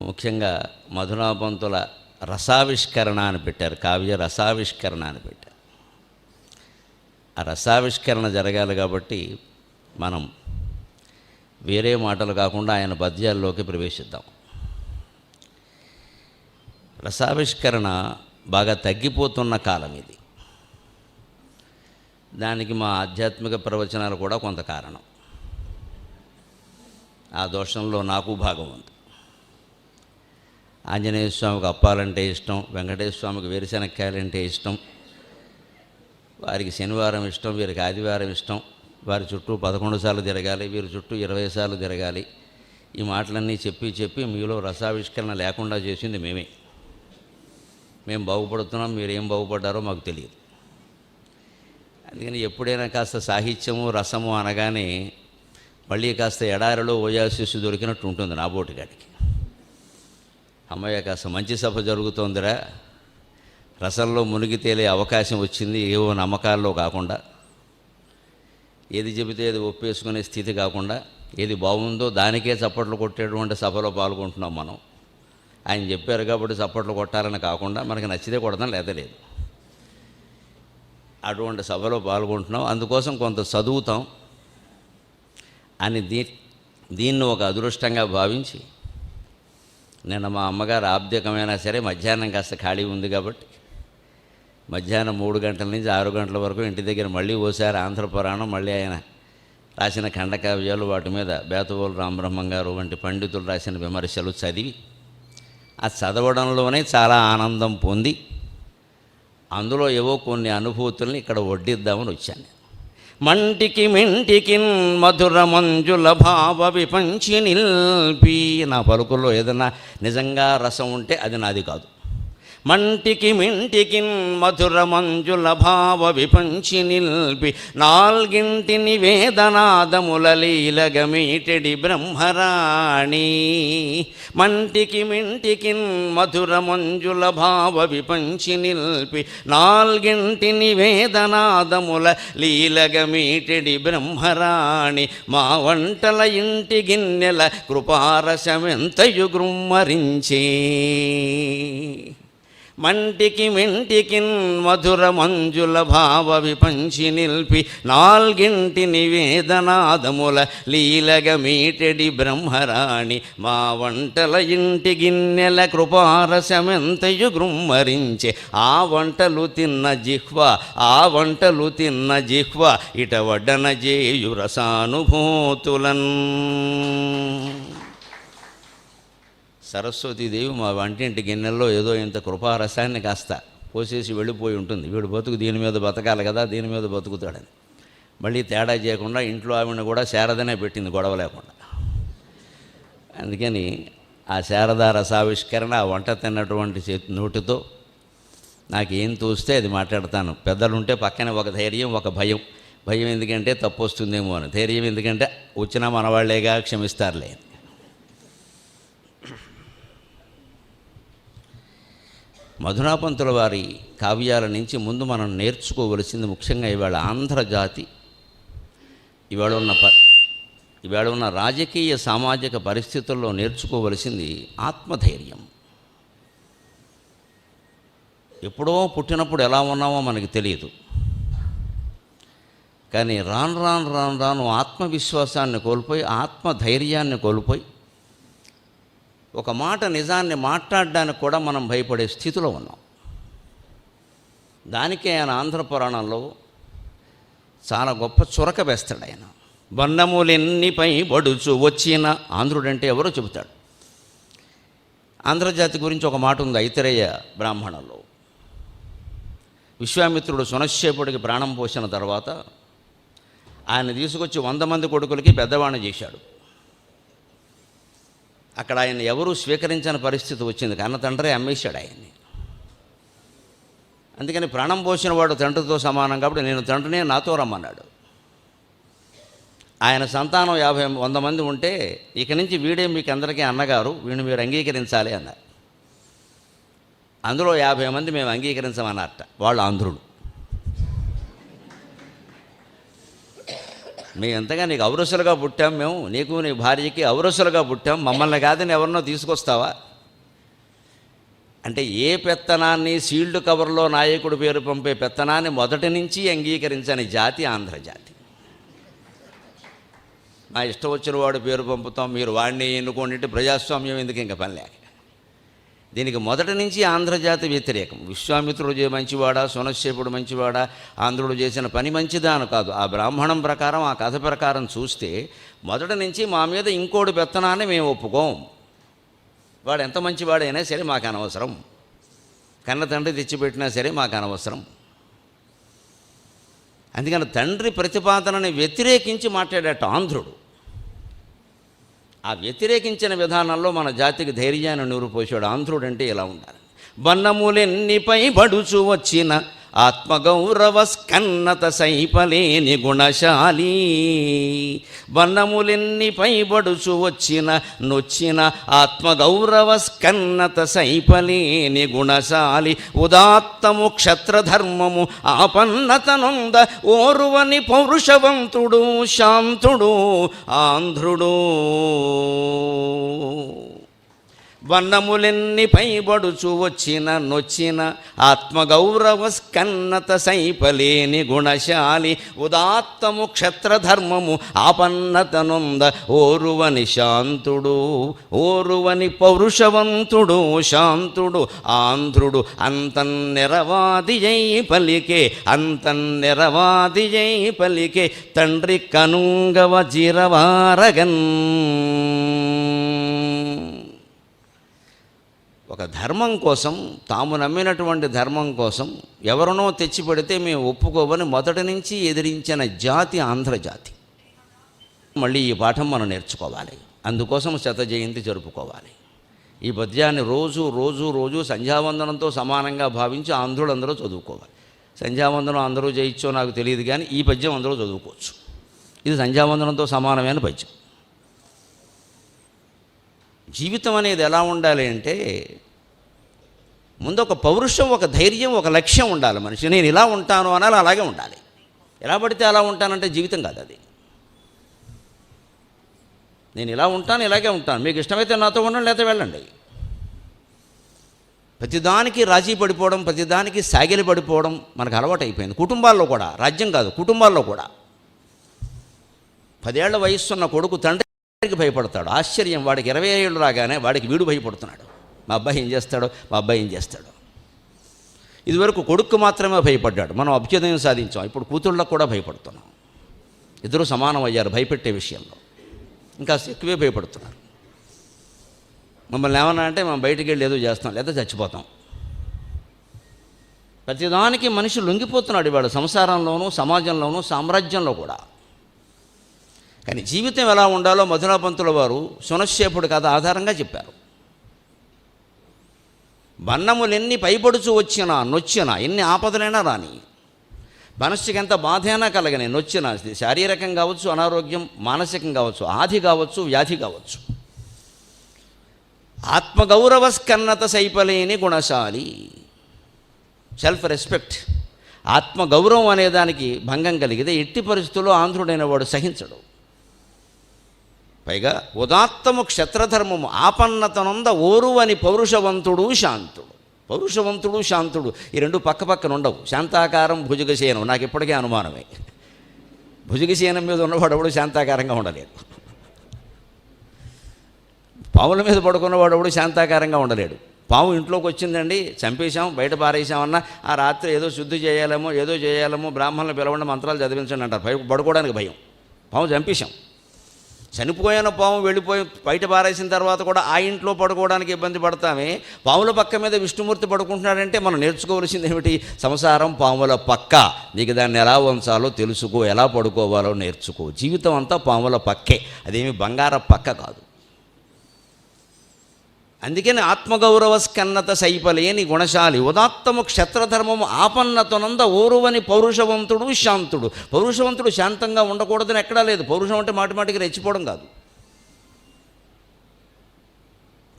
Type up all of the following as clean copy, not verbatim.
ముఖ్యంగా మధునాపంతుల రసావిష్కరణ అని పెట్టారు, కావ్య రసావిష్కరణ అని పెట్టారు. ఆ రసావిష్కరణ జరగాలి కాబట్టి మనం వేరే మాటలు కాకుండా ఆయన పద్యాల్లోకి ప్రవేశిద్దాం. రసావిష్కరణ బాగా తగ్గిపోతున్న కాలం ఇది. దానికి మా ఆధ్యాత్మిక ప్రవచనాలు కూడా కొంత కారణం. ఆ దోషంలో నాకు భాగం ఉంది. ఆంజనేయ స్వామికి అప్పాలంటే ఇష్టం, వెంకటేశ్వర స్వామికి వేరుశనక్కాయలంటే ఇష్టం, వారికి శనివారం ఇష్టం, వీరికి ఆదివారం ఇష్టం, వారి చుట్టూ 11 సార్లు తిరగాలి, వీరి చుట్టూ 20 సార్లు తిరగాలి. ఈ మాటలన్నీ చెప్పి చెప్పి మీలో రసావిష్కరణ లేకుండా చేసింది మేమే. మేము బాగుపడుతున్నాం, మీరేం బాగుపడ్డారో మాకు తెలియదు. అందుకని ఎప్పుడైనా కాస్త సాహిత్యము రసము అనగానే మళ్ళీ కాస్త ఎడారిలో ఓయాసిస్ దొరికినట్టు ఉంటుంది నా బోటిగాడికి. అమ్మయ్య, కాస్త మంచి సభ జరుగుతోందిరా, రసంలో మునిగి తేలే అవకాశం వచ్చింది, ఏవో నమ్మకాల్లో కాకుండా, ఏది చెబితే ఏది ఒప్పేసుకునే స్థితి కాకుండా, ఏది బాగుందో దానికే చప్పట్లు కొట్టేటువంటి సభలో పాల్గొంటున్నాం మనం. ఆయన చెప్పారు కాబట్టి చప్పట్లు కొట్టాలని కాకుండా మనకి నచ్చితే కొడదాం, లేదా లేదు. అటువంటి సభలో పాల్గొంటున్నాం, అందుకోసం కొంత చదువుతాం అని దీన్ని ఒక అదృష్టంగా భావించి, నిన్న మా అమ్మగారు ఆబ్దికమైనా సరే మధ్యాహ్నం కాస్త ఖాళీ ఉంది కాబట్టి మధ్యాహ్నం 3 గంటల నుంచి 6 గంటల వరకు ఇంటి దగ్గర మళ్ళీ ఓసారి ఆంధ్రపురాణం, మళ్ళీ ఆయన రాసిన ఖండకావ్యాలు, వాటి మీద బేతవోలు రామబ్రహ్మం గారు వంటి పండితులు రాసిన విమర్శలు చదివి, ఆ చదవడంలోనే చాలా ఆనందం పొంది అందులో ఏవో కొన్ని అనుభూతుల్ని ఇక్కడ వడ్డిద్దామని వచ్చాను. మంటికి మింటికి మధుర మంజుల భావ విపంచి నిల్పి. నా పలుకుల్లో ఏదన్నా నిజంగా రసం ఉంటే అది నాది కాదు. మంటికి మింటికి మధుర మంజుల భావ విపంచి నిల్పి, నాల్గింటిని వేదనాదముల లీలగమీటెడి బ్రహ్మరాణి. మంటికి మింటికి మధుర మంజుల భావ విపంచి నిల్పి, నాల్గింటిని వేదనాదముల లీలగమీటెడి బ్రహ్మరాణి. మా వంటల ఇంటి గిన్నెల కృపారసమెంతయు గృమ్మరించే. మంటికి మింటికి మధుర మంజుల భావ విపంచి నిల్పి, నాల్గింటిని వేదనాదముల లీలగ మీటెడి బ్రహ్మరాణి. మా వంటల ఇంటి గిన్నెల కృపారసమెంతయు గృమ్మరించే. ఆ వంటలు తిన్న జిహ్వ, ఆ వంటలు తిన్న జిహ్వ, ఇట వడ్డన జేయు రసానుభూతులన్. సరస్వతీదేవి మా వంటింటి గిన్నెల్లో ఏదో ఇంత కృపారసాన్ని కాస్త పోసేసి వెళ్ళిపోయి ఉంటుంది. వీడు బతుకు దీని మీద బతకాలి కదా, దీని మీద బతుకుతాడని మళ్ళీ తేడా చేయకుండా ఇంట్లో ఆవిడ కూడా శారదనే పెట్టింది, గొడవ లేకుండా. అందుకని ఆ శారదా రసావిష్కరణ, ఆ వంట తిన్నటువంటి నోటితో నాకు ఏం తోస్తే అది మాట్లాడతాను. పెద్దలుంటే పక్కనే ఒక ధైర్యం, ఒక భయం. భయం ఎందుకంటే తప్పు వస్తుందేమో అని, ధైర్యం ఎందుకంటే వచ్చినా మనవాళ్లేగా, క్షమిస్తారులే. మధునాపంతుల వారి కావ్యాల నుంచి ముందు మనం నేర్చుకోవలసింది, ముఖ్యంగా ఇవాళ ఆంధ్రజాతి ఇవాళ ఉన్న రాజకీయ సామాజిక పరిస్థితుల్లో నేర్చుకోవలసింది ఆత్మధైర్యం. ఎప్పుడో పుట్టినప్పుడు ఎలా ఉన్నామో మనకి తెలియదు, కానీ రాను ఆత్మవిశ్వాసాన్ని కోల్పోయి, ఆత్మధైర్యాన్ని కోల్పోయి, ఒక మాట నిజాన్ని మాట్లాడడానికి కూడా మనం భయపడే స్థితిలో ఉన్నాం. దానికే ఆయన ఆంధ్రపురాణంలో చాలా గొప్ప చురక వేస్తాడు. ఆయన బంధములెన్నిపై బడుచు వచ్చిన ఆంధ్రుడంటే ఎవరో చెబుతాడు. ఆంధ్రజాతి గురించి ఒక మాట ఉంది ఐతరేయ బ్రాహ్మణంలో. విశ్వామిత్రుడు సునశ్చేపుడికి ప్రాణం పోసిన తర్వాత ఆయన తీసుకొచ్చి 100 మంది కొడుకులకి పెద్దవాణ్ణి చేశాడు. అక్కడ ఆయన ఎవరూ స్వీకరించని పరిస్థితి వచ్చింది, కన్న తండ్రి అమ్మేశాడు ఆయన్ని. అందుకని ప్రాణం పోసిన వాడు తండ్రితో సమానం కాబట్టి నేను తండ్రినే నాతో రమ్మన్నాడు. ఆయన సంతానం 100 మంది ఉంటే ఇక నుంచి వీడే మీకు అందరికీ అన్నగారు, వీడిని మీరు అంగీకరించాలి అన్నారు. అందులో 50 మంది మేము అంగీకరించమన్నారట. వాళ్ళు ఆంధ్రులు. మేము ఎంతగా నీకు ఔరసులుగా పుట్టాం, మేము నీకు నీ భార్యకి ఔరసులుగా పుట్టాం, మమ్మల్ని కాదని ఎవరినో తీసుకొస్తావా? అంటే ఏ పెత్తనాన్ని సీల్డ్ కవర్లో నాయకుడు పేరు పంపే పెత్తనాన్ని మొదటి నుంచి అంగీకరించని జాతి ఆంధ్రజాతి. నా ఇష్టం వచ్చిన వాడు పేరు పంపుతాం, మీరు వాడిని ఎన్నుకోండి, ప్రజాస్వామ్యం ఎందుకు ఇంకా పని లేక. దీనికి మొదటి నుంచి ఆంధ్రజాతి వ్యతిరేకం. విశ్వామిత్రుడు మంచివాడా, సునశ్శేపుడు మంచివాడా, ఆంధ్రుడు చేసిన పని మంచిదా అని కాదు. ఆ బ్రాహ్మణం ప్రకారం, ఆ కథ ప్రకారం చూస్తే మొదటి నుంచి మా మీద ఇంకోటి పెత్తనాన్ని మేము ఒప్పుకోం. వాడు ఎంత మంచివాడైనా సరే మాకు అనవసరం, కన్న తండ్రి తెచ్చిపెట్టినా సరే మాకు అనవసరం. అందుకని తండ్రి ప్రతిపాదనని వ్యతిరేకించి మాట్లాడేట ఆంధ్రుడు. ఆ వ్యతిరేకించిన విధానంలో మన జాతికి ధైర్యాన్ని నూరుపోసాడు. ఆంధ్రుడు అంటే ఇలా ఉండాలి. బన్నములెన్నిపై బడుచు వచ్చిన ఆత్మగౌరవ స్కన్నత సైపలేని గుణశాలి. బన్నములెన్నిపై బడుచు వచ్చిన నొచ్చిన ఆత్మగౌరవ స్కన్నత సైపలేని గుణశాలి. ఉదాత్తము క్షత్రధర్మము ఆపన్నతనొంద ఓరువని పౌరుషవంతుడు శాంతుడు ఆంధ్రుడు. వన్నములెన్నిపై బడుచు వచ్చిన నొచ్చిన ఆత్మగౌరవ స్కన్నత సైపలేని గుణశాలి. ఉదాత్తము క్షత్రధర్మము ఆపన్నతనొంద ఓరువని శాంతుడు ఓరువని పౌరుషవంతుడు శాంతుడు ఆంధ్రుడు. అంతన్నెరవాదియై పలికే అంతన్నెరవాదియై పలికే తండ్రి కనుంగవ జిరవారగన్. ఒక ధర్మం కోసం, తాము నమ్మినటువంటి ధర్మం కోసం ఎవరినో తెచ్చిపెడితే మేము ఒప్పుకోవని మొదటి నుంచి ఎదిరించిన జాతి ఆంధ్రజాతి. మళ్ళీ ఈ పాఠం మనం నేర్చుకోవాలి. అందుకోసం శత జయంతి జరుపుకోవాలి. ఈ పద్యాన్ని రోజు రోజు రోజు సంధ్యావందనంతో సమానంగా భావించి ఆంధ్రులందరూ చదువుకోవాలి. సంధ్యావందనం అందరూ చేయొచ్చో నాకు తెలియదు, కానీ ఈ పద్యం అందరూ చదువుకోవచ్చు. ఇది సంధ్యావందనంతో సమానమైన పద్యం. జీవితం అనేది ఎలా ఉండాలి అంటే, ముందు ఒక పౌరుషం, ఒక ధైర్యం, ఒక లక్ష్యం ఉండాలి మనిషి. నేను ఇలా ఉంటాను అనాలి, అలాగే ఉండాలి. ఎలా పడితే అలా ఉంటానంటే జీవితం కాదు అది. నేను ఇలా ఉంటాను, ఇలాగే ఉంటాను, మీకు ఇష్టమైతే నాతో ఉండండి, లేకపోతే వెళ్ళండి. ప్రతిదానికి రాజీ పడిపోవడం, ప్రతిదానికి సాగిలి పడిపోవడం మనకు అలవాటు అయిపోయింది. కుటుంబాల్లో కూడా, రాజ్యం కాదు, కుటుంబాల్లో కూడా. 10 ఏళ్ల వయస్సున్న కొడుకు తండ్రికి భయపడతాడు. ఆశ్చర్యం, వాడికి 20 ఏళ్ళు రాగానే వాడికి వీడు భయపడుతున్నాడు. మా అబ్బాయి ఏం చేస్తాడో, మా అబ్బాయి ఏం చేస్తాడో. ఇదివరకు కొడుకు మాత్రమే భయపడ్డాడు, మనం అభ్యుదయం సాధించాం. ఇప్పుడు కూతుళ్ళకు కూడా భయపడుతున్నాం. ఇద్దరు సమానం అయ్యారు భయపెట్టే విషయంలో. ఇంకా ఎక్కువే భయపడుతున్నారు. మమ్మల్ని ఏమన్నా అంటే మనం బయటికి వెళ్ళి ఏదో చేస్తాం, లేదా చచ్చిపోతాం. ప్రతిదానికి మనిషి లొంగిపోతున్నాడు ఇవాళ, సంసారంలోనూ, సమాజంలోనూ, సామ్రాజ్యంలో కూడా. కానీ జీవితం ఎలా ఉండాలో మధురాపంతుల వారు సునశ్శేపుడు కథ ఆధారంగా చెప్పారు. బన్నములెన్ని పైపడుచు వచ్చినా నొచ్చినా, ఎన్ని ఆపదలైనా రాని, మనస్సుకి ఎంత బాధైనా కలగని, నొచ్చినా, శారీరకం కావచ్చు, అనారోగ్యం, మానసికం కావచ్చు, ఆది కావచ్చు, వ్యాధి కావచ్చు, ఆత్మగౌరవ స్కన్నత సైపలేని గుణశాలి. సెల్ఫ్ రెస్పెక్ట్, ఆత్మగౌరవం అనేదానికి భంగం కలిగితే ఎట్టి పరిస్థితుల్లో ఆంధ్రుడైన వాడు సహించడు. పైగా ఉదాత్తము క్షత్రధర్మము ఆపన్నతనంద ఓరువని పౌరుషవంతుడు శాంతుడు. పౌరుషవంతుడు శాంతుడు ఈ రెండు పక్క పక్కన ఉండవు. శాంతాకారం భుజగశయనం నాకు ఇప్పటికే అనుమానమే. భుజగశయనం మీద ఉన్నవాడు ఎవడు శాంతాకారంగా ఉండలేడు. పాముల మీద పడుకున్నవాడు ఎవడు శాంతాకారంగా ఉండలేడు. పాము ఇంట్లోకి వచ్చిందండి, చంపేశాం, బయట పారేసామన్నా ఆ రాత్రి ఏదో శుద్ధి చేయాలేమో బ్రాహ్మణులు పిలవండి, మంత్రాలు చదివించండి అంటారు. పడుకోవడానికి భయం. పాము చంపేశాం. చనిపోయిన పాము వెళ్ళిపోయి బయట పారేసిన తర్వాత కూడా ఆ ఇంట్లో పడుకోవడానికి ఇబ్బంది పడతామే. పాముల పక్క మీద విష్ణుమూర్తి పడుకుంటున్నాడంటే మనం నేర్చుకోవాల్సింది ఏమిటి? సంసారం పాముల పక్క. నీకు దాన్ని ఎలా ఉంచాలో తెలుసుకో, ఎలా పడుకోవాలో నేర్చుకో. జీవితం అంతా పాముల పక్కే, అదేమి బంగార పక్క కాదు. అందుకని ఆత్మగౌరవ స్కన్నత సైపలేని గుణశాలి. ఉదాత్తము క్షత్రధర్మము ఆపన్నతనంద ఓరువని పౌరుషవంతుడు శాంతుడు. పౌరుషవంతుడు శాంతంగా ఉండకూడదని ఎక్కడా లేదు. పౌరుషం అంటే మాటిమాటికి రెచ్చిపోవడం కాదు.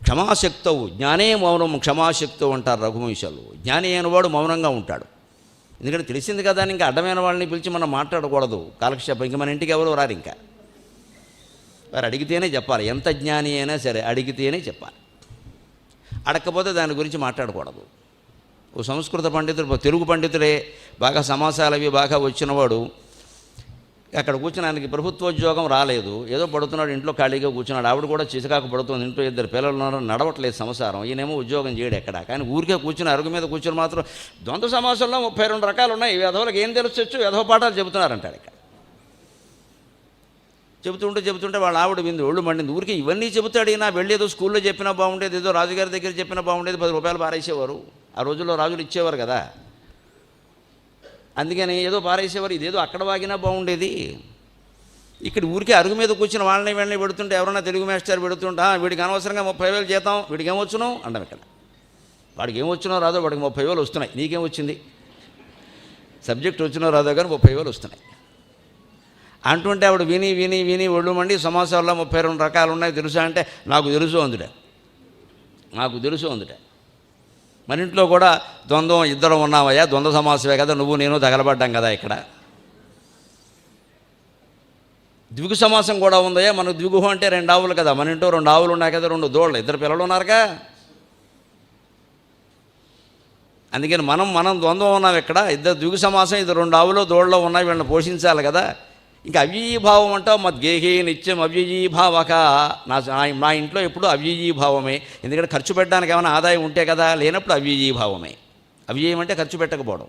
క్షమాశక్తవు జ్ఞానే మౌనం క్షమాశక్తవు అంటారు రఘువంశాలు. జ్ఞాని అయినవాడు మౌనంగా ఉంటాడు. ఎందుకంటే తెలిసింది కదా, ఇంకా అడ్డమైన వాళ్ళని పిలిచి మనం మాట్లాడకూడదు కాలక్షేపం. ఇంక మన ఇంటికి ఎవరు రారు. ఇంకా వారు అడిగితేనే చెప్పాలి. ఎంత జ్ఞాని అయినా సరే అడిగితేనే చెప్పాలి. అడగకపోతే దాని గురించి మాట్లాడకూడదు. ఓ సంస్కృత పండితుడు, తెలుగు పండితుడే, బాగా సమాసాలు అవి బాగా వచ్చినవాడు అక్కడ కూర్చుని ఆయనకి ప్రభుత్వోద్యోగం రాలేదు, ఏదో పడుతున్నాడు, ఇంట్లో ఖాళీగా కూర్చున్నాడు. ఆవిడ కూడా చిసకాకు పడుతుంది, ఇంట్లో 2 పిల్లలు ఉన్నారు, నడవట్లేదు సంసారం. ఈయనేమో ఉద్యోగం చేయడు ఎక్కడ, కానీ ఊరికే కూర్చుని అరుగు మీద కూర్చుని మాత్రం ద్వంద్వ సమాసంలో 32 రకాలు ఉన్నాయి, వెధవలకు ఏం తెలుసొచ్చు, వెధవ పాఠాలు చెబుతున్నారంటాడు. ఇక్కడ చెబుతుంటే వాళ్ళ ఆవిడ వింది, ఒళ్ళు మండింది. ఊరికి ఇవన్నీ చెబుతాడు ఈయన, వెళ్ళేదో స్కూల్లో చెప్పినా బాగుండేది, ఏదో రాజుగారి దగ్గర చెప్పినా బాగుండేది, 10 రూపాయలు పారేసేవారు. ఆ రోజుల్లో రాజులు ఇచ్చేవారు కదా, అందుకని ఏదో పారేసేవారు. ఇదేదో అక్కడ వాగినా బాగుండేది. ఇక్కడ ఊరికే అరుగు మీద కూర్చుని వాళ్ళని పెడుతుంటే ఎవరైనా తెలుగు మాస్టర్ పెడుతుంటా, వీడికి అనవసరంగా 30,000 జీతం, వీడికి ఏమొచ్చునో అంటాం. ఇక్కడ వాడికి ఏమొచ్చినో రాదో, వాడికి 30,000 వస్తున్నాయి, నీకేమొచ్చింది, సబ్జెక్ట్ వచ్చినో రాదో కానీ 30,000 వస్తున్నాయి అంటుంటే ఆవిడ విని ఒళ్ళు మండి, సమాసాల్లో 32 రకాలు ఉన్నాయి తెలుసా అంటే, నాకు తెలుసు అందుట. మన ఇంట్లో కూడా ద్వంద్వం ఇద్దరం ఉన్నామయ్యా, ద్వంద్వ సమాసమే కదా, నువ్వు నేను తగలబడ్డాం కదా. ఇక్కడ ద్విగు సమాసం కూడా ఉందయ్యా, మనకు ద్విగు అంటే 2 ఆవులు కదా, మన ఇంట్లో 2 ఆవులు ఉన్నాయి కదా, 2 దోళ్ళు, 2 పిల్లలు ఉన్నారుగా. అందుకని మనం ద్వంద్వం ఉన్నాం ఇక్కడ, ఇద్దరు ద్విగు సమాసం, ఇది 2 ఆవులు దోళ్ళలో ఉన్నాయి, వీళ్ళని పోషించాలి కదా. ఇంకా అవ్యయీభావం అంటావు, మద్గేహే నిత్యం అవ్యయీభావక. నా ఇంట్లో ఎప్పుడు అవ్యయీభావమే, ఎందుకంటే ఖర్చు పెట్టడానికి ఏమైనా ఆదాయం ఉంటే కదా, లేనప్పుడు అవ్యయీభావమే. అవ్యయం అంటే ఖర్చు పెట్టకపోవడం.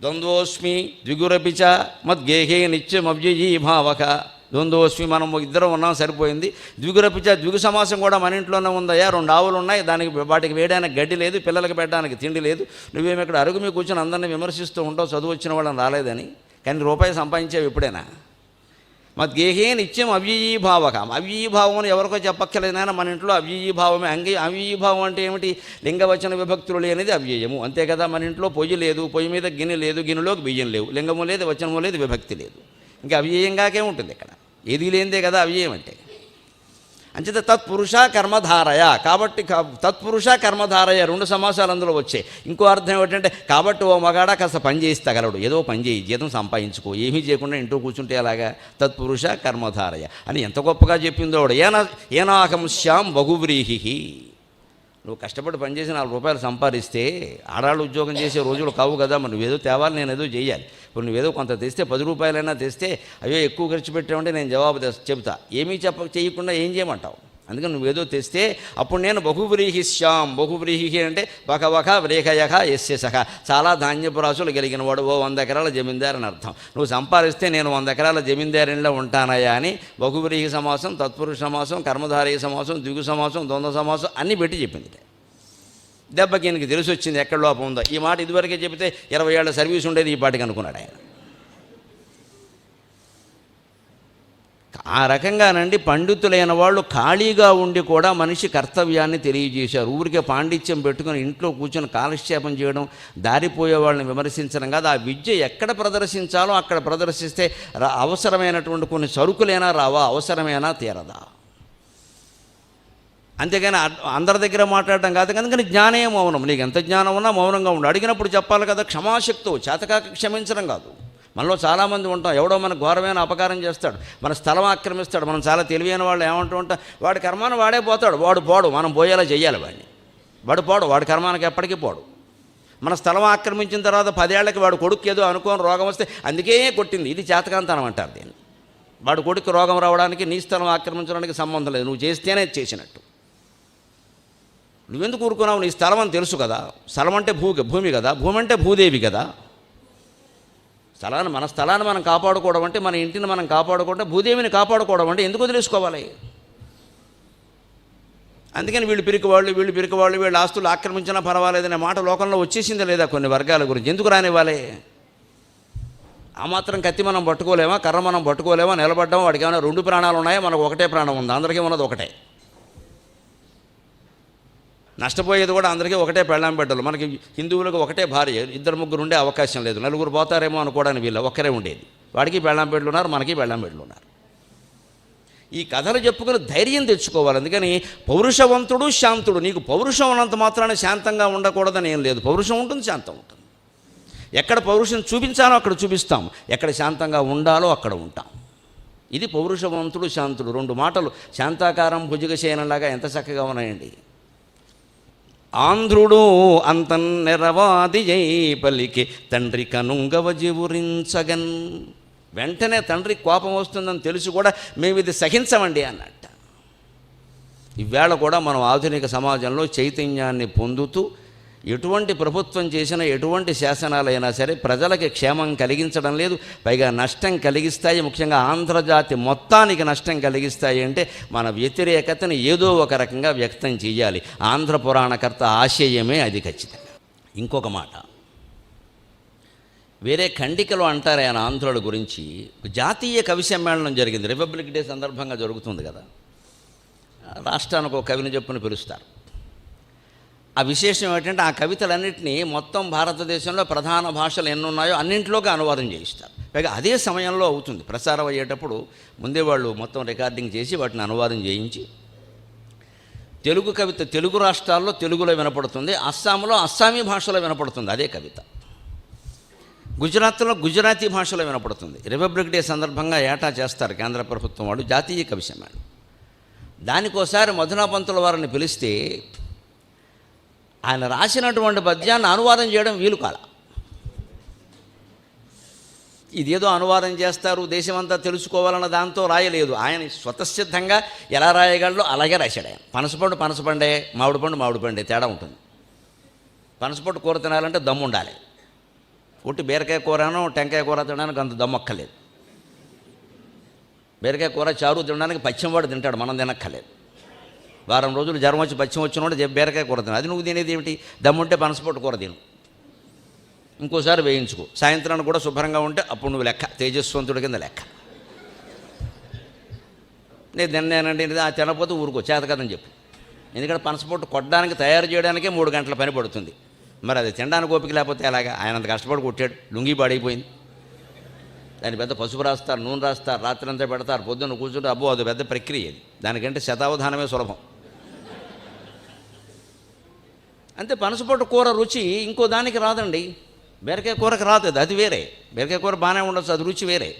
ద్వంద్వోస్మి ద్విగురపిచ మద్గేహే నిత్యం అవ్యయీభావక. ద్వంద్వోస్మి, మనం ఇద్దరం ఉన్నాం సరిపోయింది. ద్విగురపిచ, ద్విగు సమాసం కూడా మన ఇంట్లోనే ఉందయ్యా, 2 ఆవులు ఉన్నాయి, వాటికి వేయడానికి గడ్డి లేదు, పిల్లలకి పెట్టడానికి తిండి లేదు. నువ్వేమి ఇక్కడ అరుగు మీద కూర్చొని అందరినీ విమర్శిస్తూ ఉంటావు, చదువు వచ్చిన వాళ్ళని రాలేదని. కానీ రూపాయి సంపాదించేవి ఎప్పుడైనా. మద్గేహే నిత్యం అవ్యయీభావక. అవ్యయీభావం ఎవరికో చెప్పక్కర్లేదైనా మన ఇంట్లో అవ్యయీభావమే. అవ్యయీభావం అంటే ఏమిటి, లింగవచన విభక్తులు లేనిది అవ్యయము, అంతే కదా. మన ఇంట్లో పొయ్యి లేదు, పొయ్యి మీద గిన్నె లేదు, గిన్నెలోకి బియ్యం లేవు, లింగము లేదు, వచనము లేదు, విభక్తి లేదు, ఇంకా అవ్యయంగాకే ఉంటుంది. ఇక్కడ ఏది లేనిదే కదా అవ్యయం అంటే. అంచేత తత్పురుష కర్మధారయ, కాబట్టి తత్పురుష కర్మధారయ 2 సమాసాలు అందులో వచ్చాయి. ఇంకో అర్థం ఏమిటంటే, కాబట్టి ఓ మగాడ కాస్త పని చేసి తగలడు, ఏదో పని చేయి, జీతం సంపాదించుకో, ఏమీ చేయకుండా ఇంట్లో కూర్చుంటే అలాగా. తత్పురుష కర్మధారయ అని ఎంత గొప్పగా చెప్పిందో. ఏనాహంశ్యాం బహువ్రీహి. నువ్వు కష్టపడి పనిచేసి 4 రూపాయలు సంపాదిస్తే, ఆడాళ్ళు ఉద్యోగం చేసే రోజులు కావు కదా, మరి నువ్వేదో తేవాలి, నేను ఏదో చేయాలి. ఇప్పుడు నువ్వేదో కొంత తెస్తే, 10 రూపాయలైనా తెస్తే, అయ్యో ఎక్కువ ఖర్చు పెట్టామంటే నేను జవాబు చెబుతా. ఏమీ చేయకుండా ఏం చేయమంటావు. అందుకని నువ్వేదో తెస్తే అప్పుడు నేను బహువ్రీహిశ్యాం. బహువ్రీహి అంటే బకవక వ్రేహయక యస్యసహ, చాలా ధాన్యపు రాసులు కలిగిన వాడు, ఓ 100 ఎకరాల జమీందారు అని అర్థం. నువ్వు సంపాదిస్తే నేను 100 ఎకరాల జమీందారులో ఉంటానయా అని బహువ్రీహి సమాసం, తత్పురుష సమాసం, కర్మధారయ సమాసం, ద్విగు సమాసం, ద్వంద్వ సమాసం అన్నీ పెట్టి చెప్పింది. దెబ్బకి ఈయనకి తెలిసి వచ్చింది ఎక్కడ లోపం ఉందో. ఈ మాట ఇదివరకే చెబితే 20 ఏళ్ల సర్వీస్ ఉండేది ఈ పాటికి అనుకున్నాడు ఆయన. ఆ రకంగానండి పండితులైన వాళ్ళు ఖాళీగా ఉండి కూడా మనిషి కర్తవ్యాన్ని తెలియజేశారు. ఊరికే పాండిత్యం పెట్టుకుని ఇంట్లో కూర్చొని కాలక్షేపం చేయడం, దారిపోయే వాళ్ళని విమర్శించడం కాదు. ఆ విద్య ఎక్కడ ప్రదర్శించాలో అక్కడ ప్రదర్శిస్తే అవసరమైనటువంటి కొన్ని సరుకులైనా రావా, అవసరమైనా తీరదా. అంతేగాని అందరి దగ్గర మాట్లాడటం కాదు. అందుకని జ్ఞానే మౌనం. నీకు ఎంత జ్ఞానం ఉన్నా మౌనంగా ఉండు. అడిగినప్పుడు చెప్పాలి కదా. క్షమాశక్తో, చేతకాక క్షమించడం కాదు. మనలో చాలామంది ఉంటాం, ఎవడో మనకు ఘోరమైన అపకారం చేస్తాడు, మన స్థలం ఆక్రమిస్తాడు, మనం చాలా తెలివైన వాళ్ళు ఏమంటూ ఉంటాం, వాడి కర్మాన్ని వాడే పోతాడు, వాడు పోడు, మనం పోయేలా చెయ్యాలి వాడిని. వాడు పోడు, వాడి కర్మానికి ఎప్పటికీ పోడు. మన స్థలం ఆక్రమించిన తర్వాత 10 ఏళ్లకి వాడు కొడుకు ఏదో అనుకోని రోగం వస్తే అందుకే కొట్టింది, ఇది చేతకాంతనం అంటారు దీన్ని. వాడు కొడుకు రోగం రావడానికి నీ స్థలం ఆక్రమించడానికి సంబంధం లేదు, నువ్వు చేస్తేనే చేసినట్టు. నువ్వెందుకు ఊరుకున్నావు, నీ స్థలం అని తెలుసు కదా. స్థలం అంటే భూమి కదా, భూమి అంటే భూదేవి కదా. మన స్థలాన్ని మనం కాపాడుకోవడం అంటే, మన ఇంటిని మనం కాపాడుకోవడం, భూదేవిని కాపాడుకోవడం అంటే ఎందుకు వదిలేసుకోవాలి. అందుకని వీళ్ళు పిరికివాళ్ళు, వీళ్ళు ఆస్తులు ఆక్రమించినా పర్వాలేదనే మాట లోకంలో వచ్చేసిందా లేదా కొన్ని వర్గాల గురించి. ఎందుకు రానివ్వాలి. ఆ మాత్రం కత్తి మనం పట్టుకోలేమా, కర్ర మనం పట్టుకోలేమా, నిలబడ్డామా, వాడికి ఏమైనా 2 ప్రాణాలు ఉన్నాయా, మనకు ఒకటే ప్రాణం ఉంది, అందరికీ ఉన్నది ఒకటే. నష్టపోయేది కూడా అందరికీ ఒకటే పెళ్ళాం బిడ్డలు. మనకి హిందువులకు ఒకటే భార్య, 2-3 ఉండే అవకాశం లేదు. 4 పోతారేమో అనుకోవడానికి వీళ్ళు ఒక్కరే ఉండేది. వాడికి పెళ్ళాం బిడ్డలు ఉన్నారు, మనకి పెళ్ళాం బిడ్డలు ఉన్నారు. ఈ కథలు చెప్పుకుని ధైర్యం తెచ్చుకోవాలి. అందుకని పౌరుషవంతుడు శాంతుడు. నీకు పౌరుషం ఉన్నంత మాత్రాన శాంతంగా ఉండకూడదని ఏం లేదు. పౌరుషం ఉంటుంది, శాంతం ఉంటుంది. ఎక్కడ పౌరుషం చూపించాలో అక్కడ చూపిస్తాం, ఎక్కడ శాంతంగా ఉండాలో అక్కడ ఉంటాం. ఇది పౌరుషవంతుడు శాంతుడు. 2 మాటలు శాంతాకారం భుజగశయనంలాగా ఎంత చక్కగా ఉన్నాయండి. ఆంధ్రుడు అంతన్నెరవాది జై పలికి తండ్రి కనుంగవజివురించగన్. వెంటనే తండ్రి కోపం వస్తుందని తెలిసి కూడా మేము ఇది సహించమండి అన్నట్ట. ఈవేళ కూడా మనం ఆధునిక సమాజంలో చైతన్యాన్ని పొందుతూ ఎటువంటి ప్రభుత్వం చేసినా ఎటువంటి శాసనాలైనా సరే ప్రజలకి క్షేమం కలిగించడం లేదు, పైగా నష్టం కలిగిస్తాయి. ముఖ్యంగా ఆంధ్రజాతి మొత్తానికి నష్టం కలిగిస్తాయి. అంటే మన వ్యతిరేకతని ఏదో ఒక రకంగా వ్యక్తం చేయాలి. ఆంధ్ర పురాణకర్త ఆశయమే అది ఖచ్చితంగా. ఇంకొక మాట, వేరే ఖండికలు అంటారు ఆయన ఆంధ్రుల గురించి. జాతీయ కవి సమ్మేళనం జరిగింది, రిపబ్లిక్ డే సందర్భంగా జరుగుతుంది కదా. రాష్ట్రానికి ఒక కవిని చెప్పుని పిలుస్తారు. ఆ విశేషం ఏంటంటే ఆ కవితలన్నింటినీ మొత్తం భారతదేశంలో ప్రధాన భాషలు ఎన్నున్నాయో అన్నింటిలోకి అనువాదం చేయిస్తారు. పైగా అదే సమయంలో అవుతుంది. ప్రసారం అయ్యేటప్పుడు ముందే వాళ్ళు మొత్తం రికార్డింగ్ చేసి వాటిని అనువాదం చేయించి, తెలుగు కవిత తెలుగు రాష్ట్రాల్లో తెలుగులో వినపడుతుంది, అస్సాంలో అస్సామీ భాషలో వినపడుతుంది అదే కవిత, గుజరాత్లో గుజరాతీ భాషలో వినపడుతుంది. రిపబ్లిక్ డే సందర్భంగా ఏటా చేస్తారు కేంద్ర ప్రభుత్వం వాళ్ళు జాతీయ కవి సమ్మేళనం. దానికోసారి మధునా పంతుల వారిని పిలిస్తే ఆయన రాసినటువంటి పద్యాన్ని అనువాదం చేయడం వీలు కాల. ఇదేదో అనువాదం చేస్తారు దేశమంతా తెలుసుకోవాలన్న దాంతో రాయలేదు. ఆయన స్వతసిద్ధంగా ఎలా రాయగలడో అలాగే రాశాడు ఆయన. పనసపండు పనసపండే, మామిడి పండు మామిడి పండే, తేడా ఉంటుంది. పనసపండు కూర తినాలంటే దమ్ము ఉండాలి. ఉట్టి బీరకాయ కూరను టెంకాయ కూర తినడానికి అంత దమ్ము అక్కర్లేదు. బీరకాయ కూర చారు తినడానికి పచ్చిమవాడు తింటాడు, మనం తినక్కర్లేదు. వారం రోజులు జ్వరం వచ్చి పచ్చిమ వచ్చినోడు బీరకాయ కూర తిన, అది నువ్వు తినేది ఏమిటి? దమ్ముంటే పనసపొట్టు కూర తిను, ఇంకోసారి వేయించుకో, సాయంత్రాన్ని కూడా శుభ్రంగా ఉంటే అప్పుడు నువ్వు లెక్క, తేజస్వంతుడి కింద లెక్క. నేను తిన్నానండి, ఆ తినకపోతే ఊరుకో, చేత కదని చెప్పు. ఎందుకంటే పనసపొట్టు కొట్టడానికి తయారు చేయడానికే 3 గంటల పని పడుతుంది. మరి అది తినడానికి ఓపిక లేకపోతే ఎలాగా? ఆయన అంత కష్టపడి కొట్టాడు, లుంగి పాడైపోయింది. దాని పెద్ద పసుపు రాస్తారు, నూనె రాస్తారు, రాత్రంతా పెడతారు, పొద్దున్న కూర్చుంటే అబ్బో అది పెద్ద ప్రక్రియ. అది దానికంటే శతావధానమే సులభం. అంతే, పనసపొట్టు కూర రుచి ఇంకో దానికి రాదండి. బీరకాయ కూరకు రాదు, అది వేరే. బీరకాయ కూర బాగానే ఉండొచ్చు, అది రుచి వేరే.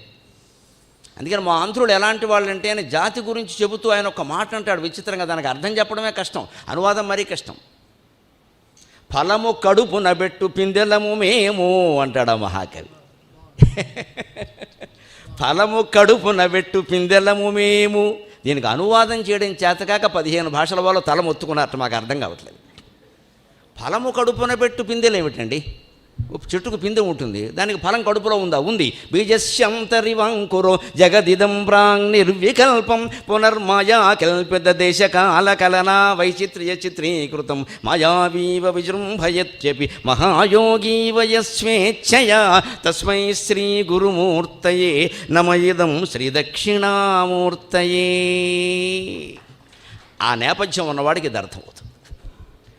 అందుకని మా ఆంధ్రుడు ఎలాంటి వాళ్ళు అంటే అని జాతి గురించి చెబుతూ ఆయన ఒక మాట అంటాడు విచిత్రంగా. దానికి అర్థం చెప్పడమే కష్టం, అనువాదం మరీ కష్టం. ఫలము కడుపున బెట్టు పిందెలము మేము అంటాడు ఆ మహాకవి. ఫలము కడుపున బెట్టు పిందెలము మేము. దీనికి అనువాదం చేయడం చేతకాక 15 భాషల వాళ్ళు తల మొత్తుకున్నట్టు మాకు అర్థం కావట్లేదు. ఫలము కడుపున పెట్టు పిందెలు ఏమిటండి? చెట్టుకు పిందె ఉంటుంది, దానికి ఫలం కడుపులో ఉందా? ఉంది. బీజస్యంతరివంకురో జగదిదం ప్రాంగ్ నిర్వికల్పం పునర్మాయా కల్పిత దేశకాల కలనా వైచిత్ర్య చిత్రీకృతం మాయావీవ విజృంభయత్యపి మహాయోగీవ యస్వేచ్ఛయా తస్మై శ్రీ గురుమూర్తయే నమయిదం శ్రీ దక్షిణామూర్తయే. ఆ నేపథ్యం ఉన్నవాడికి ఇది అర్థమవుతుంది.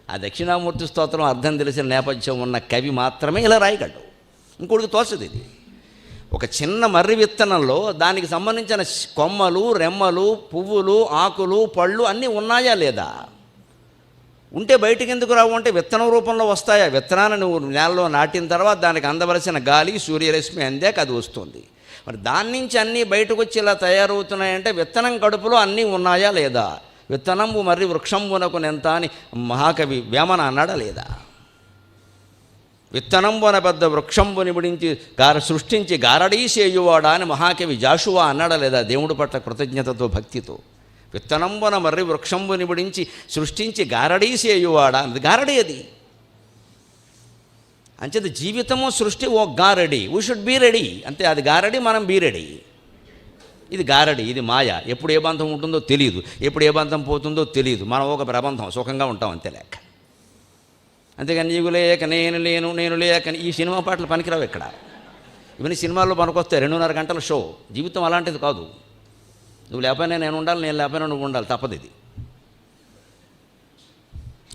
ఆ దక్షిణామూర్తి స్తోత్రం అర్థం తెలిసిన నేపథ్యం ఉన్న కవి మాత్రమే ఇలా రాయగలడు. ఇంకోటికి తోచదు. ఇది ఒక చిన్న మర్రి విత్తనంలో దానికి సంబంధించిన కొమ్మలు, రెమ్మలు, పువ్వులు, ఆకులు, పళ్ళు అన్నీ ఉన్నాయా లేదా? ఉంటే బయటికి ఎందుకు రావు అంటే విత్తనం రూపంలో వస్తాయా? విత్తనాన్ని నువ్వు నేలలో నాటిన తర్వాత దానికి అందవలసిన గాలి, సూర్యరశ్మి అందాక అది వస్తుంది. మరి దాని నుంచి అన్నీ బయటకు వచ్చి ఇలా తయారవుతున్నాయంటే విత్తనం కడుపులో అన్నీ ఉన్నాయా లేదా? విత్తనంబు మర్రి వృక్షంబునకు నెంత అని మహాకవి వేమన అన్నాడా లేదా? విత్తనంబున పెద్ద వృక్షంబు నిబిడించి సృష్టించి గారడీసేయువాడా అని మహాకవి జాషువా అన్నాడా లేదా? దేవుడి పట్ల కృతజ్ఞతతో, భక్తితో. విత్తనంబున మర్రి వృక్షంబు నిబిడించి సృష్టించి గారడీసేయువాడా, అది గారడీ. అది అంచేత జీవితము సృష్టి ఓ గారడి. We should be ready. అంతే, అది గారడి, మనం బీ రెడీ. ఇది గారడి, ఇది మాయ. ఎప్పుడు ఏ బంధం ఉంటుందో తెలియదు, ఎప్పుడు ఏ బంధం పోతుందో తెలియదు. మనం ఒక ప్రబంధం, సుఖంగా ఉంటాం అంతే లెక్క. అంతేగాని నీవు లేక నేను లేను, నేను లేక ఈ సినిమా పాటలు పనికిరావు ఇక్కడ. ఇవన్నీ సినిమాల్లో పనికొస్తాయి. 2.5 గంటల షో. జీవితం అలాంటిది కాదు. నువ్వు లేకపోయినా నేను ఉండాలి, నేను లేకపోయినా నువ్వు ఉండాలి, తప్పదు.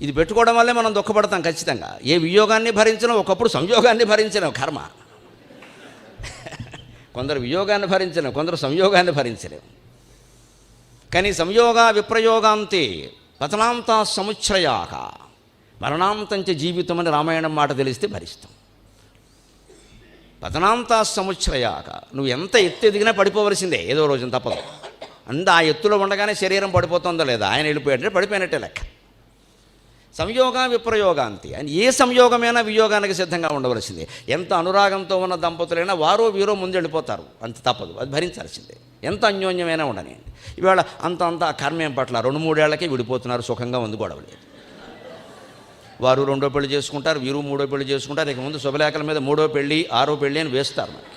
ఇది పెట్టుకోవడం వల్లే మనం దుఃఖపడతాం ఖచ్చితంగా. ఏ వియోగాన్ని భరించడం, ఒకప్పుడు సంయోగాన్ని భరించడం కర్మ. కొందరు వియోగాన్ని భరించలేము, కొందరు సంయోగాన్ని భరించలేము. కానీ సంయోగ విప్రయోగాంతే పతనాంత సముచ్ఛ్రయాక మరణాంతంచ జీవితం అని రామాయణం మాట తెలిస్తే భరిస్తాం. పతనాంత సముచ్ఛ్రయాక, నువ్వు ఎంత ఎత్తు ఎదిగినా పడిపోవలసిందే ఏదో రోజున, తప్పదు. ఆ ఎత్తులో ఉండగానే శరీరం పడిపోతుందో లేదా? ఆయన వెళ్ళిపోయాడంటే పడిపోయినట్టే లెక్క. సంయోగ విప్రయోగాంతి అని ఏ సంయోగమైనా వియోగానికి సిద్ధంగా ఉండవలసిందే. ఎంత అనురాగంతో ఉన్న దంపతులైనా వారో వీరో ముందెళ్ళిపోతారు, అంత తప్పదు, అది భరించాల్సిందే. ఎంత అన్యోన్యమైనా ఉండనియండి. ఇవాళ అంత కర్మేం పట్ల 2-3 ఏళ్లకే విడిపోతున్నారు, సుఖంగా ఉంది, గొడవలేదు. వారు 2వ పెళ్లి చేసుకుంటారు, వీరు 3వ పెళ్లి చేసుకుంటారు. ఇక ముందు శుభలేఖల మీద 3వ పెళ్లి 6వ పెళ్లి అని వేస్తారు. మనకి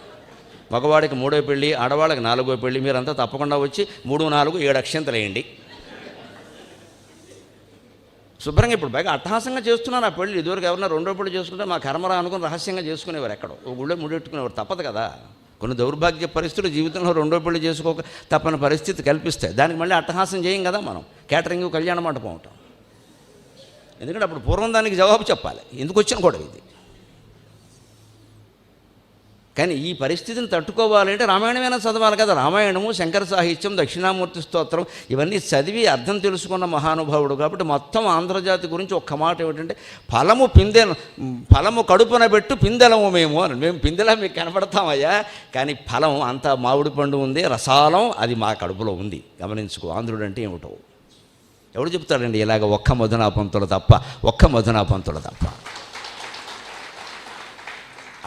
మగవాడికి 3వ పెళ్లి, ఆడవాళ్ళకి 4వ పెళ్లి. మీరంతా తప్పకుండా వచ్చి 3, 4, 7 అక్షంతలు వేయండి. శుభ్రంగా ఇప్పుడు బాగా అట్టహాసంగా చేస్తున్నారు ఆ పెళ్ళి. ఇదివరకు ఎవరన్నా 2వ పెళ్లి చేసుకుంటే మా కర్మరా అనుకుని రహస్యంగా చేసుకునేవారు, ఎక్కడో ఒక గుళ్ళో ముడెట్టుకునేవారు. తప్పదు కదా, కొన్ని దౌర్భాగ్య పరిస్థితులు జీవితంలో 2వ పెళ్లి చేసుకోక తప్పని పరిస్థితి కల్పిస్తాయి. దానికి మళ్ళీ అట్టహాసం చేయం కదా మనం, కేటరింగ్, కళ్యాణ మంటపం ఉంటాం. ఎందుకంటే అప్పుడు పూర్వం దానికి జవాబు చెప్పాలి, ఎందుకు వచ్చిన గొడవ ఇది. కానీ ఈ పరిస్థితిని తట్టుకోవాలంటే రామాయణమైనా చదవాలి కదా. రామాయణము, శంకర సాహిత్యం, దక్షిణామూర్తి స్తోత్రం ఇవన్నీ చదివి అర్థం తెలుసుకున్న మహానుభావుడు కాబట్టి మొత్తం ఆంధ్రజాతి గురించి ఒక్క మాట ఏమిటంటే, ఫలము కడుపున పెట్టు పిందెలము మేము అని. మేము పిందెలా మీకు కనపడతామయ్యా, కానీ ఫలం అంతా మామిడి పండు ఉంది, రసాలం అది మా కడుపులో ఉంది. గమనించుకో, ఆంధ్రుడు అంటే ఏమిటో ఎవడు చెప్తాడండి ఇలాగ ఒక్క మధునాపంతులు తప్ప, ఒక్క మధునాపంతులు తప్ప.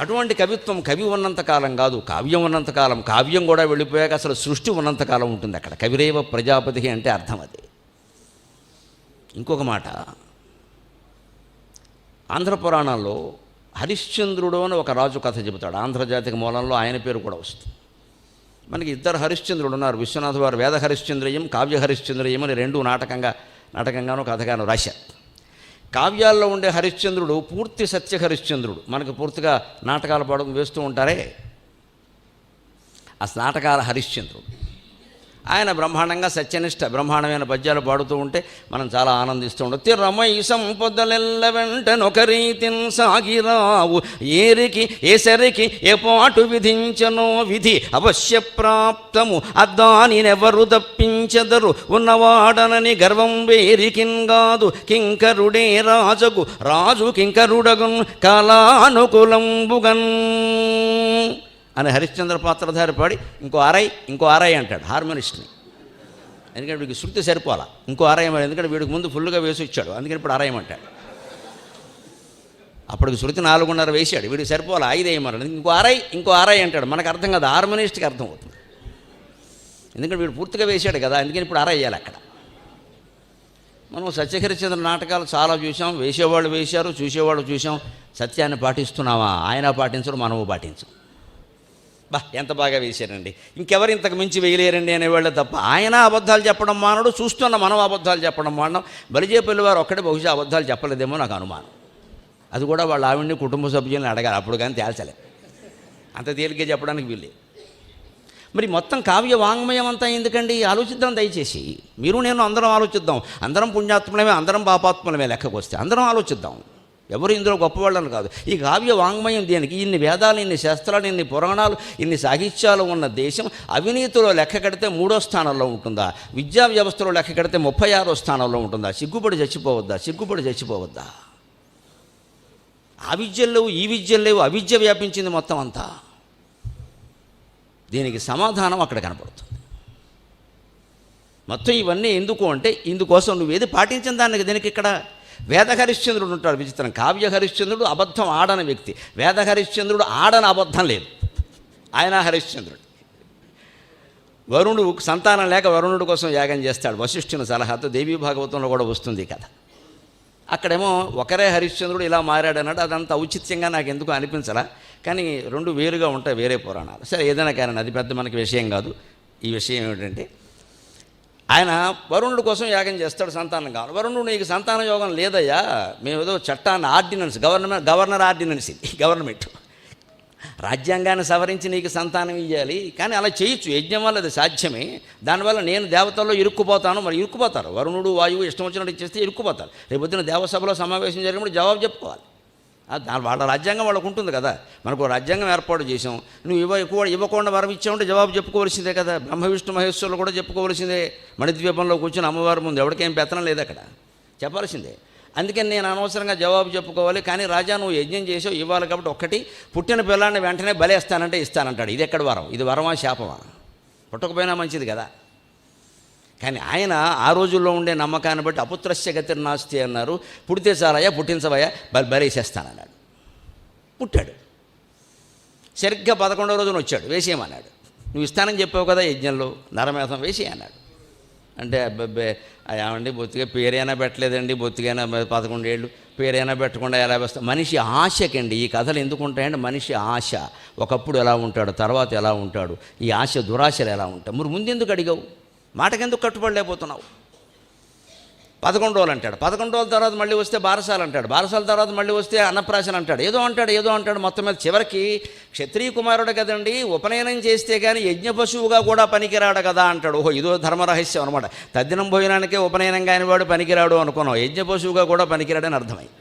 అటువంటి కవిత్వం కవి ఉన్నంతకాలం కాదు, కావ్యం ఉన్నంతకాలం. కావ్యం కూడా వెళ్ళిపోయాక అసలు సృష్టి ఉన్నంతకాలం ఉంటుంది అక్కడ. కవిరేవ ప్రజాపతి అంటే అర్థం అది. ఇంకొక మాట, ఆంధ్ర పురాణాల్లో హరిశ్చంద్రుడు అని ఒక రాజు కథ చెబుతాడు. ఆంధ్రజాతిక మూలంలో ఆయన పేరు కూడా వస్తుంది. మనకి 2 హరిశ్చంద్రుడు ఉన్నారు. విశ్వనాథ వారు వేద హరిశ్చంద్రయం, కావ్య హరిశ్చంద్రయం అని 2 నాటకంగానో కథగానో రాశారు. కావ్యాల్లో ఉండే హరిశ్చంద్రుడు పూర్తి సత్య హరిశ్చంద్రుడు. మనకు పూర్తిగా నాటకాలు వేస్తూ ఉంటారే, ఆ నాటకాల హరిశ్చంద్రుడు. ఆయన బ్రహ్మాండంగా సత్యనిష్ట బ్రహ్మాండమైన పద్యాలు పాడుతూ ఉంటే మనం చాలా ఆనందిస్తూ ఉంటాం. తిరమై సంపదలెల్ల వెంటనొకరీతిన్ సాగిరావు, ఏరికి ఏసరికి ఏ పాటు విధించనో విధి అవశ్య ప్రాప్తము అద్దానినెవరు తప్పించెదరు, ఉన్నవాడనని గర్వం వేరికిన్ గాదు, కింకరుడే రాజగు రాజు కింకరుడగున్ కాలానుకూలంబుగన్ అని హరిశ్చంద్ర పాత్రధారి పాడి ఇంకో అరై అంటాడు హార్మోనిస్ట్ని. ఎందుకంటే వీడికి శృతి సరిపోలా, ఇంకో అరయమని. ఎందుకంటే వీడికి ముందు ఫుల్గా వేసి ఇచ్చాడు, అందుకని ఇప్పుడు అరయమంటాడు. అప్పటికి శృతి 4.5 వేసాడు, వీడికి సరిపోలా 5 వేయమన్నాడు. ఇంకో అరై అంటాడు. మనకు అర్థం కాదు, హార్మోనిస్ట్కి అర్థం అవుతుంది. ఎందుకంటే వీడు పూర్తిగా వేసాడు కదా, అందుకని ఇప్పుడు అరై వేయాలి అక్కడ. మనం సత్యహరిశ్చంద్ర నాటకాలు చాలా చూసాం, వేసేవాళ్ళు వేశారు, చూసేవాళ్ళు చూసాం. సత్యాన్ని పాటిస్తున్నావా? ఆయన పాటించరు, మనము పాటించం. ఎంత బాగా వేశారండి, ఇంకెవరు ఇంతకు మించి వేయలేరండి అనేవాళ్ళు తప్ప ఆయన అబద్ధాలు చెప్పడం మానడు, చూస్తున్న మనం అబద్ధాలు చెప్పడం మానడం. బలిజేపల్లి వారు ఒక్కడే బహుశా అబద్ధాలు చెప్పలేదేమో నాకు అనుమానం. అది కూడా వాళ్ళ ఆవిడ్ని కుటుంబ సభ్యుల్ని అడగాలి, అప్పుడు కానీ తేల్చలే, అంత తేలిగ్గా చెప్పడానికి వీళ్ళే. మరి మొత్తం కావ్య వాంగ్మయం అంతా ఎందుకండి? ఆలోచిద్దాం దయచేసి. మీరు నేను అందరం ఆలోచిద్దాం. అందరం పుణ్యాత్ములమే, అందరం పాపాత్ములమే లెక్కకు వస్తే అందరం ఆలోచిద్దాం. ఎవరు ఇందులో గొప్పవాళ్ళని కాదు. ఈ కావ్య వాంగ్మయం దేనికి? ఇన్ని వేదాలు, ఇన్ని శాస్త్రాలు, ఇన్ని పురాణాలు, ఇన్ని సాహిత్యాలు ఉన్న దేశం అవినీతిలో లెక్క కడితే 3వ స్థానంలో ఉంటుందా? విద్యా వ్యవస్థలో లెక్క కడితే 36వ స్థానంలో ఉంటుందా? సిగ్గుపడి చచ్చిపోవద్దా? ఆ విద్యలు లేవు, ఈ విద్యలు లేవు, అవిద్య వ్యాపించింది మొత్తం అంతా. దీనికి సమాధానం అక్కడ కనపడుతుంది. మొత్తం ఇవన్నీ ఎందుకు అంటే, ఇందుకోసం నువ్వేది పాటించిన దానికి దీనికి ఇక్కడ వేద హరిశ్చంద్రుడు ఉంటాడు. విచిత్రం, కావ్య హరిశ్చంద్రుడు అబద్ధం ఆడని వ్యక్తి. వేద హరిశ్చంద్రుడు ఆడని అబద్ధం లేదు, ఆయన హరిశ్చంద్రుడు. వరుణుడు సంతానం లేక వరుణుడు కోసం యాగం చేస్తాడు వశిష్ఠుని సలహాతో. దేవీ భాగవతంలో కూడా వస్తుంది కథ. అక్కడేమో ఒకరే హరిశ్చంద్రుడు ఇలా మారాడన్నాడు. అదంతా ఔచిత్యంగా నాకు ఎందుకు అనిపించలా, కానీ 2 వేరుగా ఉంటాయి, వేరే పురాణాలు. సరే, ఏదైనా కానీ అది పెద్ద మనకి విషయం కాదు. ఈ విషయం ఏమిటంటే, ఆయన వరుణుడి కోసం యాగం చేస్తాడు, సంతానం కావాలి. వరుణుడు నీకు సంతాన యోగం లేదయ్యా, మేము ఏదో చట్టాన్ని ఆర్డినెన్స్, గవర్నర్ ఆర్డినెన్స్, ఇది గవర్నమెంట్ రాజ్యాంగాన్ని సవరించి నీకు సంతానం ఇవ్వాలి. కానీ అలా చేయొచ్చు, యజ్ఞం వల్ల అది సాధ్యమే. దానివల్ల నేను దేవతల్లో ఇరుక్కుపోతాను. మరి ఇరుక్కుపోతారు, వరుణుడు వాయువు ఇష్టం వచ్చినట్టు ఇచ్చేస్తే ఇరుక్కుపోతారు. రేపొద్దున దేవసభలో సమావేశం జరిగినప్పుడు జవాబు చెప్పుకోవాలి. వాళ్ళ రాజ్యాంగం వాళ్ళకు ఉంటుంది కదా. మనకు రాజ్యాంగం ఏర్పాటు చేసాం, నువ్వు ఇవ్వకుండా వరం ఇచ్చామంటే జవాబు చెప్పుకోవాల్సిందే కదా. బ్రహ్మ విష్ణు మహేశ్వరులు కూడా చెప్పుకోవాల్సిందే. మణిద్వీపంలో కూర్చొని అమ్మవారి ముందు ఎవరికేం పెత్తనం లేదు, అక్కడ చెప్పాల్సిందే. అందుకని నేను అనవసరంగా జవాబు చెప్పుకోవాలి. కానీ రాజా, నువ్వు యజ్ఞం చేసావు, ఇవ్వాలి కాబట్టి ఒక్కటి, పుట్టిన పిల్లాన్ని వెంటనే బలేస్తానంటే ఇస్తానంటాడు. ఇది ఎక్కడ వరం? ఇది వరమా శాపమా? పుట్టకపోయినా మంచిది కదా. కానీ ఆయన ఆ రోజుల్లో ఉండే నమ్మకాన్ని బట్టి అపుత్రస్య గతిర్నాస్తి అన్నారు. పుడితే చాలయ్యా, పుట్టించవయ్యా, బరేసేస్తానన్నాడు. పుట్టాడు. సరిగ్గా 11వ రోజున వచ్చాడు. వేసేయమన్నాడు. నువ్వు ఇస్తానని చెప్పావు కదా యజ్ఞంలో, నరమేధం వేసి అన్నాడు. అంటే అబ్బాబ్బే ఏమండి బొత్తిగా పేరైనా పెట్టలేదండి, బొత్తిగైనా 11 ఏళ్ళు పేరైనా పెట్టకుండా ఎలా వేస్తాం. మనిషి ఆశకండి ఈ కథలు ఎందుకు ఉంటాయంటే, మనిషి ఆశ ఒకప్పుడు ఎలా ఉంటాడు, తర్వాత ఎలా ఉంటాడు, ఈ ఆశ దురాశలు ఎలా ఉంటాయి. మరి ముందెందుకు అడిగావు, మాటకెందుకు కట్టుబడలేకపోతున్నావు? 11 రోజులు అంటాడు. 11 రోజుల తర్వాత మళ్ళీ వస్తే బారసాలు అంటాడు. బారసాల తర్వాత మళ్ళీ వస్తే అన్నప్రాశన అంటాడు. ఏదో అంటాడు. మొత్తం మీద చివరికి క్షత్రియ కుమారుడు కదండి, ఉపనయనం చేస్తే కానీ యజ్ఞ పశువుగా కూడా పనికిరాడు కదా అంటాడు. ఓహో, ఇదో ధర్మరహస్యం అనమాట. తద్దినం భోజనానికే ఉపనయనం కాని వాడు పనికిరాడు అనుకున్నాం, యజ్ఞ పశువుగా కూడా పనికిరాడని అర్థమైంది.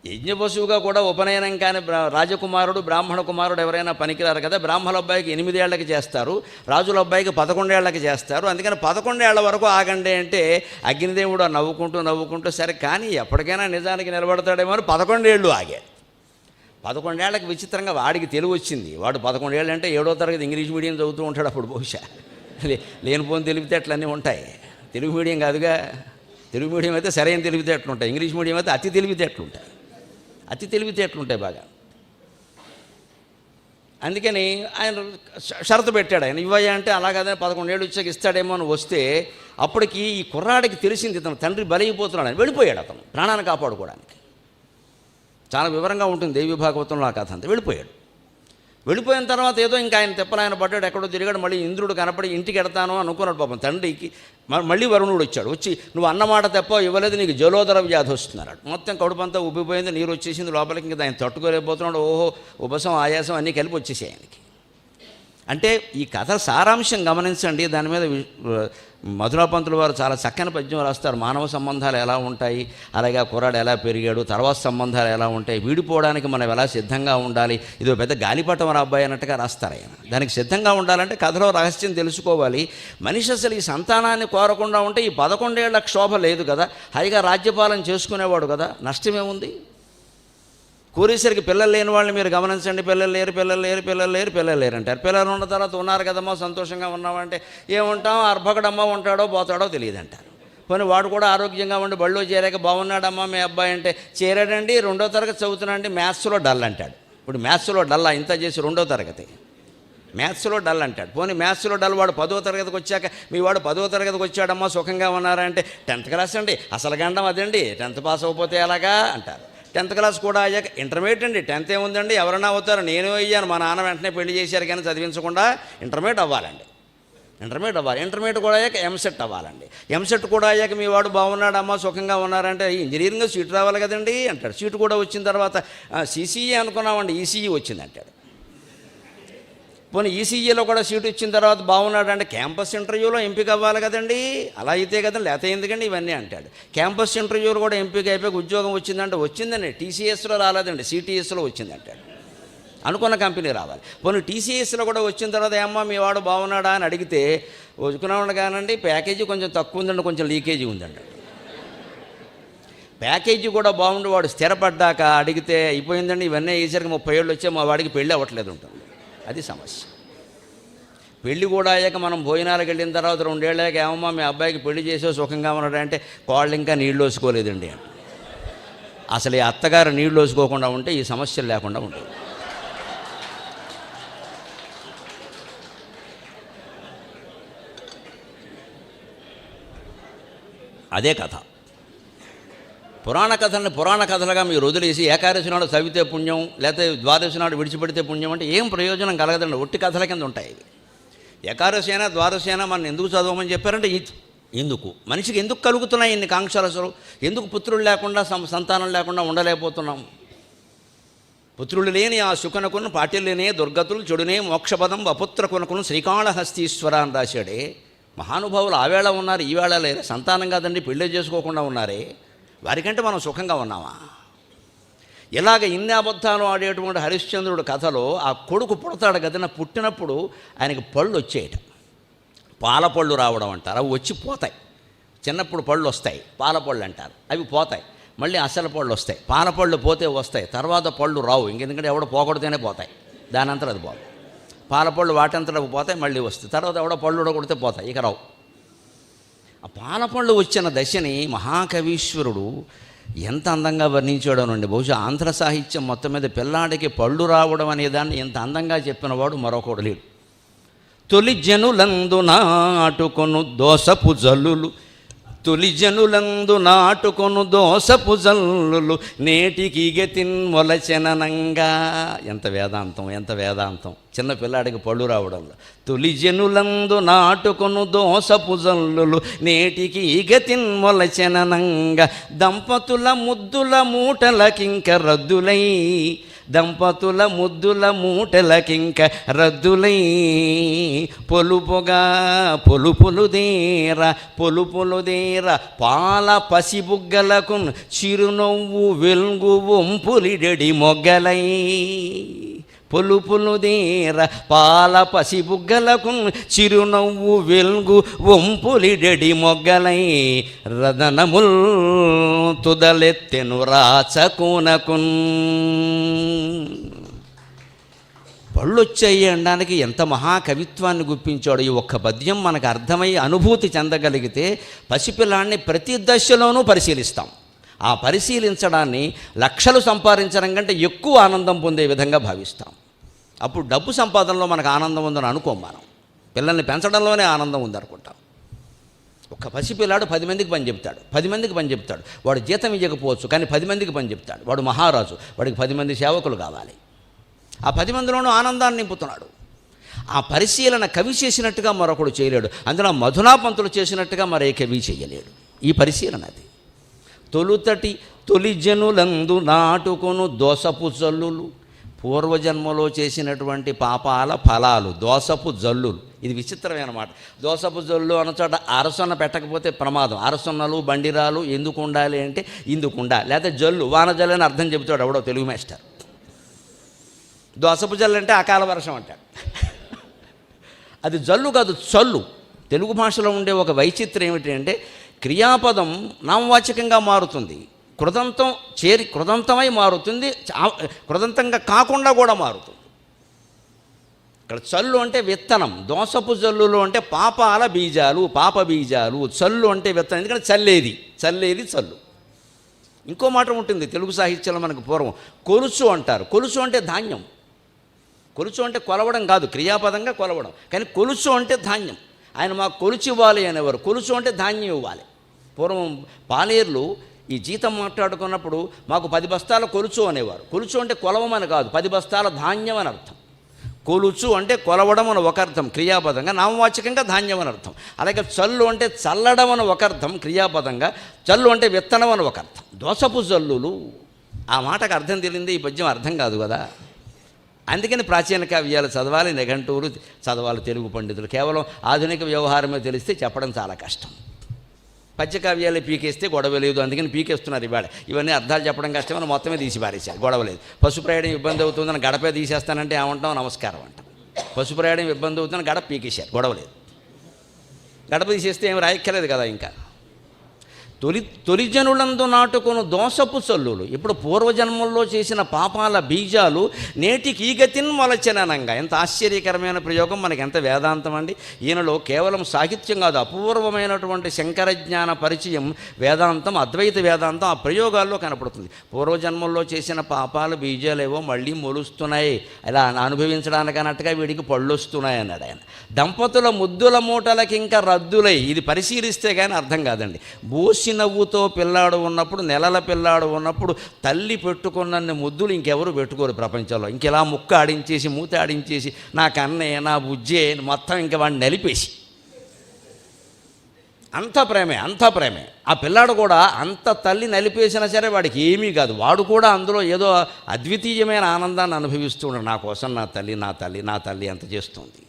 యజ్ఞ పశువుగా కూడా ఉపనయనం కాని రాజకుమారుడు, బ్రాహ్మణ కుమారుడు ఎవరైనా పనికిరారు కదా. బ్రాహ్మణ అబ్బాయికి 8 ఏళ్లకి చేస్తారు, రాజుల అబ్బాయికి 11 ఏళ్లకి చేస్తారు. అందుకని 11 ఏళ్ల వరకు ఆగండి అంటే అగ్నిదేవుడు నవ్వుకుంటూ సరే కానీ ఎప్పటికైనా నిజానికి నిలబడతాడేమో అని 11 ఏళ్ళు ఆగాడు. 11 ఏళ్లకి విచిత్రంగా వాడికి తెలుగు వచ్చింది. వాడు 11 ఏళ్ళు అంటే 7వ తరగతి ఇంగ్లీష్ మీడియం చదువుతూ ఉంటాడు. అప్పుడు బహుశా లేనిపోని తెలివితేటలన్నీ ఉంటాయి. తెలుగు మీడియం కాదుగా. తెలుగు మీడియం అయితే సరైన తెలివితేటలు ఉంటాయి, ఇంగ్లీష్ మీడియం అయితే అతి తెలివితేటలు ఉంటాయి బాగా. అందుకని ఆయన షరతు పెట్టాడు. ఆయన ఇవ్వయ్యా అంటే అలాగదే 11 ఏళ్ళు వచ్చాక ఇస్తాడేమో అని వస్తే అప్పటికి ఈ కుర్రాడికి తెలిసింది ఇతను తండ్రి బలైపోతున్నాడు అని. వెళ్ళిపోయాడు అతను ప్రాణాన్ని కాపాడుకోవడానికి. చాలా వివరంగా ఉంటుంది దేవి భాగవతంలో ఆ కథ అంతా. వెళ్ళిపోయిన తర్వాత ఏదో ఇంకా ఆయన తిప్పలాయన పడ్డాడు, ఎక్కడో తిరిగాడు. మళ్ళీ ఇంద్రుడు కనపడి ఇంటికి వెడతాను అనుకున్నాడు పాపం తండ్రికి. మళ్ళీ వరుణుడు వచ్చాడు. వచ్చి నువ్వు అన్నమాట తప్ప ఇవ్వలేదు, నీకు జలోదర వ్యాధి వస్తున్నాడు. మొత్తం కడుపంతా ఉబ్బిపోయింది, నీరు వచ్చేసింది లోపలికి. ఇంకా ఆయన తట్టుకోలేకపోతున్నాడు. ఓహో, ఉపసం ఆయాసం అన్నీ కలిపి వచ్చేసాయి ఆయనకి. అంటే ఈ కథ సారాంశం గమనించండి. దాని మీద మధురాపంతుల వారు చాలా చక్కని పద్యం రాస్తారు. మానవ సంబంధాలు ఎలా ఉంటాయి, అలాగే కుర్రాడు ఎలా పెరిగాడు, తర్వాత సంబంధాలు ఎలా ఉంటాయి, వీడిపోవడానికి మనం ఎలా సిద్ధంగా ఉండాలి. ఇదో పెద్ద గాలిపటం అబ్బాయి అన్నట్టుగా రాస్తారు ఆయన. దానికి సిద్ధంగా ఉండాలంటే కథలో రహస్యం తెలుసుకోవాలి. మనిషి అసలు ఈ సంతానాన్ని కోరకుండా ఉంటే ఈ 11 ఏళ్ల క్షోభ లేదు కదా, హాయిగా రాజ్యపాలన చేసుకునేవాడు కదా, నష్టమేముంది? కోరేసరికి పిల్లలు లేని వాళ్ళని మీరు గమనించండి. పిల్లలు లేరు అంటారు. పిల్లలు ఉన్న తర్వాత ఉన్నారు కదమ్మా సంతోషంగా ఉన్నామంటే ఏముంటాం, అర్భకుడమ్మ ఉంటాడో పోతాడో తెలియదు అంటారు. పోనీ వాడు కూడా ఆరోగ్యంగా ఉండి బళ్ళో చేరాక బాగున్నాడమ్మా మీ అబ్బాయి అంటే చేరాడండి, 2వ తరగతి చదువుతున్నాండి, మ్యాథ్స్లో డల్ అంటాడు. ఇప్పుడు మ్యాథ్స్లో డల్లా ఇంత చేసి 2వ తరగతి మ్యాథ్స్లో డల్ అంటాడు. పోనీ మ్యాథ్స్లో డల్ వాడు 10వ తరగతికి వచ్చాక మీ వాడు 10వ తరగతికి వచ్చాడమ్మా సుఖంగా ఉన్నారంటే 10th క్లాస్ అండి, అసలు గండం అదండి, 10th పాస్ అయిపోతే ఎలాగా అంటారు. 10th క్లాస్ కూడా అయ్యాక ఇంటర్మీడియట్ అండి, 10th ఏముందండి, ఎవరైనా అవుతారు, నేను అయ్యాను, మా నాన్న వెంటనే పెళ్లి చేశారు కానీ చదివించకుండా ఇంటర్మీడియట్ అవ్వాలండి. ఇంటర్మీడియట్ కూడా అయ్యాక ఎంసెట్ అవ్వాలండి. ఎంసెట్ కూడా అయ్యాక మీ వాడు బాగున్నాడమ్మా సుఖంగా ఉన్నారంటే ఇంజనీరింగ్లో సీటు రావాలి కదండి అంటాడు. సీటు కూడా వచ్చిన తర్వాత సిసిఈ అనుకున్నామండి, ఈసీఈ వచ్చింది అంటాడు. పోనీ ఈసీఈలో కూడా సీటు ఇచ్చిన తర్వాత బాగున్నాడు అంటే క్యాంపస్ ఇంటర్వ్యూలో ఎంపిక అవ్వాలి కదండి, అలా అయితే కదండి, లేకపోతే ఎందుకండి ఇవన్నీ అంటాడు. క్యాంపస్ ఇంటర్వ్యూలో కూడా ఎంపిక అయిపోయి ఉద్యోగం వచ్చిందంటే వచ్చిందండి, టీసీఎస్లో రాలేదండి, సిటీఎస్లో వచ్చిందంటాడు. అనుకున్న కంపెనీ రావాలి. పోనీ టీసీఎస్లో కూడా వచ్చిన తర్వాత ఏమ్మా మీ వాడు బాగున్నాడా అని అడిగితే వచ్చుకున్నాడు కానండి, ప్యాకేజీ కొంచెం తక్కువ ఉందండి, కొంచెం లీకేజీ ఉందండి. ప్యాకేజీ కూడా బాగుండి వాడు స్థిరపడ్డాక అడిగితే అయిపోయిందండి, ఇవన్నీ వేసరికి 30 ఏళ్ళు వచ్చే మా వాడికి పెళ్ళి అవ్వట్లేదు ఉంటుంది. అది సమస్య. పెళ్ళి కూడా అయ్యాక మనం భోజనాలకు వెళ్ళిన తర్వాత 2 ఏళ్ళకి ఏమమ్మా మీ అబ్బాయికి పెళ్లి చేసే సుఖంగా ఉన్నాడంటే కోళ్ళు ఇంకా నీళ్ళు వేసుకోలేదండి అంటే. అసలు ఈ అత్తగారు నీళ్ళు వేసుకోకుండా ఉంటే ఈ సమస్యలు లేకుండా ఉంటుంది. అదే కథ. పురాణ కథల్ని పురాణ కథలుగా మీరు వదిలేసి ఏకాదశి నాడు చదివితే పుణ్యం, లేకపోతే ద్వాదశి నాడు విడిచిపెడితే పుణ్యం అంటే ఏం ప్రయోజనం కలగదండి, ఒట్టి కథల కింద ఉంటాయి. ఏకాదశి అయినా ద్వాదశి అయినా మనం ఎందుకు చదవమని చెప్పారంటే ఎందుకు మనిషికి ఎందుకు కలుగుతున్నాయి ఇన్ని కాంక్షలు, అసలు ఎందుకు పుత్రులు లేకుండా సంతానం లేకుండా ఉండలేకపోతున్నాం. పుత్రులు లేని ఆ శుకనకును పాటిల్లేనే దుర్గతులు చెడునే మోక్షపదం అపుత్ర కొనకును శ్రీకాళహస్తీశ్వర అని రాశాడే. మహానుభావులు ఆవేళ ఉన్నారు, ఈవేళ లేరు. సంతానం కాదండి, పెళ్ళి చేసుకోకుండా ఉన్నారే, వారికంటే మనం సుఖంగా ఉన్నామా? ఇలాగ ఇన్ని అబద్ధాలు ఆడేటువంటి హరిశ్చంద్రుడు కథలో ఆ కొడుకు పుడతాడు కదన్న, పుట్టినప్పుడు ఆయనకి పళ్ళు వచ్చేయట, పాలపళ్ళు రావడం అంటారు. అవి వచ్చి పోతాయి. చిన్నప్పుడు పళ్ళు వస్తాయి, పాలపళ్ళు అంటారు, అవి పోతాయి. మళ్ళీ అసలు పళ్ళు వస్తాయి, పాలపళ్ళు పోతే వస్తాయి, తర్వాత పళ్ళు రావు. ఇంకెందుకంటే ఎవడో పోగొడితేనే పోతాయి, దానంతా అది పోతాయి. పాలపళ్ళు వాటంతా పోతాయి, మళ్ళీ వస్తాయి. తర్వాత ఎవడో పళ్ళు కొడితే పోతాయి, ఇక రావు. ఆ పాలపళ్ళు వచ్చిన దశని మహాకవీశ్వరుడు ఎంత అందంగా వర్ణించాడోనండి. బహుశా ఆంధ్ర సాహిత్యం మొత్తం మీద పిల్లాడికి పళ్ళు రావడం అనే దాన్ని ఎంత అందంగా చెప్పినవాడు మరొకడు లేడు. తొలి జనులందు నాటుకొను దోసపు జల్లులు, తొలి జనులందు నాటుకొను దోసపు జల్లులు, నేటికి గతిన్ మొలచెననంగా. ఎంత వేదాంతం, ఎంత వేదాంతం. చిన్న పిల్లాడికి పళ్ళు రావడంలో తొలి జనులందు నాటుకొను దోసపు జల్లులు, నేటికి గతిన్ మొలచెననంగా. దంపతుల ముద్దుల మూటలకింక రద్దులై, దంపతుల ముద్దుల మూటలకింక రద్దులై, పొలుపుగా పొలుపులుదేర పొలుపులుదేర, పాల పసిబుగ్గలకు చిరునవ్వు వెలుగు వంపులిడెడి మొగ్గలై, పొలుపులుదేర పాల పసిబుగ్గలకు చిరునవ్వు వెలుగు వంపులిడెడి మొగ్గలై, రదనముల్ తుదలెత్తెను రాచకునకున్. పళ్ళొచ్చాయి అనడానికి ఎంత మహాకవిత్వాన్ని గుప్పించాడు. ఈ ఒక్క పద్యం మనకు అర్థమై అనుభూతి చెందగలిగితే పసిపిల్లాన్ని ప్రతి దశలోనూ పరిశీలిస్తాం. ఆ పరిశీలించడాన్ని లక్షలు సంపాదించడం కంటే ఎక్కువ ఆనందం పొందే విధంగా భావిస్తాం. అప్పుడు డబ్బు సంపాదనలో మనకు ఆనందం ఉందని అనుకోం. మనం పిల్లల్ని పెంచడంలోనే ఆనందం ఉందనుకుంటాం. ఒక పసిపిల్లాడు 10 మందికి పని చెప్తాడు, 10 మందికి పని చెప్తాడు. వాడు జీతం ఇవ్వకపోవచ్చు, కానీ 10 మందికి పని చెప్తాడు. వాడు మహారాజు, వాడికి 10 మంది సేవకులు కావాలి. ఆ 10 మందిలోనూ ఆనందాన్ని నింపుతున్నాడు. ఆ పరిశీలన కవి చేసినట్టుగా మరొకడు చేయలేడు. అందులో మధునాపంతులు చేసినట్టుగా మరే కవి చేయలేడు. ఈ పరిశీలన అది. తొలుతటి తొలి జనులందు నాటుకొను దోసపు జల్లులు, పూర్వజన్మలో చేసినటువంటి పాపాల ఫలాలు, దోసపు జల్లులు. ఇది విచిత్రమైన మాట. దోసపు జల్లు అన్న చోట అరసొన్న పెట్టకపోతే ప్రమాదం. అరసొన్నలు బండిరాలు ఎందుకు ఉండాలి అంటే ఇందుకు ఉండాలి, లేదా జల్లు వాన జల్లు అని అర్థం చెబుతాడు ఎవడో తెలుగు మాస్టర్. దోసపు జల్లు అంటే అకాల వర్షం అంటాడు. అది జల్లు కాదు, చల్లు. తెలుగు భాషలో ఉండే ఒక వైచిత్రం ఏమిటి అంటే క్రియాపదం నామవాచకంగా మారుతుంది, కృదంతం చేరి కృదంతమై మారుతుంది, కృదంతంగా కాకుండా కూడా మారుతుంది. ఇక్కడ చల్లు అంటే విత్తనం, దోసపు జల్లులు అంటే పాపాల బీజాలు, పాప బీజాలు. చల్లు అంటే విత్తనం, ఎందుకంటే చల్లేది, చల్లేది చల్లు. ఇంకో మాట ఉంటుంది తెలుగు సాహిత్యంలో మనకు పూర్వం, కొలుచు అంటారు. కొలుచు అంటే ధాన్యం. కొలుచు అంటే కొలవడం కాదు, క్రియాపదంగా కొలవడం. కానీ కొలుచు అంటే ధాన్యం. ఆయన మాకు కొలుచు ఇవ్వాలి అనేవారు. కొలుచు అంటే ధాన్యం ఇవ్వాలి. పూర్వం పాలేర్లు ఈ జీతం మాట్లాడుకున్నప్పుడు మాకు 10 బస్తాల కొలుచు అనేవారు. కొలుచు అంటే కొలవమని కాదు, 10 బస్తాల ధాన్యం అని అర్థం. కొలుచు అంటే కొలవడం అని ఒక అర్థం క్రియాపదంగా, నామవాచకంగా ధాన్యం అని అర్థం. అలాగే చల్లు అంటే చల్లడం అని ఒక అర్థం క్రియాపదంగా, చల్లు అంటే విత్తనం అని ఒక అర్థం. దోసపు జల్లులు, ఆ మాటకు అర్థం తెలియంది ఈ పద్యం అర్థం కాదు కదా. అందుకని ప్రాచీన కావ్యాలు చదవాలి, నిఘంటువులు చదవాలి తెలుగు పండితులు. కేవలం ఆధునిక వ్యవహారమే తెలిస్తే చెప్పడం చాలా కష్టం. పద్యకావ్యాలు పీకేస్తే గొడవ లేదు, అందుకని పీకేస్తున్నారు ఇవాళ. ఇవన్నీ అర్థాలు చెప్పడం కష్టమని మొత్తమే తీసి పారేశారు, గొడవ లేదు. పశు ప్రయాణం ఇబ్బంది అవుతుందని గడపే తీసేస్తానంటే ఏమంటాం, నమస్కారం అంటాం. పశు ప్రయాణం ఇబ్బంది అవుతుందని గడప పీకేశారు, గొడవ లేదు. గడప తీసేస్తే ఏమి రాయక్కర్లేదు కదా. ఇంకా తొలిజనులందు నాటుకొను దోసపు చల్లులు, ఇప్పుడు పూర్వజన్మల్లో చేసిన పాపాల బీజాలు నేటికి ఈ గతిన్ మొలచెననంగా. ఎంత ఆశ్చర్యకరమైన ప్రయోగం, మనకి ఎంత వేదాంతం అండి. ఈయనలో కేవలం సాహిత్యం కాదు, అపూర్వమైనటువంటి శంకరజ్ఞాన పరిచయం, వేదాంతం, అద్వైత వేదాంతం ఆ ప్రయోగాల్లో కనపడుతుంది. పూర్వజన్మల్లో చేసిన పాపాల బీజాలేవో మళ్ళీ మొలుస్తున్నాయి, ఇలా అనుభవించడానికి అన్నట్టుగా వీడికి పళ్ళు వస్తున్నాయి అన్నాడు ఆయన. దంపతుల ముద్దుల మూటలకి ఇంకా రద్దులై, ఇది పరిశీలిస్తే కానీ అర్థం కాదండి. బోసి నవ్వుతో పిల్లాడు ఉన్నప్పుడు, నెలల పిల్లాడు ఉన్నప్పుడు తల్లి పెట్టుకున్నన్ని ముద్దులు ఇంకెవరు పెట్టుకోరు ప్రపంచంలో. ఇంకెలా ముక్క ఆడించేసి మూత ఆడించేసి నా కన్నే నా బుజ్జే మొత్తం ఇంక వాడిని నలిపేసి, అంత ప్రేమే, అంత ప్రేమే. ఆ పిల్లాడు కూడా అంత తల్లి నలిపేసినా సరే వాడికి ఏమీ కాదు. వాడు కూడా అందులో ఏదో అద్వితీయమైన ఆనందాన్ని అనుభవిస్తున్నాడు. నా కోసం నా తల్లి, నా తల్లి, నా తల్లి ఎంత చేస్తుంది.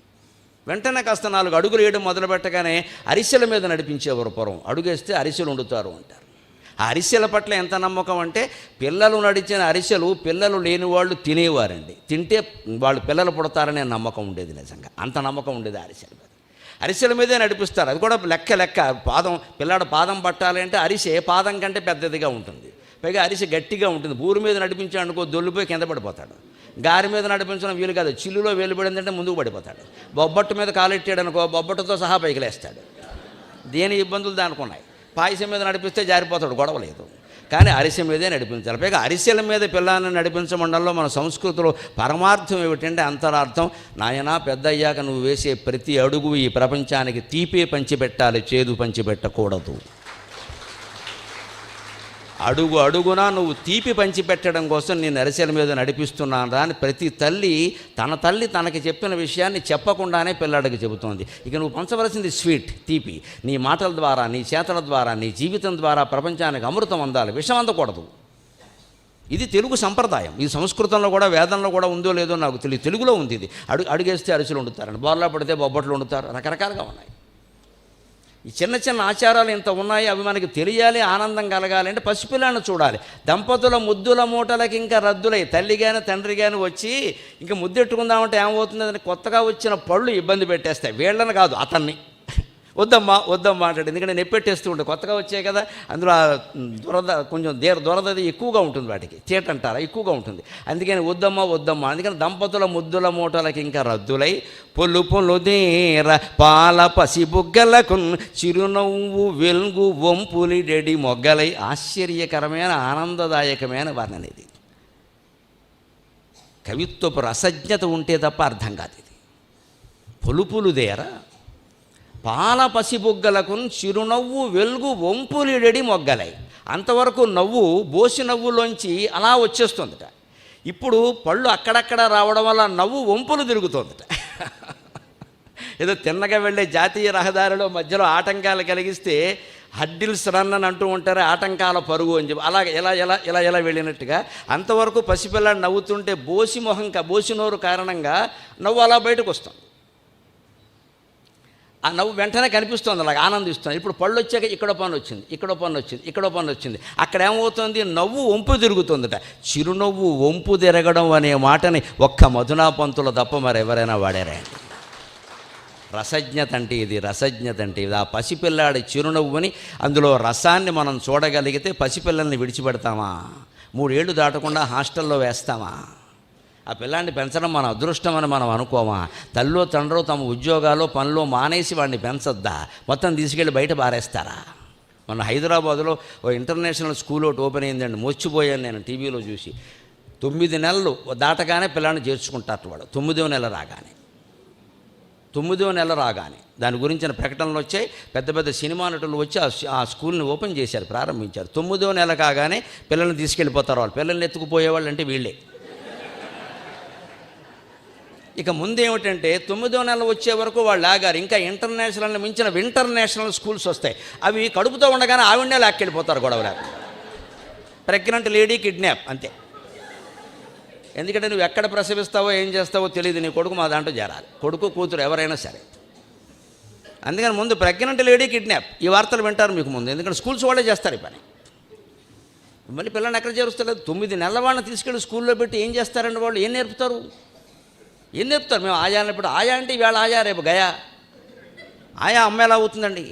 వెంటనే కాస్త 4 అడుగులు వేయడం మొదలు పెట్టగానే అరిసెల మీద నడిపించేవారు పూర్వం. అడుగేస్తే అరిసెలు వండుతారు అంటారు. ఆ అరిసెల పట్ల ఎంత నమ్మకం అంటే, పిల్లలు నడిచిన అరిసెలు పిల్లలు లేని వాళ్ళు తినేవారండి. తింటే వాళ్ళు పిల్లలు పుడతారనే నమ్మకం ఉండేది. నిజంగా అంత నమ్మకం ఉండేది అరిసెల మీద. అరిసెల మీదే నడిపిస్తారు. అది కూడా లెక్క పాదం, పిల్లాడు పాదం పట్టాలి అంటే అరిసె పాదం కంటే పెద్దదిగా ఉంటుంది. పైగా అరిసె గట్టిగా ఉంటుంది. బూరు మీద నడిపించాడనుకో దొల్లిపోయి కింద పడిపోతాడు. గారి మీద నడిపించడం వీలు కాదు, చిల్లులో వేలు పడిందంటే ముందుకు పడిపోతాడు. బొబ్బట్టు మీద కాలెట్టాడు అనుకో, బొబ్బట్టుతో సహా పైకి లేస్తాడు. దేని ఇబ్బందులు దానికి ఉన్నాయి. పాయసం మీద నడిపిస్తే జారిపోతాడు, గొడవ లేదు. కానీ అరిసె మీదే నడిపించాలి. పైగా అరిసెల మీద పిల్లాన్ని నడిపించమండల్లో మన సంస్కృతిలో పరమార్థం ఏమిటంటే అంతరార్థం, నాయనా పెద్ద అయ్యాక నువ్వు వేసే ప్రతి అడుగు ఈ ప్రపంచానికి తీపే పంచిపెట్టాలి, చేదు పంచిపెట్టకూడదు. అడుగు అడుగునా నువ్వు తీపి పంచిపెట్టడం కోసం నేను అరిసెల మీద నడిపిస్తున్నాను అని ప్రతి తల్లి తనకి చెప్పిన విషయాన్ని చెప్పకుండానే పిల్లాడికి చెబుతోంది. ఇక నువ్వు పంచవలసింది స్వీట్, తీపి. నీ మాటల ద్వారా, నీ చేతల ద్వారా, నీ జీవితం ద్వారా ప్రపంచానికి అమృతం అందాలి, విషం అందకూడదు. ఇది తెలుగు సంప్రదాయం. ఈ సంస్కృతంలో కూడా, వేదంలో కూడా ఉందో లేదో నాకు తెలియదు. తెలుగులో ఉంది ఇది. అడుగేస్తే అరిసెలు వండుతారండి, బోర్లా పడితే బొబ్బట్లు వండుతారు, రకరకాలుగా ఉన్నాయి. ఈ చిన్న చిన్న ఆచారాలు ఇంత ఉన్నాయి. అవి మనకి తెలియాలి, ఆనందం కలగాలి అంటే పసిపిల్లాన్ని చూడాలి. దంపతుల ముద్దుల మూటలకి ఇంకా రద్దులై తల్లి కానీ తండ్రి కానీ వచ్చి ఇంకా ముద్దెట్టుకుందామంటే ఏమవుతుందని కొత్తగా వచ్చిన పళ్ళు ఇబ్బంది పెట్టేస్తాయి. వీళ్ళని కాదు, అతన్ని. వద్దమ్మా అంటాడు. ఎందుకంటే నెప్పెట్టేస్తూ ఉంటాయి, కొత్తగా వచ్చాయి కదా. అందులో దురద కొంచెం దురదది ఎక్కువగా ఉంటుంది, వాటికి చేట అంటారా ఎక్కువగా ఉంటుంది. అందుకని వద్దమ్మా. అందుకని దంపతుల ముద్దుల మూటలకి ఇంకా రద్దులై పొలు దేర పాల పసిబుగ్గలకు చిరునవ్వు వెలుగు వంపులిడెడి మొగ్గలై. ఆశ్చర్యకరమైన ఆనందదాయకమైన వర్ణన ఇది. కవిత్వపు రసజ్ఞత ఉంటే తప్ప అర్థం కాదు ఇది. పొలుపులు దేర పాల పసిబుగ్గలకు చిరునవ్వు వెలుగు వంపులిడెడి మొగ్గలై. అంతవరకు నవ్వు బోసి నవ్వులోంచి అలా వచ్చేస్తుందట. ఇప్పుడు పళ్ళు అక్కడక్కడ రావడం వల్ల నవ్వు వంపులు తిరుగుతోందట. ఏదో తిన్నగా వెళ్ళే జాతీయ రహదారిలో మధ్యలో ఆటంకాలు కలిగిస్తే హడ్డిల్స్ రన్ అని అంటూ ఉంటారు, ఆటంకాల పరుగు అని చెప్పి. అలాగే ఎలా వెళ్ళినట్టుగా అంతవరకు పసిపిల్లాడు నవ్వుతుంటే బోసి నోరు కారణంగా నవ్వు అలా బయటకు వస్తుంది. ఆ నవ్వు వెంటనే కనిపిస్తుంది, అలాగ ఆనందిస్తుంది. ఇప్పుడు పళ్ళు వచ్చాక ఇక్కడో పన్ను వచ్చింది. అక్కడ ఏమవుతుంది, నవ్వు వంపు తిరుగుతుందట. చిరునవ్వు వంపు తిరగడం అనే మాటని ఒక్క మధునా పంతులు తప్ప మరెవరైనా వాడారా? రసజ్ఞత అంటే ఇది. ఆ పసిపిల్లాడి చిరునవ్వుని, అందులో రసాన్ని మనం చూడగలిగితే పసిపిల్లల్ని విడిచిపెడతామా? 3 ఏళ్ళు దాటకుండా హాస్టల్లో వేస్తామా? ఆ పిల్లాన్ని పెంచడం మన అదృష్టం అని మనం అనుకోమా? తల్లో తండ్రో తమ ఉద్యోగాలు పనులు మానేసి వాడిని పెంచొద్దా? మొత్తం తీసుకెళ్ళి బయట పారేస్తారా? మన హైదరాబాదులో ఓ ఇంటర్నేషనల్ స్కూల్ ఒకటి ఓపెన్ అయిందండి. మోర్చిపోయాను నేను టీవీలో చూసి. 9 నెలలు దాటగానే పిల్లాన్ని చేర్చుకుంటారు వాడు. 9వ నెల రాగానే దాని గురించిన ప్రకటనలు వచ్చాయి. పెద్ద సినిమా నటులు వచ్చి ఆ స్కూల్ని ఓపెన్ చేశారు, ప్రారంభించారు. 9వ నెల కాగానే పిల్లల్ని తీసుకెళ్ళిపోతారు. వాళ్ళు పిల్లల్ని ఎత్తుకుపోయేవాళ్ళు అంటే వీళ్ళే. ఇక ముందేమిటంటే 9వ నెల వచ్చే వరకు వాళ్ళు ఆగారు. ఇంకా ఇంటర్నేషనల్ని మించిన ఇంటర్నేషనల్ స్కూల్స్ వస్తాయి. అవి కడుపుతో ఉండగానే ఆవిడనే లాక్కెళ్ళిపోతారు గొడవలు. ప్రెగ్నెంట్ లేడీ కిడ్నాప్ అంతే. ఎందుకంటే నువ్వు ఎక్కడ ప్రసవిస్తావో ఏం చేస్తావో తెలియదు, నీ కొడుకు మా దాంట్లో చేరాలి, కొడుకు కూతురు ఎవరైనా సరే. అందుకని ముందు ప్రెగ్నెంట్ లేడీ కిడ్నాప్, ఈ వార్తలు వింటారు మీకు ముందు. ఎందుకంటే స్కూల్స్ వాళ్ళే చేస్తారు ఈ పని. మళ్ళీ పిల్లల్ని ఎక్కడ చేరుస్తలేదు. 9 నెలల వాళ్ళని తీసుకెళ్ళి స్కూల్లో పెట్టి ఏం చేస్తారండి వాళ్ళు? ఏం నేర్పుతారు? మేము ఆయా అన్నప్పుడు ఆయా అంటే ఇవాళ ఆయా, రేపు గయా. ఆయా అమ్మ ఎలా అవుతుందండి?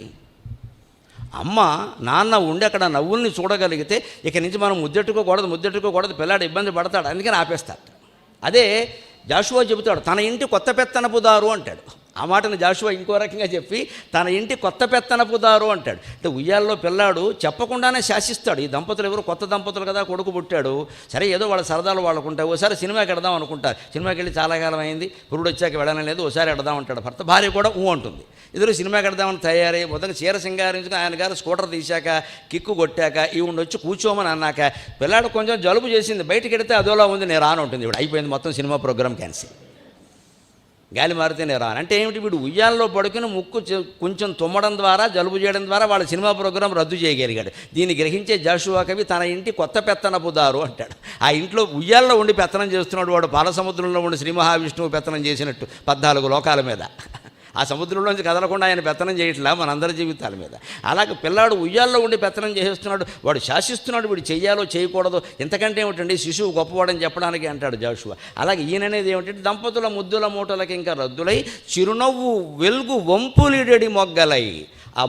అమ్మ నాన్న ఉండి అక్కడ నవ్వుల్ని చూడగలిగితే ఇక నుంచి మనం ముద్దెట్టుకోకూడదు, పిల్లాడు ఇబ్బంది పడతాడు, అందుకని ఆపేస్తాడు. అదే జాషువా చెబుతాడు, తన ఇంటి కొత్త పెత్తనపుదారు అంటాడు. ఆ మాటను జాషువా ఇంకో రకంగా చెప్పి తన ఇంటి కొత్త పెత్తనపుదారు అంటాడు. అంటే ఉయ్యాల్లో పిల్లాడు చెప్పకుండానే శాసిస్తాడు. ఈ దంపతులు ఎవరు కొత్త దంపతులు కదా, కొడుకు పుట్టాడు, సరే ఏదో వాళ్ళ సరదాలు వాళ్ళకు ఉంటాయి. ఓసారి సినిమాకి వెడదాం అనుకుంటారు. సినిమాకి వెళ్ళి చాలా కాలం అయింది, పురుడు వచ్చాక వెళ్ళడం లేదు, ఓసారి వెడదాం అంటాడు భర్త. భార్య కూడా అంటుంది. ఇద్దరు సినిమాకి వెడదామని తయారై మొదటి చీర సింగారించుకుని ఆయన గారు స్కూటర్ తీశాక కిక్కు కొట్టాక ఈవిడ వచ్చి కూర్చోమని అన్నాక పిల్లాడు కొంచెం జలుబు చేసింది, బయటికి వెడితే అదోలా ఉంది, నేను రాను ఉంటుంది. ఇప్పుడు అయిపోయింది, మొత్తం సినిమా ప్రోగ్రామ్ క్యాన్సిల్. గాలి మారితే నేను రాను అంటే ఏమిటి? వీడు ఉయ్యాల్లో పడుకుని ముక్కు కొంచెం తుమ్మడం ద్వారా, జలుబు చేయడం ద్వారా వాళ్ళ సినిమా ప్రోగ్రాం రద్దు చేయగలిగాడు. దీన్ని గ్రహించే జాషువా కవి తన ఇంటి కొత్త పెత్తనపుదారు అంటాడు. ఆ ఇంట్లో ఉయ్యాల్లో ఉండి పెత్తనం చేస్తున్నాడు వాడు. పాలసముద్రంలో ఉండి శ్రీ మహావిష్ణువు పెత్తనం చేసినట్టు 14 లోకాల మీద. ఆ సముద్రంలోంచి కదలకుండా ఆయన పెత్తనం చేయట్లా మనందరి జీవితాల మీద. అలాగే పిల్లాడు ఉయ్యాల్లో ఉండి పెత్తనం చేసేస్తున్నాడు, వాడు శాసిస్తున్నాడు, వీడు చెయ్యాలో చేయకూడదు. ఎంతకంటే ఏమిటండి, శిశువు గొప్పవాడని చెప్పడానికి అంటాడు జాషువా. అలాగే ఈయననేది ఏమిటంటే దంపతుల ముద్దుల మూటలకి ఇంకా రద్దులై చిరునవ్వు వెలుగు వంపులిడెడి మొగ్గలై. ఆ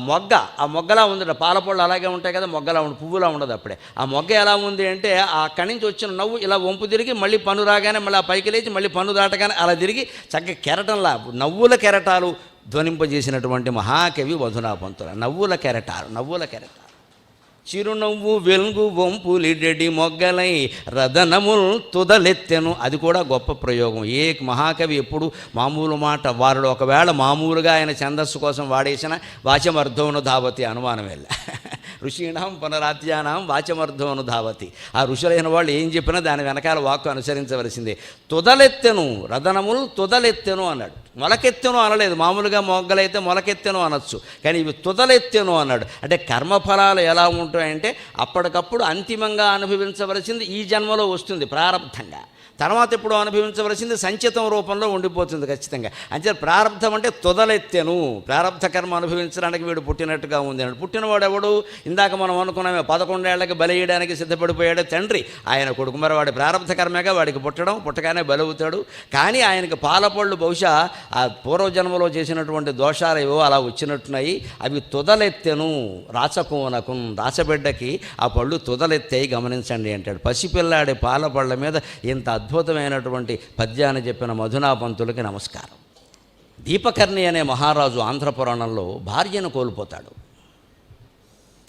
మొగ్గలా ఉందట. పాలపళ్ళు అలాగే ఉంటాయి కదా, మొగ్గలా ఉండి పువ్వులా ఉండదు. అప్పుడే ఆ మొగ్గ ఎలా ఉంది అంటే అక్కడి నుంచి వచ్చిన నవ్వు ఇలా వంపు తిరిగి మళ్ళీ పన్ను రాగానే మళ్ళీ ఆ పైకి లేచి మళ్ళీ పన్ను దాటగానే అలా తిరిగి చక్కగా కెరటంలా నవ్వుల కెరటాలు ధ్వనింపజేసినటువంటి మహాకవి మధునా పంతులు. నవ్వుల కెరటాలు, నవ్వుల కెరటాలు. చిరునవ్వు వెలుగు వంపులిడెడి మొగ్గలై రదనముల్ తుదలెత్తెను. అది కూడా గొప్ప ప్రయోగం. ఏ మహాకవి ఎప్పుడు మామూలు మాట వారు ఒకవేళ మామూలుగా ఆయన ఛందస్సు కోసం వాడేసిన వాచమర్థోను ధావతి అనుమానం వెళ్ళ. ఋషీణం పునరాత్యానాం వాచమర్థోను ధావతి. ఆ ఋషులైన వాళ్ళు ఏం చెప్పినా దాని వెనకాల వాక్కు అనుసరించవలసిందే. తుదలెత్తెను, రదనములు తుదలెత్తెను అన్నాడు. మొలకెత్తెను అనలేదు. మామూలుగా మొగ్గలైతే మొలకెత్తెను అనొచ్చు, కానీ ఇవి తుదలెత్తెను అన్నాడు. అంటే కర్మఫలాలు ఎలా ఉంటాయంటే అప్పటికప్పుడు అంతిమంగా అనుభవించవలసింది ఈ జన్మలో వస్తుంది ప్రారబ్ధంగా. తర్వాత ఎప్పుడు అనుభవించవలసింది సంచితం రూపంలో ఉండిపోతుంది ఖచ్చితంగా. అంటే ప్రారంధం అంటే తుదలెత్తెను, ప్రారంధ కర్మ అనుభవించడానికి వీడు పుట్టినట్టుగా ఉంది అన్నాడు. పుట్టినవాడు ఎవడు? ఇందాక మనం అనుకున్నామే 11 ఏళ్లకి బలియడానికి సిద్ధపడిపోయాడు తండ్రి. ఆయన కొడుకు. మరి వాడి ప్రారంధ కర్మగా వాడికి పుట్టగానే బలవుతాడు. కానీ ఆయనకి పాలపళ్ళు బహుశా ఆ పూర్వజన్మలో చేసినటువంటి దోషాలు ఏవో అలా వచ్చినట్టున్నాయి. అవి తుదలెత్తెను రాచకోనకు, రాచబిడ్డకి ఆ పళ్ళు తుదలెత్తాయి గమనించండి అంటాడు. పసిపిల్లాడి పాలపళ్ళ మీద ఇంత అద్భుతమైనటువంటి పద్యాన్ని చెప్పిన మధునా పంతులకి నమస్కారం. దీపకర్ణి అనే మహారాజు ఆంధ్రపురాణంలో భార్యను కోల్పోతాడు.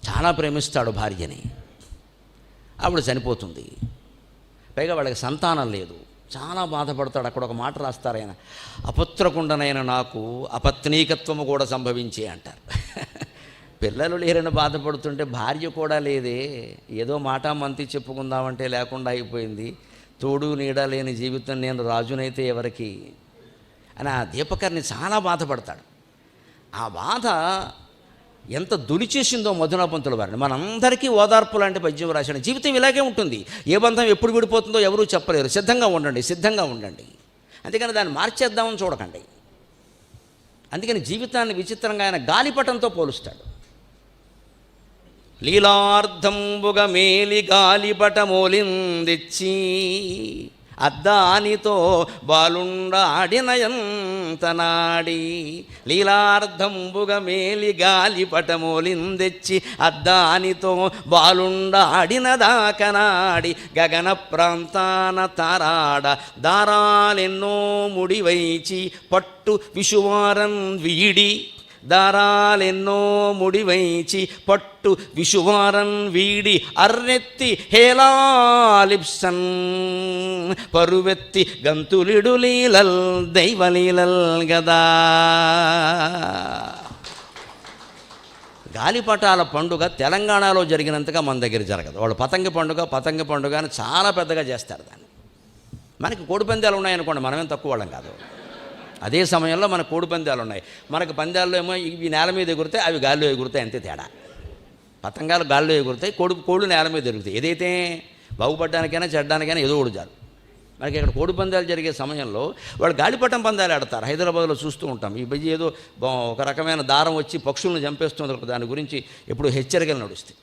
చాలా ప్రేమిస్తాడు భార్యని. ఆవిడ చనిపోతుంది. పైగా వాళ్ళకి సంతానం లేదు. చాలా బాధపడతాడు. అక్కడ ఒక మాట రాస్తారు ఆయన, అపుత్రకుండనైన నాకు అపత్నీకత్వము కూడా సంభవించే అంటారు. పిల్లలు లేరని బాధపడుతుంటే భార్య కూడా లేదే, ఏదో మాట మంతి చెప్పుకుందామంటే లేకుండా అయిపోయింది. తోడు నీడ లేని జీవితం నేను రాజునైతే ఎవరికి అని ఆ దీపకర్ణి చాలా బాధపడతాడు. ఆ బాధ ఎంత దొలిచేసిందో మధునా పంతుల వారిని. మనందరికీ ఓదార్పు లాంటి పద్యం రాశాడు. జీవితం ఇలాగే ఉంటుంది. ఏ బంధం ఎప్పుడు విడిపోతుందో ఎవరూ చెప్పలేరు. సిద్ధంగా ఉండండి, సిద్ధంగా ఉండండి. అందుకని దాన్ని మార్చేద్దామని చూడకండి. అందుకని జీవితాన్ని విచిత్రంగా ఆయన గాలిపటంతో పోలుస్తాడు. లీలార్థంబుగ మేలి గాలిపటమోలిందిచ్చి అద్దానితో బాలుండాడినయంతనాడి. లీలార్థంబుగ మేలి గాలిపటమోలిందెచ్చి అద్దానితో బాలుండాడినదాకనాడి. గగన ప్రాంతాన తారాడ దారాలెన్నో ముడివైచి పట్టు విషువారన్ వీడి. దారాలెన్నో ముడివైచి పట్టు విషువారన్ వీడి అర్రెత్తి హేలాలిప్సన్ పరువెత్తి గంతులిడు లీలల్ దైవలీలల్ గదా. గాలిపటాల పండుగ తెలంగాణలో జరిగినంతగా మన దగ్గర జరగదు. వాళ్ళు పతంగి పండుగ అని చాలా పెద్దగా చేస్తారు దాన్ని. మనకి కోడిపందాలు ఉన్నాయనుకోండి, మనమేం తక్కువ వాళ్ళం కాదు. అదే సమయంలో మన కోడి పందాలు ఉన్నాయి. మనకు పందాల్లో ఏమో ఇవి నేల మీద ఎగురుతాయి, అవి గాల్లో ఎగురుతాయి, అంతే తేడా. పతంగాలు గాల్లో ఎగురుతాయి, కోళ్ళు నేల మీద ఎగురుతాయి. ఏదైతే బాగుపడడానికైనా చెడ్డానికైనా ఏదో ఒకటి. మనకి ఇక్కడ కోడి పందాలు జరిగే సమయంలో వాళ్ళు గాలిపటం పందాలు ఆడతారు. హైదరాబాద్లో చూస్తూ ఉంటాం. ఈ బజ్జి ఏదో ఒక రకమైన దారం వచ్చి పక్షులను చంపేస్తుంది. దాని గురించి ఎప్పుడు హెచ్చరికలు నడుస్తాయి.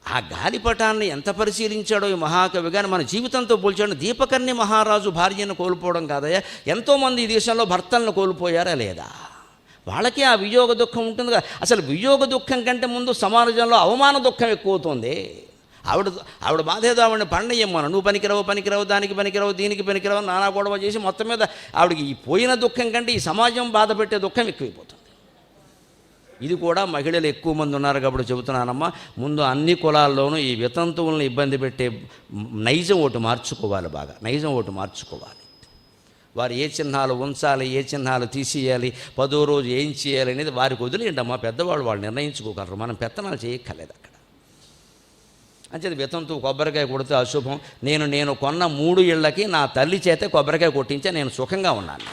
ఆ గాలిపటాన్ని ఎంత పరిశీలించాడో ఈ మహాకవి. కానీ మన జీవితంతో పోల్చాడు. దీపకర్ణి మహారాజు భార్యను కోల్పోవడం కాదయ్యా, ఎంతోమంది ఈ దేశంలో భర్తలను కోల్పోయారా లేదా? వాళ్ళకి ఆ వియోగ దుఃఖం ఉంటుంది కదా. అసలు వియోగ దుఃఖం కంటే ముందు సమాజంలో అవమాన దుఃఖం ఎక్కువ అవుతుంది. ఆవిడ బాధ ఏదో ఆవిడని పండయ్యమ్మను, నువ్వు పనికిరావు, దానికి పనికిరావు, దీనికి పనికిరావు, నానా గొడవ చేసి మొత్తం మీద ఆవిడకి ఈ పోయిన దుఃఖం కంటే ఈ సమాజం బాధ పెట్టే దుఃఖం ఎక్కువైపోతుంది. ఇది కూడా మహిళలు ఎక్కువ మంది ఉన్నారు కాబట్టి చెబుతున్నానమ్మా. ముందు అన్ని కులాల్లోనూ ఈ వితంతువులను ఇబ్బంది పెట్టే నైజం ఒకటి మార్చుకోవాలి. బాగా నైజం ఒకటి మార్చుకోవాలి. వారు ఏ చిహ్నాలు ఉంచాలి, ఏ చిహ్నాలు తీసేయాలి, 10వ రోజు ఏం చేయాలి అనేది వారికి వదిలేయండమ్మా. పెద్దవాళ్ళు వాళ్ళు నిర్ణయించుకోగలరు. మనం పెత్తనాలు చేయక్కర్లేదు అక్కడ. అంచేది వితంతువు కొబ్బరికాయ కొడితే అశుభం. నేను కొన్న 3 ఇళ్ళకి నా తల్లి చేతే కొబ్బరికాయ కొట్టించే నేను సుఖంగా ఉన్నాను.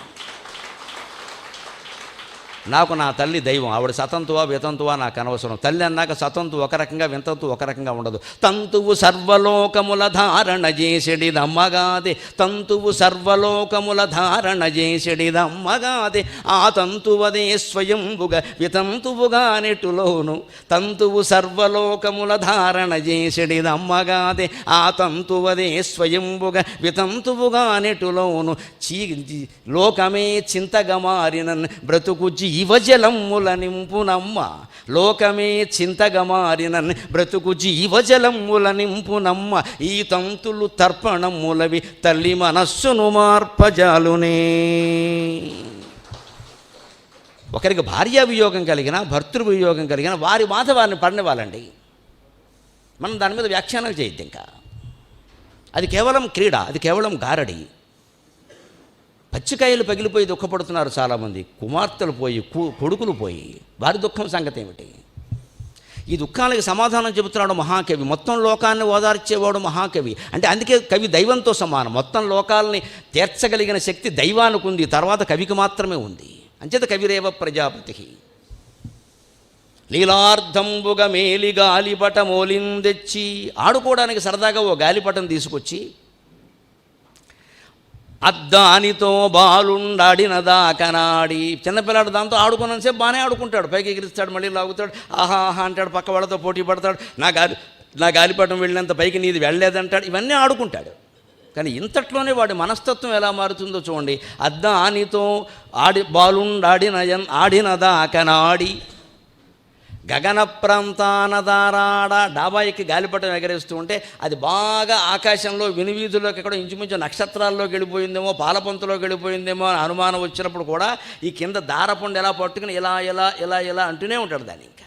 నాకు నా తల్లి దైవం. ఆవిడ సతంతువా వితంతువా నాకు అనవసరం. తల్లి అన్నాక సతంతు ఒక రకంగా, వితంతు ఒక రకంగా ఉండదు. తంతువు సర్వలోకముల ధారణ చేసెడిదమ్మగాదే, తంతువు సర్వలోకముల ధారణ చేసెడిదమ్మగాదే, ఆ తంతువదే స్వయంబుగా వితంతువుగా నెట్టులోను. తంతువు సర్వలోకముల ధారణ చేసెడిదమ్మగాదే, ఆ తంతువదే స్వయంబుగా వితంతువుగా నెట్టులోను. లోకమే చింతగా మారినన్ బ్రతుకు జీవజలమ్ముల నింపునమ్మ. లోకమే చింతగా మారినన్ బ్రతుకు జీవజలమ్ముల నింపునమ్మ. ఈ తంతులు తర్పణములవి తల్లి మనస్సును మార్పజాలునే. ఒకరికి భార్యా వియోగం కలిగినా భర్తృవియోగం కలిగినా వారి బాధ వారిని పడనివ్వాలండి. మనం దాని మీద వ్యాఖ్యానాలు చేయొద్దు. ఇంకా అది కేవలం క్రీడ, అది కేవలం గారడి. పచ్చికాయలు పగిలిపోయి దుఃఖపడుతున్నారు చాలామంది. కుమార్తెలు పోయి కొడుకులు పోయి వారి దుఃఖం సంగతి ఏమిటి? ఈ దుఃఖాలకి సమాధానం చెబుతున్నాడు మహాకవి. మొత్తం లోకాన్ని ఓదార్చేవాడు మహాకవి. అంటే అందుకే కవి దైవంతో సమానం. మొత్తం లోకాలని తీర్చగలిగిన శక్తి దైవానికి ఉంది, తర్వాత కవికి మాత్రమే ఉంది. అంచేత కవిరేవ ప్రజాపతి. లీలార్థంబుగా మేలి గాలిపట మోలిందెచ్చి, ఆడుకోవడానికి సరదాగా ఓ గాలిపటం తీసుకొచ్చి అద్దానితో బాలుండాడినదాకనాడి, చిన్నపిల్లాడు దాంతో ఆడుకున్నంతసేపు బాగానే ఆడుకుంటాడు, పైకి ఎగిరిస్తాడు, మళ్ళీ లాగుతాడు, ఆహా ఆహా అంటాడు, పక్క వాళ్ళతో పోటీ పడతాడు, నా గాలిపటం వెళ్ళినంత పైకి నీది వెళ్ళలేదంటాడు, ఇవన్నీ ఆడుకుంటాడు. కానీ ఇంతట్లోనే వాడి మనస్తత్వం ఎలా మారుతుందో చూడండి. అద్దానితో ఆడినదాకనాడి గగన ప్రాంతానదారాడ, డాబాయికి గాలిపటం ఎగరేస్తూ ఉంటే అది బాగా ఆకాశంలో వినువీధుల్లోకి ఎక్కడో ఇంచుమించు నక్షత్రాల్లోకి వెళ్ళిపోయిందేమో, పాలపంతలోకి వెళ్ళిపోయిందేమో అని అనుమానం వచ్చినప్పుడు కూడా ఈ కింద దారపండు ఎలా పట్టుకుని ఇలా ఇలా ఇలా ఇలా అంటూనే ఉంటాడు దాన్ని. ఇంకా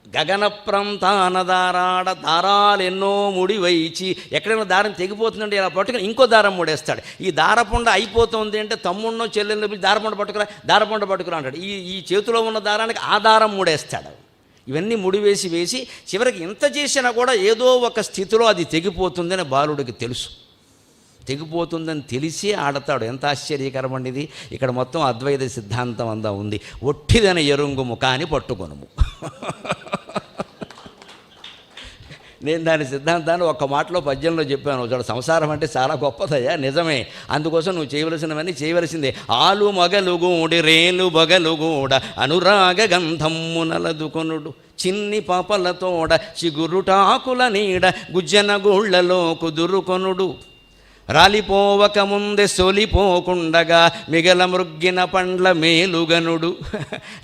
గగన ప్రాంతానదారాడ, దారాలు ఎన్నో ముడి వైచి, ఎక్కడైనా దారం తెగిపోతుందంటే ఇలా పట్టుకుని ఇంకో దారం ముడేస్తాడు. ఈ దారపండ అయిపోతుంది అంటే తమ్ముడినో చెల్లెల్లో పిలిచి దారపండ పట్టుకురా అంటాడు. ఈ చేతిలో ఉన్న దారానికి ఆ దారం ముడేస్తాడు. ఇవన్నీ ముడివేసి చివరికి ఇంత చేసినా కూడా ఏదో ఒక స్థితిలో అది తెగిపోతుందని బాలుడికి తెలుసు. తెగిపోతుందని తెలిసి ఆడతాడు. ఎంత ఆశ్చర్యకరమండి ఇది. ఇక్కడ మొత్తం అద్వైత సిద్ధాంతం అంతా ఉంది. ఒట్టిదని ఎరుంగుము కానీ పట్టుకొనుము. నేను దాని సిద్ధాంతాన్ని ఒక్క మాటలో పద్యంలో చెప్పాను. చూడ, సంసారం అంటే చాలా గొప్పదయ్యా, నిజమే. అందుకోసం నువ్వు చేయవలసినవన్నీ చేయవలసిందే. ఆలు మగలుగూడి రేలు బగలుగూడ అనురాగ గంధమ్ము నలదుకొనుడు, చిన్ని పాపలతోడ చిగురుటాకుల నీడ గుజ్జన గూళ్లలో కుదురుకొనుడు, రాలిపోవక ముందే సొలిపోకుండగా మిగల మృగ్గిన పండ్ల మేలుగనుడు.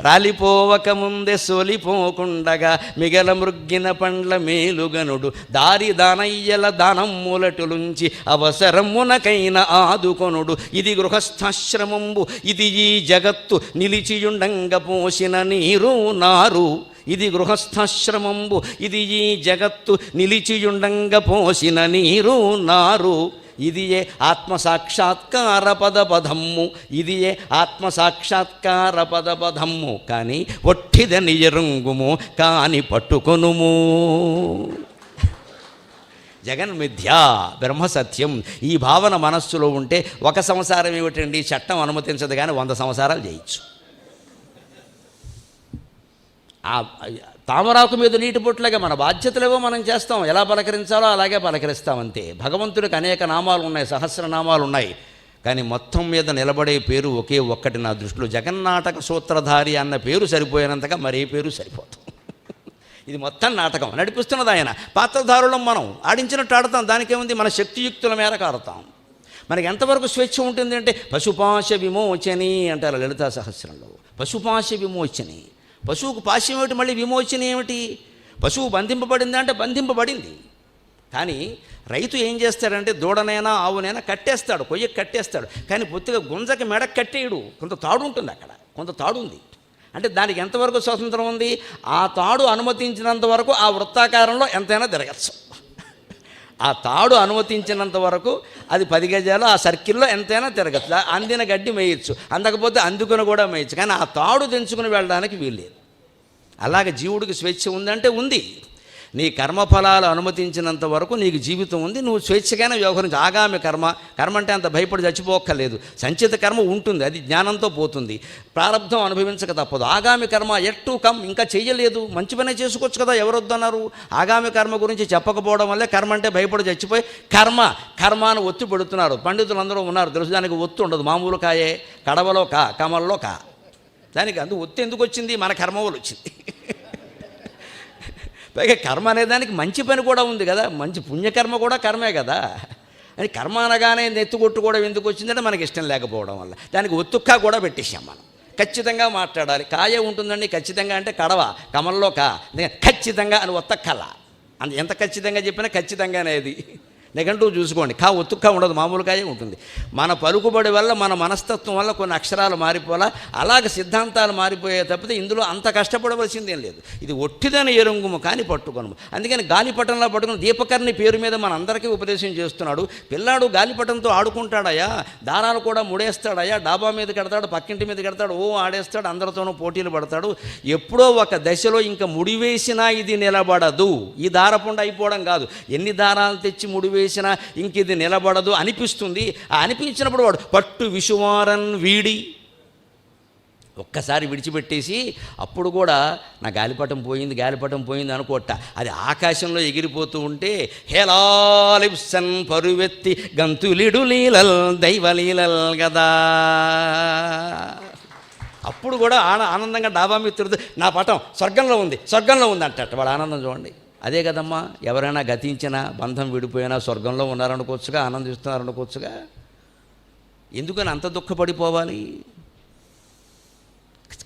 రాలిపోవక ముందే సొలిపోకుండగా మిగల మృగ్గిన పండ్ల మేలుగనుడు, దారి దానయ్యల దానమ్ములటులుంచి అవసరమునకైన ఆదుకొనుడు. ఇది గృహస్థాశ్రమంబు, ఇది ఈ జగత్తు నిలిచియుండంగ పోసిన నీరు నారు. ఇది గృహస్థాశ్రమంబు, ఇది ఈ జగత్తు నిలిచియుండంగ పోసిన నీరు నారు. ఇది ఏ ఆత్మసాక్షాత్కార పదపదమ్ము, ఇది ఏ ఆత్మసాక్షాత్కార పదపదమ్ము కానీ ఒట్టిదని ఎరుంగుము కాని పట్టుకొనుము. జగన్మిథ్యా బ్రహ్మసత్యం ఈ భావన మనస్సులో ఉంటే ఒక సంసారం ఏమిటండి, చట్టం అనుమతించదు కానీ 100 సంసారాలు చేయొచ్చు. తామరాకు మీద నీటి పొట్లుగా మన బాధ్యతలేవో మనం చేస్తాం, ఎలా పలకరించాలో అలాగే పలకరిస్తాం అంతే. భగవంతుడికి అనేక నామాలు ఉన్నాయి, సహస్రనామాలు ఉన్నాయి, కానీ మొత్తం మీద నిలబడే పేరు ఒకే ఒక్కటి నా దృష్టిలో. జగన్నాటక సూత్రధారి అన్న పేరు సరిపోయినంతగా మరే పేరు సరిపోతాం. ఇది మొత్తం నాటకం నడిపిస్తున్నది ఆయన. పాత్రధారులం మనం, ఆడించినట్టు ఆడతాం, దానికేముంది, మన శక్తియుక్తుల మేరకు ఆడతాం. మనకి ఎంతవరకు స్వేచ్ఛ ఉంటుంది అంటే పశుపాశ విమోచని అంటారు లలితా సహస్రంలో. పశుపాశ విమోచని, పశువుకు పాశ్యం ఏమిటి, మళ్ళీ విమోచన ఏమిటి? పశువు బంధింపబడిందా అంటే బంధింపబడింది. కానీ రైతు ఏం చేస్తాడంటే దూడనైనా ఆవునైనా కట్టేస్తాడు, కొయ్యకు కట్టేస్తాడు, కానీ పొత్తిగా గుంజకి మెడకు కట్టేయడు. కొంత తాడు ఉంటుంది అక్కడ, కొంత తాడు ఉంది. అంటే దానికి ఎంతవరకు స్వతంత్రం ఉంది? ఆ తాడు అనుమతించినంత వరకు ఆ వృత్తాకారంలో ఎంతైనా తిరగచ్చు. ఆ తాడు అనుమతించినంత వరకు అది 10 గజాలు ఆ సర్కిల్లో ఎంతైనా తిరగచ్చు. అందిన గడ్డి మేయచ్చు, అందకపోతే అందుకుని కూడా మేయచ్చు, కానీ ఆ తాడు తెంచుకుని వెళ్ళడానికి వీల్లేదు. అలాగే జీవుడికి స్వేచ్ఛ ఉందంటే ఉంది. నీ కర్మఫలాలు అనుమతించినంత వరకు నీకు జీవితం ఉంది, నువ్వు స్వేచ్ఛగానే వ్యవహరించి. ఆగామి కర్మ, కర్మ అంటే అంత భయపడి చచ్చిపోక్కర్లేదు. సంచిత కర్మ ఉంటుంది, అది జ్ఞానంతో పోతుంది, ప్రారంధం అనుభవించక తప్పదు. ఆగామి కర్మ ఎట్టు కమ్, ఇంకా చెయ్యలేదు, మంచి పనే చేసుకోవచ్చు కదా, ఎవరొద్దన్నారు? ఆగామి కర్మ గురించి చెప్పకపోవడం వల్లే కర్మ అంటే భయపడి చచ్చిపోయి కర్మ అని ఒత్తి పెడుతున్నారు. పండితులు అందరూ ఉన్నారు తెలుసు, దానికి ఒత్తు ఉండదు, మామూలు కాయే, కడవలో కమల్లో దానికి అందుకు ఒత్తి ఎందుకు వచ్చింది? మన కర్మ వల్ల వచ్చింది. పైగా కర్మ అనేదానికి మంచి పని కూడా ఉంది కదా, మంచి పుణ్యకర్మ కూడా కర్మే కదా. అని కర్మ అనగానే నెత్తుకొట్టుకోవడం ఎందుకు వచ్చిందంటే మనకి ఇష్టం లేకపోవడం వల్ల. దానికి ఒత్తుక్క కూడా పెట్టేసాం మనం. ఖచ్చితంగా మాట్లాడాలి, కాయే ఉంటుందండి ఖచ్చితంగా అంటే కడవ, కమల్లో ఖచ్చితంగా అని ఒత్తక్కల. ఎంత ఖచ్చితంగా చెప్పినా ఖచ్చితంగానే అది. నెగంటివ్ చూసుకోండి, ఒత్తుక్క ఉండదు, మామూలుగానే ఉంటుంది. మన పలుకుబడి వల్ల, మన మనస్తత్వం వల్ల కొన్ని అక్షరాలు మారిపోలా, అలాగే సిద్ధాంతాలు మారిపోయే తప్పితే ఇందులో అంత కష్టపడవలసిందేం లేదు. ఇది ఒట్టిదని ఎరుంగుము కానీ పట్టుకొనుము. అందుకని గాలిపటంలో పట్టుకుని దీపకర్ణి పేరు మీద మన అందరికీ ఉపదేశం చేస్తున్నాడు. పిల్లాడు గాలిపటంతో ఆడుకుంటాడయా, దారాలు కూడా ముడేస్తాడయా, డాబా మీద కడతాడు, పక్కింటి మీద కడతాడు, ఆడేస్తాడు, అందరితోనూ పోటీలు పడతాడు. ఎప్పుడో ఒక దశలో ఇంకా ముడివేసినా ఇది నిలబడదు. ఈ దారపుండ అయిపోవడం కాదు, ఎన్ని దారాలు తెచ్చి ముడివేసినా ఇంక ఇది నిలబడదు అనిపిస్తుంది. ఆ అనిపించినప్పుడు వాడు పట్టు విషువారన్ వీడి ఒక్కసారి విడిచిపెట్టేసి, అప్పుడు కూడా నా గాలిపటం పోయింది అనుకోట, అది ఆకాశంలో ఎగిరిపోతూ ఉంటే హేలాలిప్సన్ పరువెత్తి గంతులిడు లీలల్ దైవలీలల్ కదా. అప్పుడు కూడా ఆనందంగా డాబా మీద తిరుగుతూ నా పటం స్వర్గంలో ఉంది అంటట. వాడు ఆనందం చూడండి. అదే కదమ్మా, ఎవరైనా గతించినా, బంధం విడిపోయినా స్వర్గంలో ఉన్నారనుకోవచ్చుగా, ఆనందిస్తున్నారనుకోవచ్చుగా. ఎందుకని అంత దుఃఖపడిపోవాలి?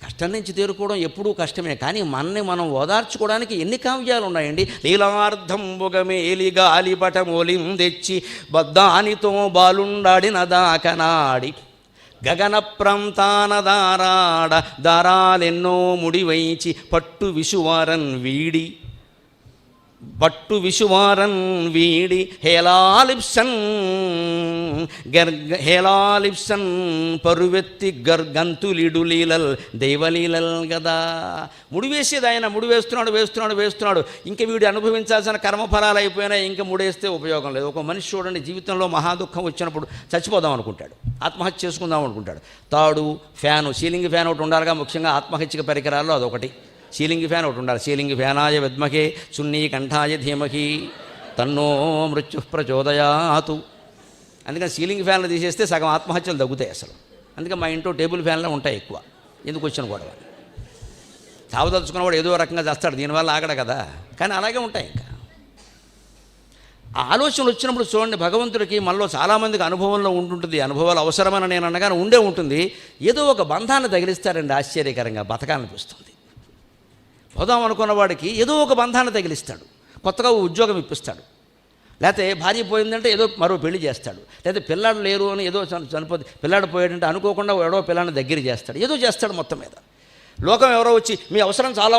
కష్టం నుంచి తేరుకోవడం ఎప్పుడూ కష్టమే, కానీ మనని మనం ఓదార్చుకోవడానికి ఎన్ని కావ్యాలు ఉన్నాయండి. లీలార్థంబుగమేలి గాలిపటమోలిం తెచ్చి బద్దానితో బాలుండాడిన దాకనాడి గగన ప్రాంతాన దారాడ దారాలెన్నో ముడివైచి పట్టు విషువారన్ వీడి హేలాలిప్సన్ పరువెత్తి గంతులిడు లీలల్ దైవలీలల్ కదా. ముడివేసేది ఆయన, వేస్తున్నాడు. ఇంక వీడు అనుభవించాల్సిన కర్మఫలాలు అయిపోయినాయి, ఇంకా ముడేస్తే ఉపయోగం లేదు. ఒక మనిషి చూడండి, జీవితంలో మహాదుఖం వచ్చినప్పుడు చచ్చిపోదాం అనుకుంటాడు, ఆత్మహత్య చేసుకుందాం అనుకుంటాడు. తాడు, ఫ్యాను, సీలింగ్ ఫ్యాన్ ఒకటి ఉండాలిగా, ముఖ్యంగా ఆత్మహత్యక పరికరాల్లో అదొకటి. సీలింగ్ ఫ్యాన్ ఒకటి ఉండాలి. సీలింగ్ ఫ్యానాయ విద్మహే సున్నీ కంఠాయ ధీమహి తన్నో మృత్యు ప్రచోదయాతు. అందుకని సీలింగ్ ఫ్యాన్లు తీసేస్తే సగం ఆత్మహత్యలు తగ్గుతాయి అసలు. అందుకే మా ఇంట్లో టేబుల్ ఫ్యాన్లే ఉంటాయి ఎక్కువ. ఎందుకు వచ్చిన గొడవ, తావుదలుచుకున్నవాడు ఏదో రకంగా చేస్తాడు, దీనివల్ల ఆగడ కదా, కానీ అలాగే ఉంటాయి. ఇంకా ఆ ఆలోచనలు వచ్చినప్పుడు చూడండి, భగవంతుడికి మనలో చాలామందికి అనుభవంలో ఉంటుంటుంది. అనుభవాలు అవసరమని నేను అనగానే ఉండే ఉంటుంది. ఏదో ఒక బంధాన్ని తగిలిస్తారండి, ఆశ్చర్యకరంగా బతకాలనిపిస్తుంది. పోదాం అనుకున్న వాడికి ఏదో ఒక బంధాన్ని తగిలిస్తాడు, కొత్తగా ఉద్యోగం ఇప్పిస్తాడు, లేకపోతే భార్య పోయిందంటే ఏదో మరో పెళ్లి చేస్తాడు, లేకపోతే పిల్లాడు లేరు అని ఏదో చనిపోతే పిల్లాడు పోయాడంటే అనుకోకుండా ఏడో పిల్లాడిని దగ్గర చేస్తాడు, ఏదో చేస్తాడు. మొత్తం మీద లోకం ఎవరో వచ్చి మీ అవసరం చాలా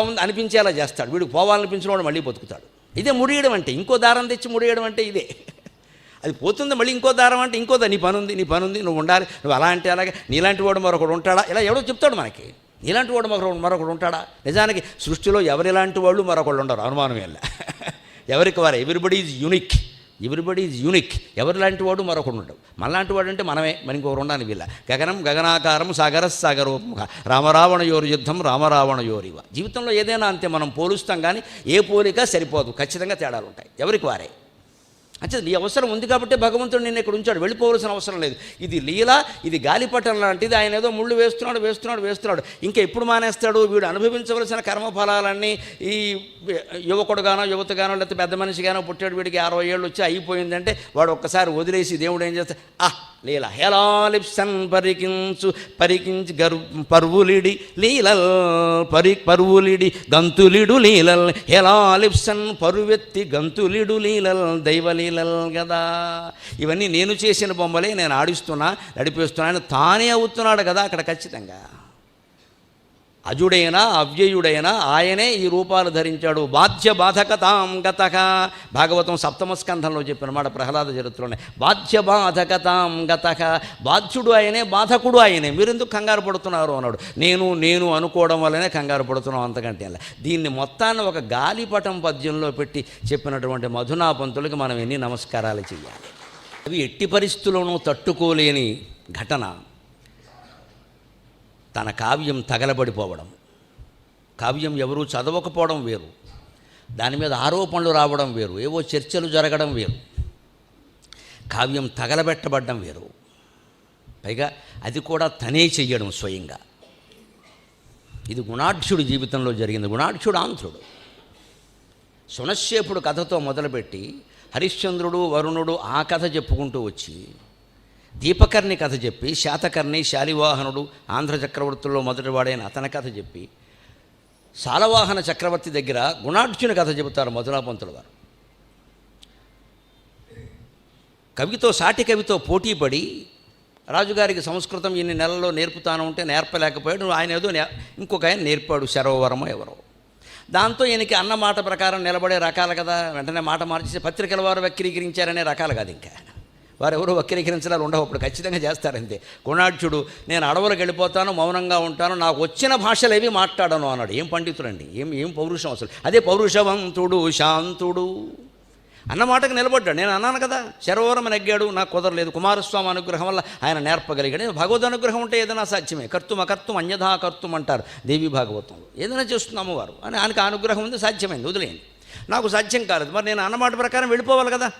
ఉంది అనిపించేలా చేస్తాడు. వీడికి పోవాలనిపించిన వాడు మళ్ళీ బతుకుతాడు. ఇదే ముడియడం అంటే, ఇంకో దారం తెచ్చి ముడియడం అంటే ఇదే. అది పోతుంది, మళ్ళీ ఇంకో దారం అంటే ఇంకో నీ పని ఉంది, నువ్వు ఉండాలి, నువ్వు అలా అంటే అలాగే, నీలాంటి వాడు మరొకడు ఉంటాడా, ఇలా ఎవడో చెప్తాడు మనకి. ఇలాంటి వాడు మరొకడు ఉంటాడా? నిజానికి సృష్టిలో ఎవరిలాంటి వాళ్ళు మరొకళ్ళు ఉండరు, అనుమానం వెళ్ళ. ఎవరికి వారు, ఎవ్రీబడి ఈజ్ యూనిక్. ఎవరిలాంటి వాడు మరొకడు ఉండడు. మనలాంటి వాడు అంటే మనమే, మరి ఇంకొకరు ఉండాలి. వీళ్ళ గగనం గగనాకారం సాగరోముఖ రామరావణయోరు యుద్ధం రామరావణయోరివ. జీవితంలో ఏదైనా అంతే, మనం పోలుస్తాం కానీ ఏ పోలిక సరిపోదు, ఖచ్చితంగా తేడాలు ఉంటాయి. ఎవరికి వారే. అంటే నీ అవసరం ఉంది కాబట్టి భగవంతుడు నిన్ను ఇక్కడ ఉంచాడు, వెళ్ళిపోవలసిన అవసరం లేదు. ఇది లీల, ఇది గాలిపటం లాంటిది. ఆయన ఏదో ముళ్ళు వేస్తున్నాడు. ఇంకా ఎప్పుడు మానేస్తాడు? వీడు అనుభవించవలసిన కర్మఫలాలన్నీ ఈ యువకుడుగానో యువతగానో లేకపోతే పెద్ద మనిషిగానో పుట్టాడు, వీడికి 60 ఏళ్ళు వచ్చి అయిపోయిందంటే వాడు ఒక్కసారి వదిలేసి దేవుడు ఏం చేస్తాడు? లీల హేలాలిప్సన్ పరికించి పర్వులిడి లీలల్ పర్వులిడి గంతులిడు లీలల్ హేలాలిప్సన్ పరువెత్తి గంతులిడు లీలల్ దైవలీలల్ కదా. ఇవన్నీ నేను చేసిన బొమ్మలే, నేను ఆడిస్తున్నా, నడిపిస్తున్నాను, తానే అవుతున్నాడు కదా అక్కడ. ఖచ్చితంగా అజుడైనా అవ్యయుడైనా ఆయనే ఈ రూపాలు ధరించాడు. బాధ్య బాధకతాం గతక, భాగవతం 7వ స్కంధంలో చెప్పిన మాట ప్రహ్లాద చరిత్రలోనే. బాధ్య బాధకతాం గతక, బాధ్యుడు ఆయనే, బాధకుడు ఆయనే. మీరెందుకు కంగారు పడుతున్నారు అన్నాడు. నేను అనుకోవడం వల్లనే కంగారు పడుతున్నాం, అంతకంటే అలా. దీన్ని మొత్తాన్ని ఒక గాలిపటం పద్యంలో పెట్టి చెప్పినటువంటి మధునాపంతులకి మనం ఎన్ని నమస్కారాలు చేయాలి. అవి ఎట్టి పరిస్థితుల్లోనూ తట్టుకోలేని ఘటన తన కావ్యం తగలబడిపోవడం. కావ్యం ఎవరూ చదవకపోవడం వేరు, దాని మీద ఆరోపణలు రావడం వేరు, ఏవో చర్చలు జరగడం వేరు. కావ్యం తగలబెట్టబడ్డం వేరు. పైగా అది కూడా తనే చెయ్యడం స్వయంగా. ఇది గుణాఢ్యుడి జీవితంలో జరిగింది. గుణాఢ్యుడు ఆంధ్రుడు. సునశ్శేపుడు కథతో మొదలుపెట్టి హరిశ్చంద్రుడు, వరుణుడు ఆ కథ చెప్పుకుంటూ వచ్చి, దీపకర్ణి కథ చెప్పి, శాతకర్ణి, శాలివాహనుడు, ఆంధ్ర చక్రవర్తుల్లో మొదటివాడైన అతని కథ చెప్పి, శాలవాహన చక్రవర్తి దగ్గర గుణాఢ్యుని కథ చెబుతారు మధునాపంతుల వారు. కవితో సాటి కవితో పోటీపడి రాజుగారికి సంస్కృతం ఇన్ని నెలల్లో నేర్పుతాను ఉంటే నేర్పలేకపోయాడు. ఆయన ఏదో ఇంకొక ఆయన నేర్పాడు, శరవరమో ఎవరో. దాంతో ఈయనకి అన్న మాట ప్రకారం నిలబడే రకాలు కదా, వెంటనే మాట మార్చేసి పత్రికల వారు వక్రీకరించారనే రకాలు కాదు. ఇంకా వారు ఎవరు వక్రీకరించడాలు ఉండవు, అప్పుడు ఖచ్చితంగా చేస్తారంతే. గుణాఢ్యుడు నేను అడవులకు వెళ్ళిపోతాను, మౌనంగా ఉంటాను, నాకు వచ్చిన భాషలు ఏవి మాట్లాడను అన్నాడు. ఏం పండితుడండి, ఏం పౌరుషం అసలు. అదే పౌరుషవంతుడు శాంతుడు అన్నమాటకు నిలబడ్డాడు. నేను అన్నాను కదా, శరవరం నెగ్గాడు, నాకు కుదరలేదు. కుమారస్వామి అనుగ్రహం వల్ల ఆయన నేర్పగలిగాడు. భగవద్ అనుగ్రహం ఉంటే ఏదైనా సాధ్యమే. కర్తుం అకర్తుం అన్యథా కర్తుం అంటారు దేవి భాగవతంలో. ఏదైనా చేస్తున్నాము వారు అని ఆయనకు అనుగ్రహం ఉంది, సాధ్యమైంది, వదిలేయండి. నాకు సాధ్యం కాలేదు, మరి నేను అన్నమాట ప్రకారం వెళ్ళిపోవాలి కదా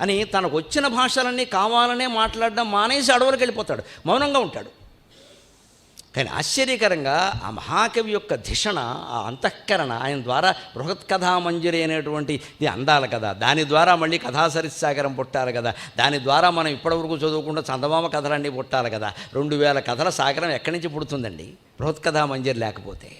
అని తనకు వచ్చిన భాషలన్నీ కావాలనే మాట్లాడడం మానేసి అడవులకు వెళ్ళిపోతాడు, మౌనంగా ఉంటాడు. కానీ ఆశ్చర్యకరంగా ఆ మహాకవి యొక్క ధిషణ, ఆ అంతఃకరణ ఆయన ద్వారా బృహత్కథామంజరి అనేటువంటి ఇది అందాలి కదా, దాని ద్వారా మళ్ళీ కథాసరిత్సాగరం పుట్టాలి కదా, దాని ద్వారా మనం ఇప్పటివరకు చదువుకుంటూ చందమామ కథలన్నీ పుట్టాలి కదా. 2000 కథల సాగరం ఎక్కడి నుంచి పుడుతుందండి బృహత్కథామంజరి లేకపోతే?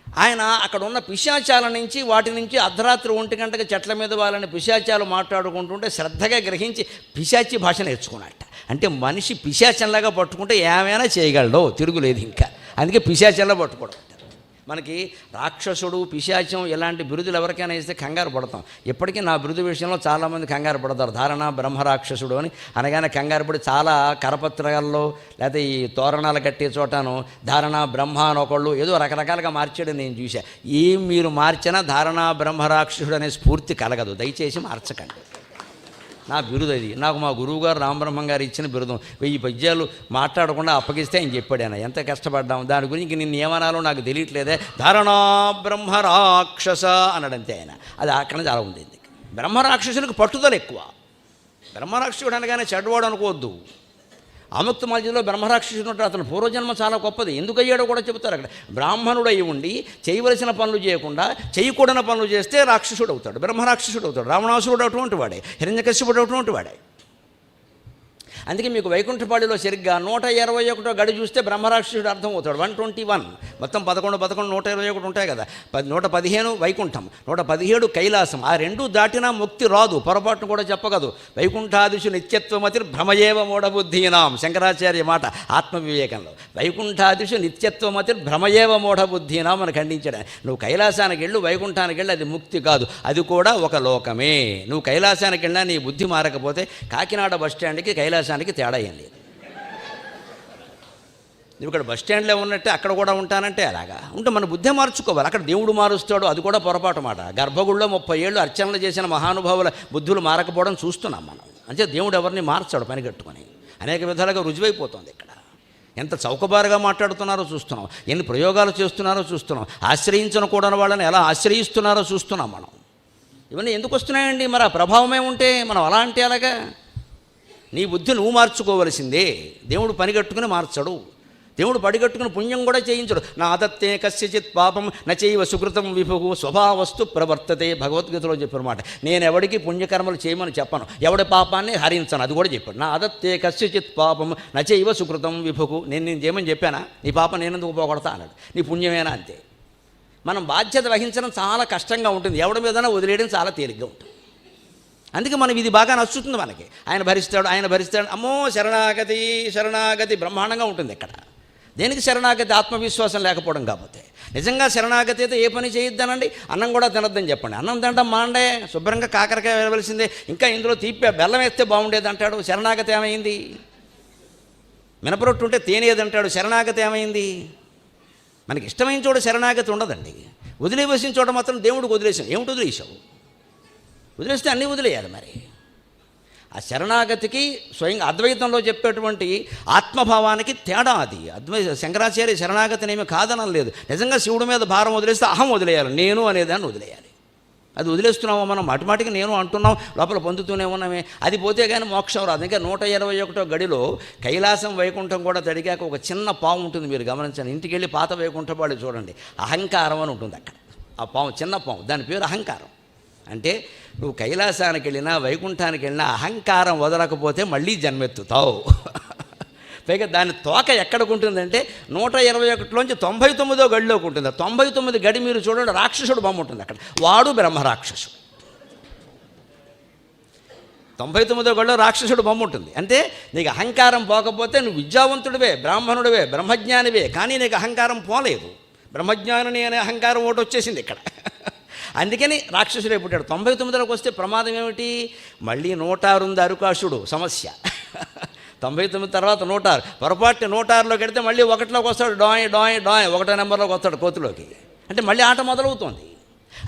ఆయన అక్కడ ఉన్న పిశాచాల నుంచి, వాటి నుంచి అర్ధరాత్రి 1 గంటకి చెట్ల మీద వాళ్ళని పిశాచాలు మాట్లాడుకుంటుంటే శ్రద్ధగా గ్రహించి పిశాచి భాష నేర్చుకున్నట్ట. అంటే మనిషి పిశాచంలాగా పట్టుకుంటే ఏమైనా చేయగలడో, తిరుగులేదు ఇంకా. అందుకే పిశాచంలా పట్టుకోవడం. మనకి రాక్షసుడు, పిశాచం ఇలాంటి బిరుదులు ఎవరికైనా ఇస్తే కంగారు పడతాం. ఇప్పటికీ నా బిరుదు విషయంలో చాలామంది కంగారు పడతారు. ధారణ బ్రహ్మరాక్షసుడు అని అనగానే కంగారు పడి చాలా కరపత్రాల్లో లేకపోతే ఈ తోరణాలు కట్టే చోటను ధారణ బ్రహ్మ అని ఒకళ్ళు ఏదో రకరకాలుగా మార్చాడు నేను చూసా. ఏం మీరు మార్చినా ధారణ బ్రహ్మరాక్షసుడు అనే స్ఫూర్తి కలగదు, దయచేసి మార్చకండి. నా బిరుదు అది. నాకు మా గురువుగారు రామబ్రహ్మం గారు ఇచ్చిన బిరుదం. 1000 పద్యాలు మాట్లాడకుండా అప్పగిస్తే ఆయన చెప్పాడు. ఆయన ఎంత కష్టపడ్డాము దాని గురించి, నిన్ను ఏమనాలో నాకు తెలియట్లేదే, ధారణా బ్రహ్మరాక్షస అన్నాడంతే ఆయన. అది అక్కడ నుంచి అలా ఉంది. బ్రహ్మరాక్షసునికి పట్టుదల ఎక్కువ. బ్రహ్మరాక్షసుడు అనగానే చెడ్డవాడు అనుకోవద్దు. అముక్త మధ్యలో బ్రహ్మరాక్షసుడు ఉంటాడు, అతను పూర్వజన్మ చాలా గొప్పది. ఎందుకు అయ్యాడో కూడా చెబుతారు అక్కడ. బ్రాహ్మణుడు అయి ఉండి చేయవలసిన పనులు చేయకుండా చేయకూడని పనులు చేస్తే రాక్షసుడు అవుతాడు, బ్రహ్మరాక్షసుడు అవుతాడు. రావణాసురుడు అటువంటి వాడే, హిరణ్యకశ్యపుడు అటువంటి వాడే. అందుకే మీకు వైకుంఠపాళిలో సరిగ్గా 121 గడి చూస్తే బ్రహ్మరాక్షసుడు అర్థం అవుతాడు. 121 మొత్తం 11 121 ఉంటాయి కదా. 115 వైకుంఠం, 117 కైలాసం. ఆ 2 దాటినా ముక్తి రాదు, పొరపాటును కూడా చెప్పగదు. వైకుంఠాదిషు నిత్యత్వమతి భ్రమయేవ మూఢబుద్ధీనాం, శంకరాచార్య మాట ఆత్మవివేకంలో. వైకుంఠాదిషు నిత్యత్వమతి భ్రమయేవ మూఢబుద్ధీనాం అని ఖండించాడు. నువ్వు కైలాసానికి వెళ్ళు, వైకుంఠానికి వెళ్ళి, అది ముక్తి కాదు, అది కూడా ఒక లోకమే. నువ్వు కైలాసానికి వెళ్ళినా నీ బుద్ధి మారకపోతే కాకినాడ బస్టాండ్కి కైలాసానికి తేడా ఏం లేదు. నువ్వు ఇక్కడ బస్టాండ్లో ఉన్నట్టే అక్కడ కూడా ఉంటానంటే అలాగా ఉంటే మన బుద్ధి మార్చుకోవాలి. అక్కడ దేవుడు మారుస్తాడు, అది కూడా పొరపాటు మాట. గర్భగుడిలో 30 ఏళ్ళు అర్చనలు చేసిన మహానుభావుల బుద్ధులు మారకపోవడం చూస్తున్నాం మనం. అంటే దేవుడు ఎవరిని మార్చాడు పనిగట్టుకొని. అనేక విధాలుగా రుజువైపోతుంది. ఇక్కడ ఎంత చౌకబారుగా మాట్లాడుతున్నారో చూస్తున్నాం, ఎన్ని ప్రయోగాలు చేస్తున్నారో చూస్తున్నాం, ఆశ్రయించకూడని వాళ్ళని ఎలా ఆశ్రయిస్తున్నారో చూస్తున్నాం మనం. ఇవన్నీ ఎందుకు వస్తున్నాయండి? మరి ఆ ప్రభావమే ఉంటే మనం అలా అంటే అలాగా. నీ బుద్ధి నువ్వు మార్చుకోవలసిందే, దేవుడు పనిగట్టుకుని మార్చడు. దేవుడు పడిగట్టుకుని పుణ్యం కూడా చేయించడు. నా ఆదత్తే కస్యచిత్ పాపం నచైవ సుకృతం విభు స్వభావస్తు ప్రవర్తతే, భగవద్గీతలో చెప్పినమాట. నేను ఎవడికి పుణ్యకర్మలు చేయమని చెప్పను, ఎవడి పాపాన్ని హరించను, అది కూడా చెప్పాడు. నా ఆదత్తే కస్యచిత్ పాపం నచైవ సుకృతం విభు. నేను చేయమని చెప్పానా? నీ పాపం నేనెందుకు పోగొడతా అన్నాడు. నీ పుణ్యమేనా అంతే. మనం బాధ్యత వహించడం చాలా కష్టంగా ఉంటుంది, ఎవడి మీదైనా వదిలేయడం చాలా తేలిగ్గా ఉంటుంది. అందుకే మనం ఇది బాగా నచ్చుతుంది మనకి. ఆయన భరిస్తాడు, ఆయన భరిస్తాడు, అమ్మో శరణాగతి శరణాగతి బ్రహ్మాండంగా ఉంటుంది. ఇక్కడ దేనికి శరణాగతి? ఆత్మవిశ్వాసం లేకపోవడం. కాకపోతే నిజంగా శరణాగతి అయితే ఏ పని చేయొద్దనండి, అన్నం కూడా తినొద్దని చెప్పండి. అన్నం తినడం మాండే, శుభ్రంగా కాకరకాయ వేయవలసిందే, ఇంకా ఇందులో తీపి బెల్లం వేస్తే బాగుండేది అంటాడు. శరణాగతి ఏమైంది? మినపరొట్టు ఉంటే తేనేదంటాడు. శరణాగతి ఏమైంది? మనకి ఇష్టమైన చోట శరణాగతి ఉండదండి. వదిలేవలసిన చోట మాత్రం దేవుడికి వదిలేసాం. ఏమిటి వదిలేసావు? వదిలేస్తే అన్నీ వదిలేయాలి. మరి ఆ శరణాగతికి స్వయంగా అద్వైతంలో చెప్పేటువంటి ఆత్మభావానికి తేడా అది. శంకరాచార్య శరణాగతిని ఏమీ కాదనం లేదు. నిజంగా శివుడి మీద భారం వదిలేస్తే అహం వదిలేయాలి, నేను అనేదాన్ని వదిలేయాలి. అది వదిలేస్తున్నాము మనం, మాటిమాటికి నేను అంటున్నాం, లోపల పొందుతూనే ఉన్నామే. అది పోతే కానీ మోక్షం రాదు. ఇంకా 121 గడిలో కైలాసం వైకుంఠం కూడా తడిగాక ఒక చిన్న పాము ఉంటుంది, మీరు గమనించండి. ఇంటికి వెళ్ళి పాత వైకుంఠ వాళ్ళు చూడండి, అహంకారం అని ఉంటుంది అక్కడ. ఆ పాము చిన్న పాము, దాని పేరు అహంకారం. అంటే నువ్వు కైలాసానికి వెళ్ళినా వైకుంఠానికి వెళ్ళినా అహంకారం వదలకపోతే మళ్ళీ జన్మెత్తుతావు. పైగా దాని తోక ఎక్కడికి ఉంటుందంటే 121లోంచి 99వ గడిలోకి ఉంటుంది. 99 గడి మీరు చూడండి, రాక్షసుడు బొమ్మ ఉంటుంది అక్కడ, వాడు బ్రహ్మరాక్షసుడు. 99వ గడిలో రాక్షసుడు బొమ్మ ఉంటుంది. అంటే నీకు అహంకారం పోకపోతే నువ్వు విద్యావంతుడివే, బ్రాహ్మణుడివే, బ్రహ్మజ్ఞానివే, కానీ నీకు అహంకారం పోలేదు. బ్రహ్మజ్ఞానిని అనే అహంకారం ఒకటి వచ్చేసింది ఇక్కడ. అందుకని రాక్షసుడే పుట్టాడు. 99లోకి వస్తే ప్రమాదం ఏమిటి? మళ్ళీ 106 ఉంది అరుకాసుడు సమస్య. 99 తర్వాత 106, పొరపాటు 106లోకి వెడితే మళ్ళీ 1లోకి వస్తాడు. డాయ్ డాయ్ డాయ్ 1వ నెంబర్లోకి వస్తాడు కోతిలోకి. అంటే మళ్ళీ ఆట మొదలవుతోంది.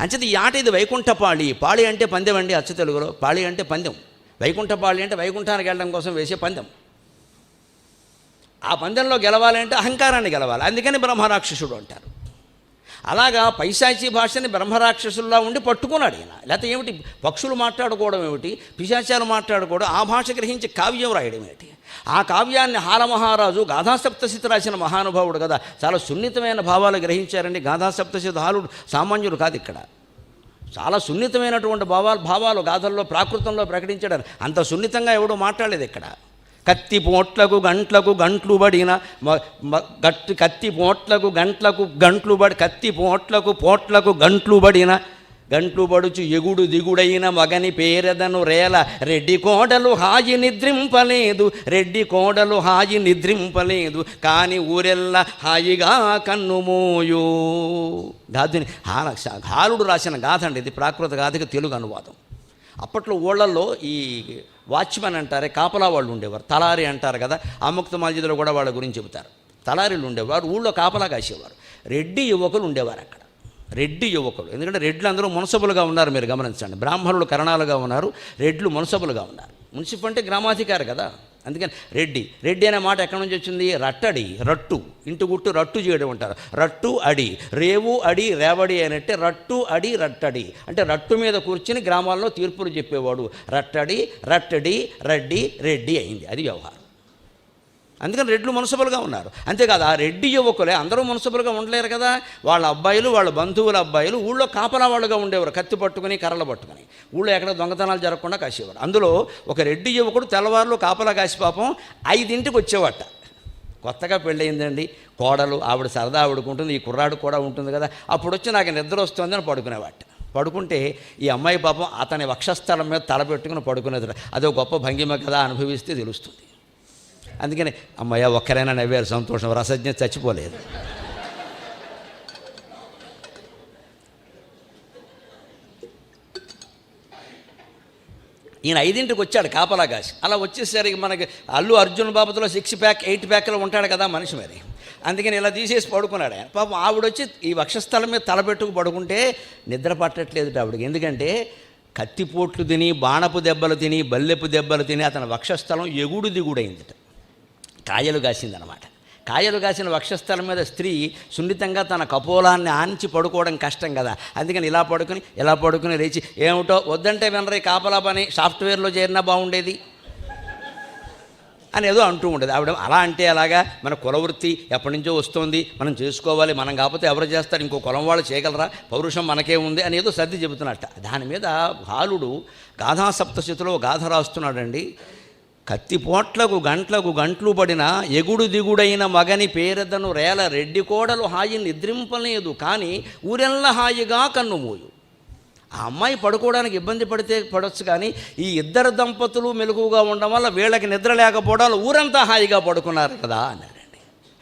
అంచేది ఈ ఆట ఇది వైకుంఠపాళి. పాళి అంటే పందెం అండి అచ్చ తెలుగులో. పాళి అంటే పందెం. వైకుంఠపాళి అంటే వైకుంఠానికి వెళ్ళడం కోసం వేసే పందెం. ఆ పందెంలో గెలవాలి అంటే అహంకారాన్ని గెలవాలి. అందుకని బ్రహ్మరాక్షసుడు అంటారు. అలాగా పైశాచీ భాషని బ్రహ్మరాక్షసుల్లా ఉండి పట్టుకున్నాడు ఈయన. లేకపోతే ఏమిటి, పక్షులు మాట్లాడుకోవడం ఏమిటి, పిశాచాలు మాట్లాడుకోవడం, ఆ భాష గ్రహించి కావ్యం రాయడం ఏమిటి? ఆ కావ్యాన్ని హాలమహారాజు గాథాసప్తశతి రాసిన మహానుభావుడు కదా, చాలా సున్నితమైన భావాలు గ్రహించారండి. గాథాసప్తశతి హాలుడు సామాన్యుడు కాదు. ఇక్కడ చాలా సున్నితమైనటువంటి భావాలు గాథల్లో ప్రాకృతంలో ప్రకటించాడు. అంత సున్నితంగా ఎవడో మాట్లాడలేదు ఇక్కడ. కత్తి పోట్లకు గంట్లకు గంట్లు బడిన కత్తి పోట్లకు గంట్లకు గంట్లు బడి కత్తి పోట్లకు పోట్లకు గంట్లు బడిన గంట్లు బడుచు ఎగుడు దిగుడైన మగని పేరెదను రేల రెడ్డి కోడలు హాయి నిద్రింపలేదు, రెడ్డి కోడలు హాయి నిద్రింపలేదు, కాని ఊరెల్లా హాయిగా కన్నుమోయో. గాథని హాలుడు రాసిన గాథ అండి ఇది. ప్రాకృత గాథకి తెలుగు అనువాదం. అప్పట్లో ఊళ్ళల్లో ఈ వాచ్మెన్ అంటారే, కాపలా వాళ్ళు ఉండేవారు. తలారి అంటారు కదా, ఆముక్త మస్జిద్లో కూడా వాళ్ళ గురించి చెబుతారు. తలారీలు ఉండేవారు, ఊళ్ళో కాపలా కాసేవారు. రెడ్డి యువకులు ఉండేవారు అక్కడ. రెడ్డి యువకులు, ఎందుకంటే రెడ్లు అందరూ మున్సబులుగా ఉన్నారు. మీరు గమనించండి, బ్రాహ్మణులు కరణాలుగా ఉన్నారు, రెడ్లు మున్సబులుగా ఉన్నారు. మున్సిపల్ అంటే గ్రామాధికారి కదా, అందుకని రెడ్డి అనే మాట ఎక్కడి నుంచి వచ్చింది? రట్టడి, రట్టు, ఇంటి గుట్టు రట్టు చేయడం అంటారు. రట్టు అడి, రేవు అడి రేవడి అంటే రట్టు అడి రట్టడి అంటే రట్టు మీద కూర్చుని గ్రామాల్లో తీర్పులు చెప్పేవాడు. రట్టడి రట్టడి రడ్డి రెడ్డి అయింది, అది వ్యవహారం. అందుకని రెడ్లు మున్సిపల్గా ఉన్నారు. అంతేకాదు ఆ రెడ్డి యువకులే అందరూ మున్సిపల్గా ఉండలేరు కదా. వాళ్ళ అబ్బాయిలు, వాళ్ళ బంధువుల అబ్బాయిలు ఊళ్ళో కాపలా వాళ్ళుగా ఉండేవారు. కత్తి పట్టుకుని కర్రలు పట్టుకుని ఊళ్ళో ఎక్కడ దొంగతనాలు జరగకుండా కాసేవారు. అందులో ఒక రెడ్డి యువకుడు తెల్లవారులు కాపలా కాసి పాపం 5ంటికి వచ్చేవాట. కొత్తగా పెళ్ళయిందండి కోడలు, ఆవిడ సరదా ఆవిడకు ఉంటుంది, ఈ కుర్రాడు కూడా ఉంటుంది కదా. అప్పుడు వచ్చి నాకు నిద్ర వస్తుందని పడుకునేవాట. పడుకుంటే ఈ అమ్మాయి పాపం అతని వక్షస్థలం మీద తలపెట్టుకుని పడుకునేది. అదో గొప్ప భంగిమ కదా, అనుభవిస్తే తెలుస్తుంది. అందుకని అమ్మయ్య ఒక్కరైనా నవ్వారు, సంతోషం, రసజ్ఞ చచ్చిపోలేదు. ఈయన 5ంటికి వచ్చాడు కాపలా కాసి. అలా వచ్చేసరికి మనకి అల్లు అర్జున్ బాబుతో 6 ప్యాక్ 8 ప్యాక్లో ఉంటాడు కదా మనిషి మరి. అందుకని ఇలా తీసేసి పడుకున్నాడు ఆయన. పాపం ఆవిడొచ్చి ఈ వక్షస్థలం మీద తలపెట్టుకు పడుకుంటే నిద్ర పట్టట్లేదు ఆవిడకి. ఎందుకంటే కత్తిపోట్లు తిని, బాణపు దెబ్బలు తిని, బల్లెపు దెబ్బలు తిని అతని వక్షస్థలం ఎగుడు దిగుడైందిట. కాయలు కాసిందనమాట. కాయలు కాసిన వక్షస్థలం మీద స్త్రీ సున్నితంగా తన కపోలాన్ని ఆంచి పడుకోవడం కష్టం కదా. అందుకని ఇలా పడుకుని లేచి ఏమిటో వద్దంటే వినరే కాపలా పని, సాఫ్ట్వేర్లో చేరినా బాగుండేది అని ఏదో అంటూ ఉండేది ఆవిడ. అలా అంటే అలాగా, మన కులవృత్తి ఎప్పటి నుంచో వస్తుంది, మనం చేసుకోవాలి, మనం కాకపోతే ఎవరు చేస్తారు, ఇంకో కులం వాళ్ళు చేయగలరా, పౌరుషం మనకే ఉంది అని ఏదో సర్ది చెబుతున్నట్ట. దాని మీద బాలుడు గాథాసప్తశతిలో గాథ రాస్తున్నాడండి. కత్తిపోట్లకు గంట్లకు గంట్లు పడిన ఎగుడు దిగుడైన మగని పేరెదను రేల రెడ్డి కోడలు హాయి నిద్రింపలేదు, కానీ ఊరెల్లా హాయిగా కన్నుమూయు. ఆ అమ్మాయి పడుకోవడానికి ఇబ్బంది పడవచ్చు, కానీ ఈ ఇద్దరు దంపతులు మెలకుగా ఉండడం వల్ల వీళ్ళకి నిద్ర లేకపోవడం ఊరంతా హాయిగా పడుకున్నారు కదా అన్నారండి.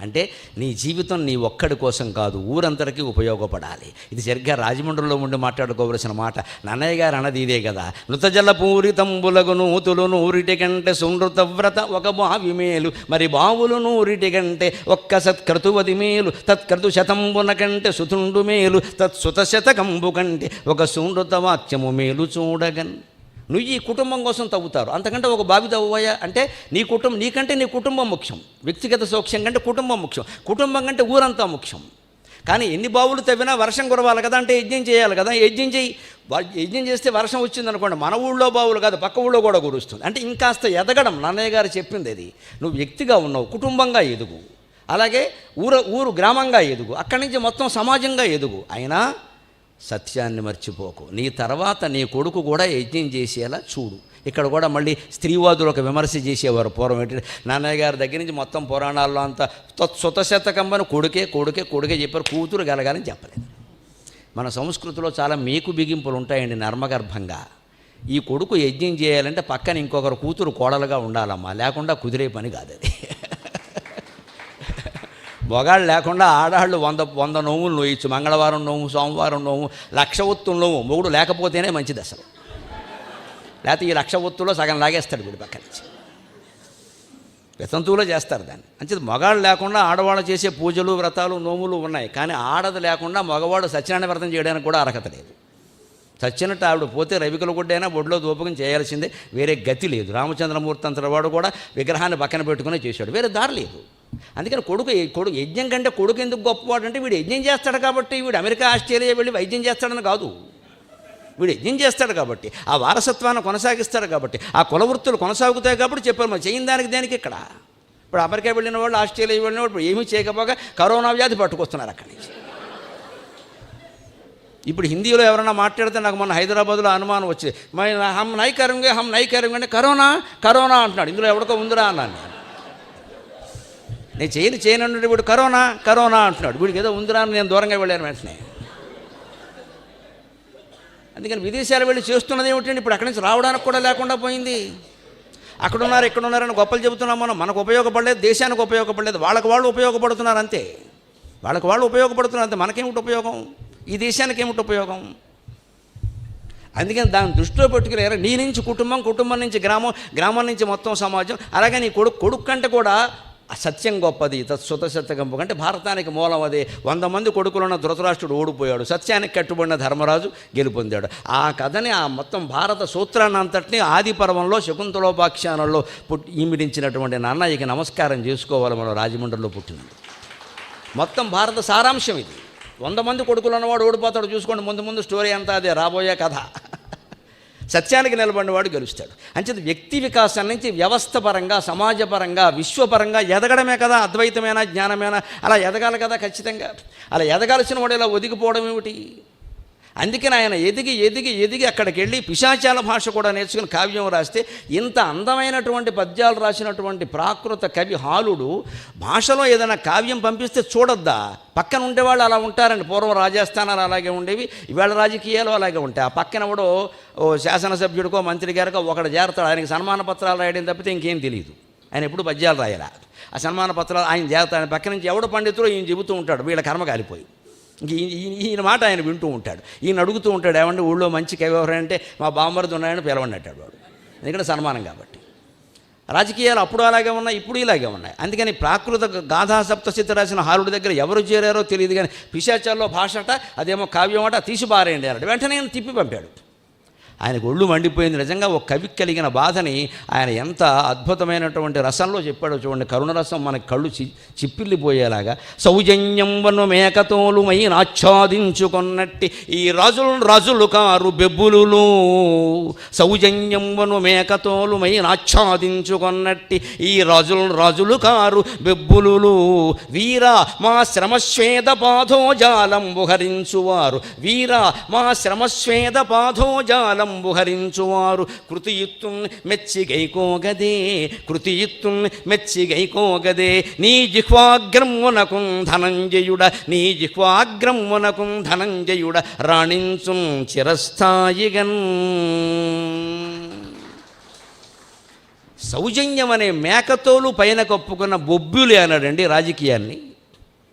అంటే నీ జీవితం నీ ఒక్కడి కోసం కాదు, ఊరంతటికీ ఉపయోగపడాలి. ఇది సరిగ్గా రాజమండ్రిలో ఉండి మాట్లాడుకోవలసిన మాట. నన్నయ్య గారు అన్నది ఇదే కదా, నృతజల పూరితంబులగు నూతులు నూరిటి కంటే సునృత వ్రత ఒక బావి మేలు, మరి బావులు నూరిటి కంటే ఒక్క సత్క్రతువది మేలు, తత్క్రతు శతంబున కంటే సుతుండు మేలు, తత్సుత శతకంబు కంటే ఒక సునృత వాక్యము మేలు చూడగన్. నువ్వు ఈ కుటుంబం కోసం తవ్వుతారు, అంతకంటే ఒక బావి తవ్వయా అంటే నీకంటే నీ కుటుంబం ముఖ్యం. వ్యక్తిగత సౌఖ్యం కంటే కుటుంబం ముఖ్యం, కుటుంబం కంటే ఊరంతా ముఖ్యం. కానీ ఎన్ని బావులు తవ్వినా వర్షం కురవాలి కదా, అంటే యజ్ఞం చేయాలి కదా. యజ్ఞం చేస్తే వర్షం వచ్చిందనుకోండి, మన ఊళ్ళో బావులు కాదు పక్క ఊళ్ళో కూడా కురుస్తుంది. అంటే ఇంకాస్త ఎదగడం. నాన్నయ్య గారు చెప్పింది అది. నువ్వు వ్యక్తిగా ఉన్నావు, కుటుంబంగా ఎదుగు, అలాగే ఊరు గ్రామంగా ఎదుగు, అక్కడి నుంచి మొత్తం సమాజంగా ఎదుగు. అయినా సత్యాన్ని మర్చిపోకు. నీ తర్వాత నీ కొడుకు కూడా యజ్ఞం చేసేలా చూడు. ఇక్కడ కూడా మళ్ళీ స్త్రీవాదులు ఒక విమర్శ చేసేవారు పూర్వం. ఏంటంటే నాన్నయ్య గారి దగ్గర నుంచి మొత్తం పురాణాల్లో అంతా సుతశతకంబని కొడుకే చెప్పారు, కూతురు గలగాలని చెప్పలేదు. మన సంస్కృతిలో చాలా మేకు బిగింపులు ఉంటాయండి నర్మగర్భంగా. ఈ కొడుకు యజ్ఞం చేయాలంటే పక్కన ఇంకొకరు కూతురు కోడలుగా ఉండాలమ్మా, లేకుండా కుదిరే పని కాదు అది. మొగాళ్ళు లేకుండా ఆడాళ్ళు 100 నోములు నోయచ్చు. మంగళవారం నోము, సోమవారం నోము, 1,00,000 ఒత్తులు నోము. మొగుడు లేకపోతేనే మంచిది అసలు. లేకపోతే ఈ 1,00,000 ఒత్తులో సగం లాగేస్తాడు వీడు పక్క నుంచి. వితంతువులో చేస్తారు దాన్ని. అంచేది మగాళ్ళు లేకుండా ఆడవాళ్ళు చేసే పూజలు, వ్రతాలు, నోములు ఉన్నాయి. కానీ ఆడది లేకుండా మగవాడు సత్యనారాయణ వ్రతం చేయడానికి కూడా అర్హత లేదు. చచ్చినట్టు ఆవిడ పోతే రవికల గుడ్డైనా బొడ్లో దూపకం చేయాల్సిందే, వేరే గతి లేదు. రామచంద్రమూర్తి అంతటి వాడు కూడా విగ్రహాన్ని పక్కన పెట్టుకునే చేశాడు, వేరే దారి లేదు. అందుకని కొడుకు యజ్ఞం కంటే కొడుకు ఎందుకు గొప్పవాడు అంటే వీడు యజ్ఞం చేస్తాడు కాబట్టి, వీడు అమెరికా, ఆస్ట్రేలియా వెళ్ళి వైద్యం చేస్తాడని కాదు, వీడు యజ్ఞం చేస్తాడు కాబట్టి, ఆ వారసత్వాన్ని కొనసాగిస్తాడు కాబట్టి, ఆ కులవృత్తులు కొనసాగుతాయి కాబట్టి చెప్పారు. మరి చేయని దానికి దేనికి ఇక్కడ. ఇప్పుడు అమెరికా వెళ్ళిన వాళ్ళు, ఆస్ట్రేలియా వెళ్ళిన వాళ్ళు ఏమీ చేయకపోగా కరోనా వ్యాధి పట్టుకొస్తున్నారు అక్కడి నుంచి. ఇప్పుడు హిందీలో ఎవరైనా మాట్లాడితే నాకు మొన్న హైదరాబాద్లో అనుమానం వచ్చింది. హమ్ నై కరంగే అంటే కరోనా కరోనా అంటున్నాడు. ఇందులో ఎవరికో ఉందిరా అన్నాను. నేను చేయను అంటే వీడు కరోనా కరోనా అంటున్నాడు. వీడికి ఏదో ఉందిరా అని నేను దూరంగా వెళ్ళాను వెంటనే. అందుకని విదేశాలు వెళ్ళి చేస్తున్నది ఏమిటండి, ఇప్పుడు అక్కడి నుంచి రావడానికి కూడా లేకుండా పోయింది. అక్కడున్నారు ఇక్కడున్నారని గొప్పలు చెబుతున్నాం మనం. మనకు ఉపయోగపడలేదు, దేశానికి ఉపయోగపడలేదు. వాళ్ళకు వాళ్ళు ఉపయోగపడుతున్నారు అంతే. వాళ్ళకు వాళ్ళు ఉపయోగపడుతున్నారు అంతే. మనకేమిటి ఉపయోగం, ఈ దేశానికి ఏమిటి ఉపయోగం? అందుకని దాన్ని దృష్టిలో పెట్టుకుని నీ నుంచి కుటుంబం, కుటుంబం నుంచి గ్రామం, గ్రామం నుంచి మొత్తం సమాజం. అలాగే నీ కొడుకు కంటే కూడా సత్యం గొప్పది. తత్సుత సత్యగంపు కంటే భారతానికి మూలం అదే. 100 మంది కొడుకులున్న ధృతరాష్ట్రుడు ఓడిపోయాడు, సత్యానికి కట్టుబడిన ధర్మరాజు గెలుపొందాడు. ఆ కథని, ఆ మొత్తం భారత సూత్రాన్ని అంతటినీ ఆది పర్వంలో శకుంతలోపాఖ్యానంలో ఈమిడించినటువంటి నన్నయ్యకి నమస్కారం చేసుకోవాలి మనం. రాజమండ్రిలో పుట్టినది మొత్తం భారత సారాంశం ఇది. 100 మంది కొడుకులు ఉన్నవాడు ఓడిపోతాడు చూసుకోండి. ముందు స్టోరీ అంతా అదే, రాబోయే కథ. సత్యానికి నిలబడినవాడు గెలుస్తాడు. అంచేది వ్యక్తి వికాసం నుంచి వ్యవస్థ పరంగా, సమాజపరంగా, విశ్వపరంగా ఎదగడమే కదా అద్వైతమైన జ్ఞానమైన. అలా ఎదగాలి కదా ఖచ్చితంగా. అలా ఎదగాల్సిన వాడు ఇలా ఒదిగిపోవడం ఏమిటి? అందుకని ఆయన ఎదిగి ఎదిగి ఎదిగి అక్కడికి వెళ్ళి పిశాచాల భాష కూడా నేర్చుకుని కావ్యం రాస్తే, ఇంత అందమైనటువంటి పద్యాలు రాసినటువంటి ప్రాకృత కవి హాలుడు భాషలో ఏదైనా కావ్యం పంపిస్తే చూడొద్దా? పక్కన ఉండేవాళ్ళు అలా ఉంటారండి. పూర్వం రాజస్థానాలు అలాగే ఉండేవి, ఇవాళ రాజకీయాలు అలాగే ఉంటాయి. ఆ పక్కన కూడా ఓ శాసనసభ్యుడికో మంత్రి గారికో ఒకడు చేరతాడు. ఆయనకి సన్మాన పత్రాలు రాయడం తప్పితే ఇంకేం తెలియదు. ఆయన ఎప్పుడు పద్యాలు రాయరా. ఆ సన్మాన పత్రాలు ఆయన చేరతాడు. పక్క నుంచి ఎవడు పండితుడో ఈయన చెబుతూ ఉంటాడు, వీళ్ళ కర్మ కాలిపోయి. ఈయన మాట ఆయన వింటూ ఉంటాడు. ఈయన అడుగుతూ ఉంటాడు, ఏమంటే ఊళ్ళో మంచి కవి ఎవరంటే మా బామ్మరిది ఉన్నాయని పిలవండి అంటాడు వాడు. ఎందుకంటే సన్మానం కాబట్టి. రాజకీయాలు అప్పుడు అలాగే ఉన్నాయి, ఇప్పుడు ఇలాగే ఉన్నాయి. అందుకని ప్రాకృత గాథా సప్తశతి రాసిన హాలుడి దగ్గర ఎవరు చేరారో తెలియదు. కానీ పిశాచాల్లో భాష అట, అదేమో కావ్యం అట, తీసి బారేయండి అన్నాడు. వెంటనే ఆయన తిప్పి పంపాడు. ఆయనకు ఒళ్ళు మండిపోయింది. నిజంగా ఒక కవికి కలిగిన బాధని ఆయన ఎంత అద్భుతమైనటువంటి రసంలో చెప్పాడో చూడండి. కరుణరసం మనకి కళ్ళు చిప్పిల్లిపోయేలాగా. సౌజన్యం వను మేకతోలుమై ఆచ్ఛాదించుకొన్నట్టి ఈ రాజులు కారు బెబ్బులు. సౌజన్యం వను మేకతోలుమై ఆచ్ఛాదించుకొన్నట్టి ఈ రాజులు కారు బెబ్బులు. వీరా మా శ్రమశ్వేద పాధోజాలంబు హరించువారు. వీరా మా శ్రమశ్వేద పాధోజాలం హరించువారు. కృతియుత్తుం మెచ్చిగైకోగదే, కృతియుత్తుం మెచ్చిగైకోగదే. నీ జిహ్వాగ్రమ్మునకుం ధనంజయుడ, నీ జిహ్వాగ్రమ్మునకుం ధనంజయుడ రాణించుం చిరస్థాయిగన్. సౌజన్యం అనే మేకతోలు పైన కప్పుకున్న బొబ్బులే అన్నాడండి రాజకీయాన్ని.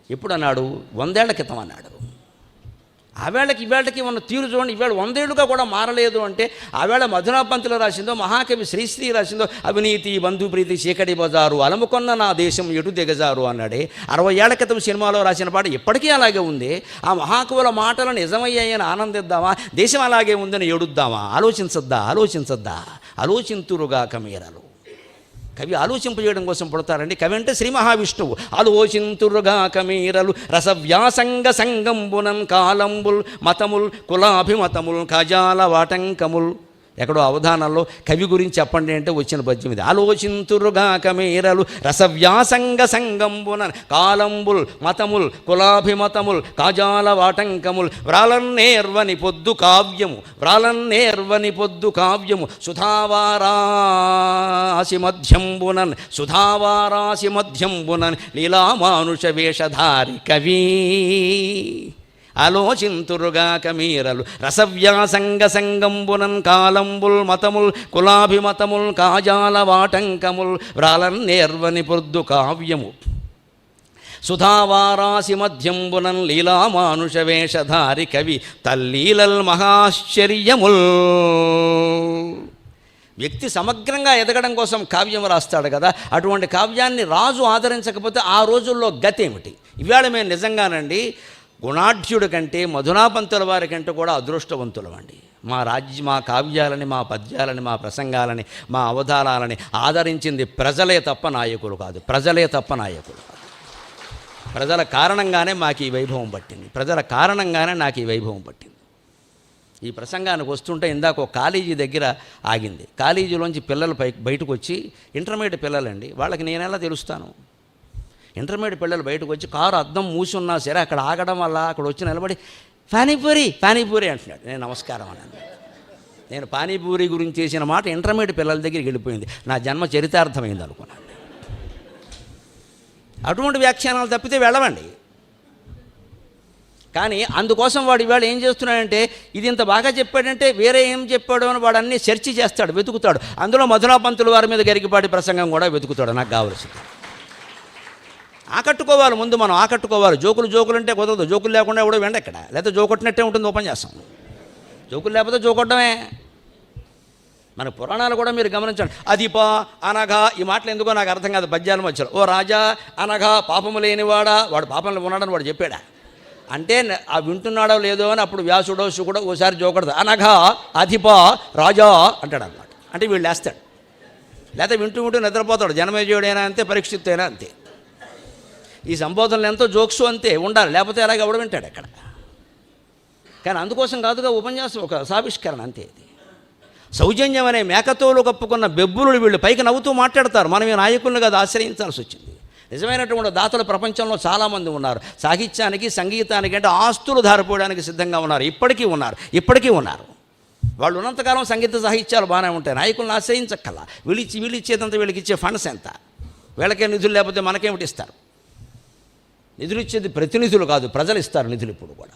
ఎప్పుడు అన్నాడు? 100 ఏళ్ల క్రితం అన్నాడు. ఆవేళకి ఇవేళకి ఉన్న తీరు చూడండి. ఈవేళ 100 ఏళ్ళుగా కూడా మారలేదు అంటే, ఆవేళ మధురాపంతులు రాసిందో, మహాకవి శ్రీశ్రీ రాసిందో, అవినీతి బంధుప్రీతి చీకటి బజారు అలముకొన్న నా దేశం ఎటు దిగజారు అన్నాడే. 60 ఏళ్ల క్రితం సినిమాలో రాసిన పాట ఇప్పటికీ అలాగే ఉంది. ఆ మహాకవుల మాటలు నిజమయ్యాయని ఆనందిద్దామా, దేశం అలాగే ఉందని ఏడుద్దామా? ఆలోచించద్దా ఆలోచింతురుగాక మీరలు. కవి ఆలోచింపజేయడం కోసం పుడతారండి. కవి అంటే శ్రీ మహావిష్ణువు. ఆలోచింతురుగాక మీరలు రసవ్యాసంగ సంగంబునన్ కాలంబుల్ మతముల్ కులాభిమతముల్ ఖజాల వాటంకముల్. ఎక్కడో అవధానంలో కవి గురించి చెప్పండి అంటే వచ్చిన పద్యం ఇది. ఆలోచింతురుగాక మీరలు రసవ్యాసంగ సంగంబున కాలంబుల్ మతముల్ కులాభిమతముల్ కాజాల వాటంకముల్. వ్రాలన్నేర్వని పొద్దు కావ్యము, వ్రాలన్నేర్వని పొద్దు కావ్యము సుధావారాసి మధ్యంబునన్, సుధావారాసి మధ్యంబునన్ లీలామానుష వేషధారి కవి. ఆలోచింతురుగాక మీరలు రసవ్యాసంగ సంగంబునన్ కాలంబుల్ మతముల్ కులాభిమతముల్ కాజాల వాటంకముల్ వ్రాలన్ నేర్వని పొద్దు కావ్యము సుధావారాసి మధ్యంబునన్ లీలామానుష వేషధారి కవి తల్లీలల్ మహాశ్చర్యముల్. వ్యక్తి సమగ్రంగా ఎదగడం కోసం కావ్యం రాస్తాడు కదా, అటువంటి కావ్యాన్ని రాజు ఆదరించకపోతే ఆ రోజుల్లో గతి ఏమిటి? ఇవాళ మేము నిజంగానండి గుణాఢ్యుడి కంటే మధునాపంతుల వారి కంటే కూడా అదృష్టవంతులమండి. మా కావ్యాలని, మా పద్యాలని, మా ప్రసంగాలని, మా అవధానాలని ఆదరించింది ప్రజలే తప్ప నాయకులు కాదు. ప్రజలే తప్ప నాయకులు కాదు. ప్రజల కారణంగానే మాకు ఈ వైభవం పట్టింది. ప్రజల కారణంగానే నాకు ఈ వైభవం పట్టింది. ఈ ప్రసంగానికి వస్తుంటే ఇందాక ఒక కాలేజీ దగ్గర ఆగింది. కాలేజీలోంచి పిల్లలు బయటకు వచ్చి, ఇంటర్మీడియట్ పిల్లలండి, వాళ్ళకి నేనెలా తెలుస్తాను? ఇంటర్మీడియట్ పిల్లలు బయటకు వచ్చి కారు అద్దం మూసి ఉన్నా సరే అక్కడ ఆగడం వల్ల అక్కడ వచ్చి నిలబడి పానీపూరి అంటున్నాడు. నేను నమస్కారం అన్నాను. నేను పానీపూరి గురించి చేసిన మాట ఇంటర్మీడియట్ పిల్లల దగ్గరికి వెళ్ళిపోయింది. నా జన్మ చరితార్థమైంది అనుకున్నాను. అటువంటి వ్యాఖ్యానాలు తప్పితే వెళ్ళవండి. కానీ అందుకోసం వాడు ఇవాళ ఏం చేస్తున్నాడంటే, ఇది ఇంత బాగా చెప్పాడంటే వేరే ఏం చెప్పాడు అని వాడు అన్నీ సెర్చ్ చేస్తాడు, వెతుకుతాడు. అందులో మధునాపంతుల వారి మీద గరికిపాటి ప్రసంగం కూడా వెతుకుతాడు. నాకు కావాల్సింది ఆకట్టుకోవాలి. ముందు మనం ఆకట్టుకోవాలి. జోకులు అంటే కుదరదు. జోకులు లేకుండా ఎవడో వెండెక్కడ, లేకపోతే జోకొట్టినట్టే ఉంటుంది ఉపన్యాసం. జోకులు లేకపోతే జోకొట్టడమే. మన పురాణాలు కూడా మీరు గమనించండి. అధిప అనఘా, ఈ మాటలు ఎందుకో నాకు అర్థం కాదు. పద్యాల మధ్యలో ఓ రాజా అనఘా పాపము లేనివాడా, వాడు పాపంలో ఉన్నాడని వాడు చెప్పాడా అంటే ఆ వింటున్నాడో లేదో అని అప్పుడు వ్యాసుడో శుకుడో ఓసారి జోకూడదు. అనఘా అధిప రాజా అంటాడు అన్నమాట. అంటే వీళ్ళు లేస్తాడు, లేకపోతే వింటూ నిద్రపోతాడు. జనమేజయుడైనా అంతే, పరీక్షిత్ అయినా అంతే. ఈ సంబోధనలు ఎంతో జోక్స్ అంతే ఉండాలి, లేకపోతే అలాగే ఎవడు వింటాడు అక్కడ. కానీ అందుకోసం కాదుగా ఉపన్యాసం, ఒక సావిష్కరణ అంతే. ఇది సౌజన్యం అనే మేకతోలు కప్పుకున్న బెబ్బులు వీళ్ళు పైకి నవ్వుతూ మాట్లాడతారు. మనం ఈ నాయకులను కదా ఆశ్రయించాల్సి వచ్చింది. నిజమైనటువంటి దాతలు ప్రపంచంలో చాలామంది ఉన్నారు. సాహిత్యానికి, సంగీతానికి అంటే ఆస్తులు ధారపోవడానికి సిద్ధంగా ఉన్నారు. ఇప్పటికీ ఉన్నారు. వాళ్ళు ఉన్నంతకాలం సంగీత సాహిత్యాలు బాగానే ఉంటాయి. నాయకులను ఆశ్రయించక్కల్లా. వీళ్ళిచ్చేదంతా వీళ్ళకి ఇచ్చే ఫండ్స్ ఎంత? వీళ్ళకే నిధులు లేకపోతే మనకేమిటి ఇస్తారు? నిధులు ఇచ్చేది ప్రతినిధులు కాదు, ప్రజలు ఇస్తారు నిధులు ఇప్పుడు కూడా.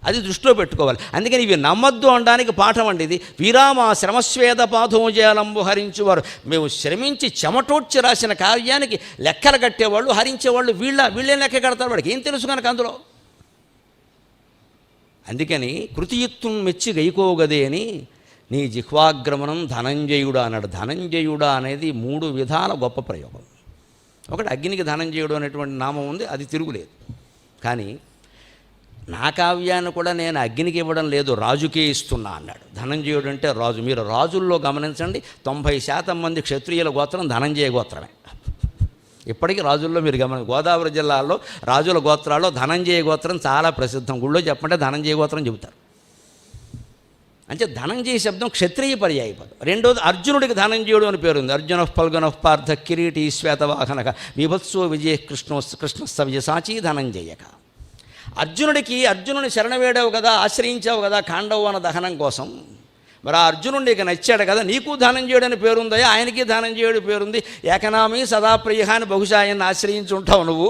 అది దృష్టిలో పెట్టుకోవాలి. అందుకని ఇవి నమ్మద్దు అనడానికి పాఠం అండి ఇది. వీరామ శ్రమస్వేద పాథోజాలంబు హరించేవారు. మేము శ్రమించి చెమటోడ్చి రాసిన కార్యానికి లెక్కలు కట్టేవాళ్ళు, హరించేవాళ్ళు వీళ్ళే లెక్క కడతారు. వాడికి ఏం తెలుసు కనుక అందులో. అందుకని కృతియుక్తం మెచ్చి గైకోగదే అని నీ జిహ్వాగ్రమణం ధనంజయుడా అన్నాడు. ధనంజయుడా అనేది 3 విధాల గొప్ప ప్రయోగం. ఒకటి అగ్నికి ధనంజయుడు అనేటువంటి నామం ఉంది, అది తిరుగులేదు. కానీ నా కావ్యాన్ని కూడా నేను అగ్నికి ఇవ్వడం లేదు, రాజుకే ఇస్తున్నా అన్నాడు. ధనంజయుడు అంటే రాజు. మీరు రాజుల్లో గమనించండి, 90% మంది క్షత్రియుల గోత్రం ధనంజయ గోత్రమే. ఇప్పటికీ రాజుల్లో మీరు గోదావరి జిల్లాలో రాజుల గోత్రాల్లో ధనంజయ గోత్రం చాలా ప్రసిద్ధం. గుళ్ళో చెప్పంటే ధనంజయ గోత్రం చెబుతారు. అంటే ధనంజయ శబ్దం క్షత్రియ పర్యాయ పదం. రెండోది అర్జునుడికి ధనంజయుడు అని పేరుంది. అర్జున ఫల్గుణ పార్థ కిరీటి శ్వేతవాహనక విభత్సో విజయ కృష్ణస్థ విజసాచి ధనంజయక. అర్జునుని శరణవేడావు కదా, ఆశ్రయించావు కదా ఖాండవ దహనం కోసం. మరి ఆ అర్జునుడు నీకు నచ్చాడు కదా, నీకు ధనంజయుడు అని పేరుందయా, ఆయనకి ధనంజయుడి పేరుంది. ఏకనామీ సదాప్రియ అని బహుశా ఆయన్ని ఆశ్రయించుంటావు నువ్వు.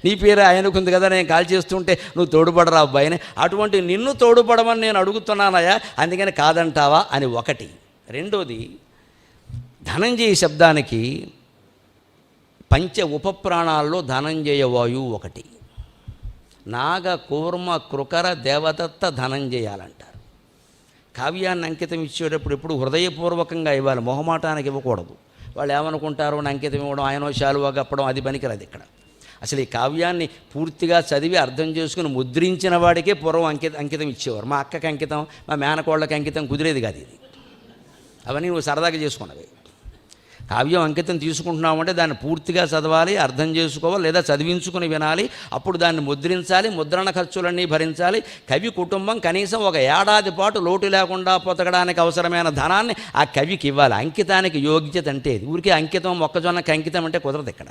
నీ పేరు ఆయనకుంది కదా, నేను కాల్ చేస్తుంటే నువ్వు తోడుపడరా అబ్బాయిని. అటువంటి నిన్ను తోడుపడమని నేను అడుగుతున్నానయా, అందుకని కాదంటావా అని ఒకటి. రెండోది, ధనంజయ శబ్దానికి పంచ ఉపప్రాణాల్లో ధనంజయ వాయువు ఒకటి. నాగ కూర్మ కృకర దేవదత్త ధనంజయాలంటారు. కావ్యాన్ని అంకితం ఇచ్చేటప్పుడు ఎప్పుడు హృదయపూర్వకంగా ఇవ్వాలి, మొహమాటానికి ఇవ్వకూడదు. వాళ్ళు ఏమనుకుంటారో అని అంకితం ఇవ్వడం, ఆయన శాలువా కప్పడం, అది పనికిరాదు ఇక్కడ. అసలు ఈ కావ్యాన్ని పూర్తిగా చదివి అర్థం చేసుకుని ముద్రించిన వాడికే పూర్వం అంకితం ఇచ్చేవారు. మా అక్కకి అంకితం, మా మేనకోళ్ళకి అంకితం కుదిరేది కాదు. ఇది అవన్నీ నువ్వు సరదాగా చేసుకున్నవి. కావ్యం అంకితం తీసుకుంటున్నామంటే దాన్ని పూర్తిగా చదవాలి, అర్థం చేసుకోవాలి, లేదా చదివించుకుని వినాలి. అప్పుడు దాన్ని ముద్రించాలి, ముద్రణ ఖర్చులన్నీ భరించాలి. కవి కుటుంబం కనీసం 1 ఏడాది పాటు లోటు లేకుండా పొతకడానికి అవసరమైన ధనాన్ని ఆ కవికి ఇవ్వాలి. అంకితానికి యోగ్యత అంటే ఇది. ఊరికే అంకితం, మొక్కజొన్నకి అంకితం అంటే కుదరదు ఇక్కడ.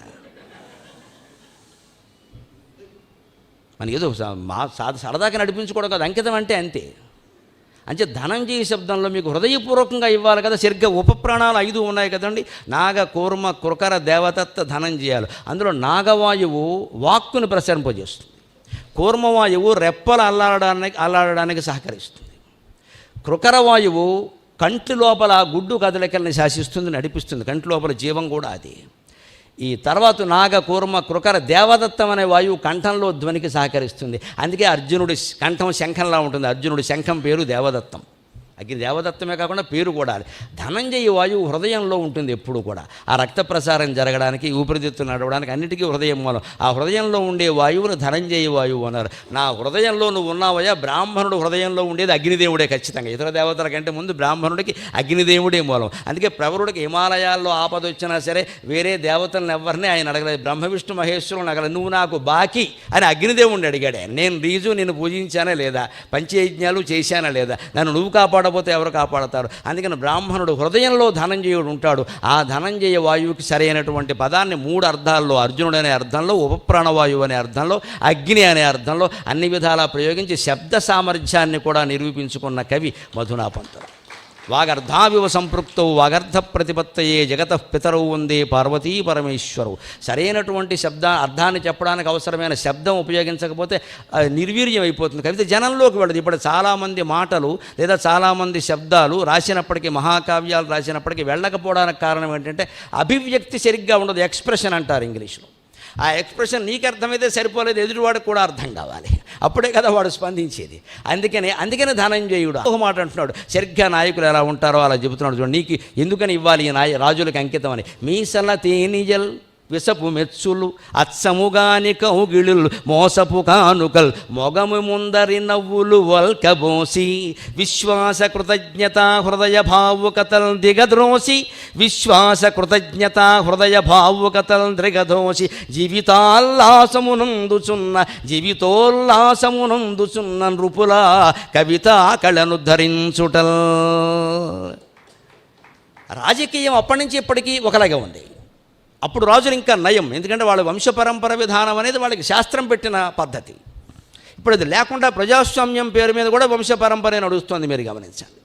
మనకి ఏదో సరదాగా నడిపించుకోవడం కాదు, అంకితం అంటే అంతే. అంటే ధనంజయ శబ్దంలో మీకు హృదయపూర్వకంగా ఇవ్వాలి కదా. సరిగ్గా ఉపప్రాణాలు 5 ఉన్నాయి కదండి. నాగ కూర్మ కృకర దేవదత్త ధనంజయాలు. అందులో నాగవాయువు వాక్కుని ప్రసరింపజేస్తుంది, కూర్మవాయువు రెప్పలు అల్లాడడానికి సహకరిస్తుంది. కృకరవాయువు కంటి లోపల గుడ్డు కదలికల్ని శాసిస్తుంది, నడిపిస్తుంది. కంటి లోపల జీవం కూడా అది. ఈ తర్వాత నాగ, కూర్మ, కృకర, దేవదత్తం అనే వాయువు కంఠంలో ధ్వనికి సహకరిస్తుంది. అందుకే అర్జునుడి కంఠం శంఖంలా ఉంటుంది. అర్జునుడి శంఖం పేరు దేవదత్తం. అగ్ని దేవదత్తమే కాకుండా పేరు కూడా. ధనంజయ వాయువు హృదయంలో ఉంటుంది ఎప్పుడు కూడా. ఆ రక్త ప్రసారం జరగడానికి, ఊపిరితిత్తులు నడవడానికి అన్నిటికీ హృదయం మూలం. ఆ హృదయంలో ఉండే వాయువును ధనంజయ వాయువు అన్నారు. నా హృదయంలో నువ్వు ఉన్నావయ్యా. బ్రాహ్మణుడు హృదయంలో ఉండేది అగ్నిదేవుడే ఖచ్చితంగా. ఇతర దేవతల కంటే ముందు బ్రాహ్మణుడికి అగ్నిదేవుడే మూలం. అందుకే ప్రవరుడికి హిమాలయాల్లో ఆపద వచ్చినా సరే వేరే దేవతలను ఎవరిని ఆయన అడగలేదు. బ్రహ్మ విష్ణు మహేశ్వరుని అడగలేదు. నువ్వు నాకు బాకీ అని అగ్నిదేవుడిని అడిగాడు. నేను నిన్ను పూజించానా లేదా, పంచయజ్ఞాలు చేశానా లేదా, నన్ను నువ్వు కాపాడపోతే ఎవరు కాపాడతారు? అందుకని బ్రాహ్మణుడు హృదయంలో ధనంజయుడు ఉంటాడు. ఆ ధనంజయ వాయువుకి సరైనటువంటి పదాన్ని 3 అర్థాల్లో, అర్జునుడు అనే అర్థంలో, ఉపప్రాణవాయువు అనే అర్థంలో, అగ్ని అనే అర్థంలో అన్ని విధాలా ప్రయోగించి శబ్ద సామర్థ్యాన్ని కూడా నిరూపించుకున్న కవి మధునాపంతుడు. వాగర్ధావివ సంపృక్తౌ వాగర్ధ ప్రతిపత్తయే జగతః పితరౌ వందే పార్వతీ పరమేశ్వరవు. సరైనటువంటి అర్థాన్ని చెప్పడానికి అవసరమైన శబ్దం ఉపయోగించకపోతే నిర్వీర్యం అయిపోతుంది. కవిత జనంలోకి వెళ్ళదు. ఇప్పుడు చాలామంది మాటలు లేదా చాలామంది శబ్దాలు రాసినప్పటికీ, మహాకావ్యాలు రాసినప్పటికీ వెళ్ళకపోవడానికి కారణం ఏంటంటే అభివ్యక్తి సరిగ్గా ఉండదు. ఎక్స్ప్రెషన్ అంటారు ఇంగ్లీష్లో. ఆ ఎక్స్ప్రెషన్ నీకు అర్థమైతే సరిపోలేదు, ఎదుటివాడికి కూడా అర్థం కావాలి. అప్పుడే కదా వాడు స్పందించేది. అందుకనే ధనంజయుడు ఒక మాట అంటున్నాడు. సరిగ్గా నాయకులు ఎలా ఉంటారో అలా చెబుతున్నాడు. చూడండి, నీకు ఎందుకని ఇవ్వాలి ఈ రాజులకు అంకితం అని. మీసల తేనిజల్ విసపు మెచ్చులు అచ్చముగాని కౌగిళులు మోసపు కానుకల్ మొగము ముందరి నవ్వులు వల్కబోసి విశ్వాస కృతజ్ఞత హృదయ భావుకతల్ దిగద్రోసి విశ్వాస కృతజ్ఞత హృదయ భావుకతల్ దిగదోసి జీవితోల్లాసమునందుచున్న నృపుల కవిత కళను ధరించుటల్. రాజకీయం అప్పటి నుంచి ఇప్పటికీ ఒకలాగే ఉంది. అప్పుడు రాజులు ఇంకా నయం, ఎందుకంటే వాళ్ళ వంశపరంపర విధానం అనేది వాళ్ళకి శాస్త్రం పెట్టిన పద్ధతి. ఇప్పుడు అది లేకుండా ప్రజాస్వామ్యం పేరు మీద కూడా వంశపరంపరే నడుస్తుంది. మీరు గమనించండి.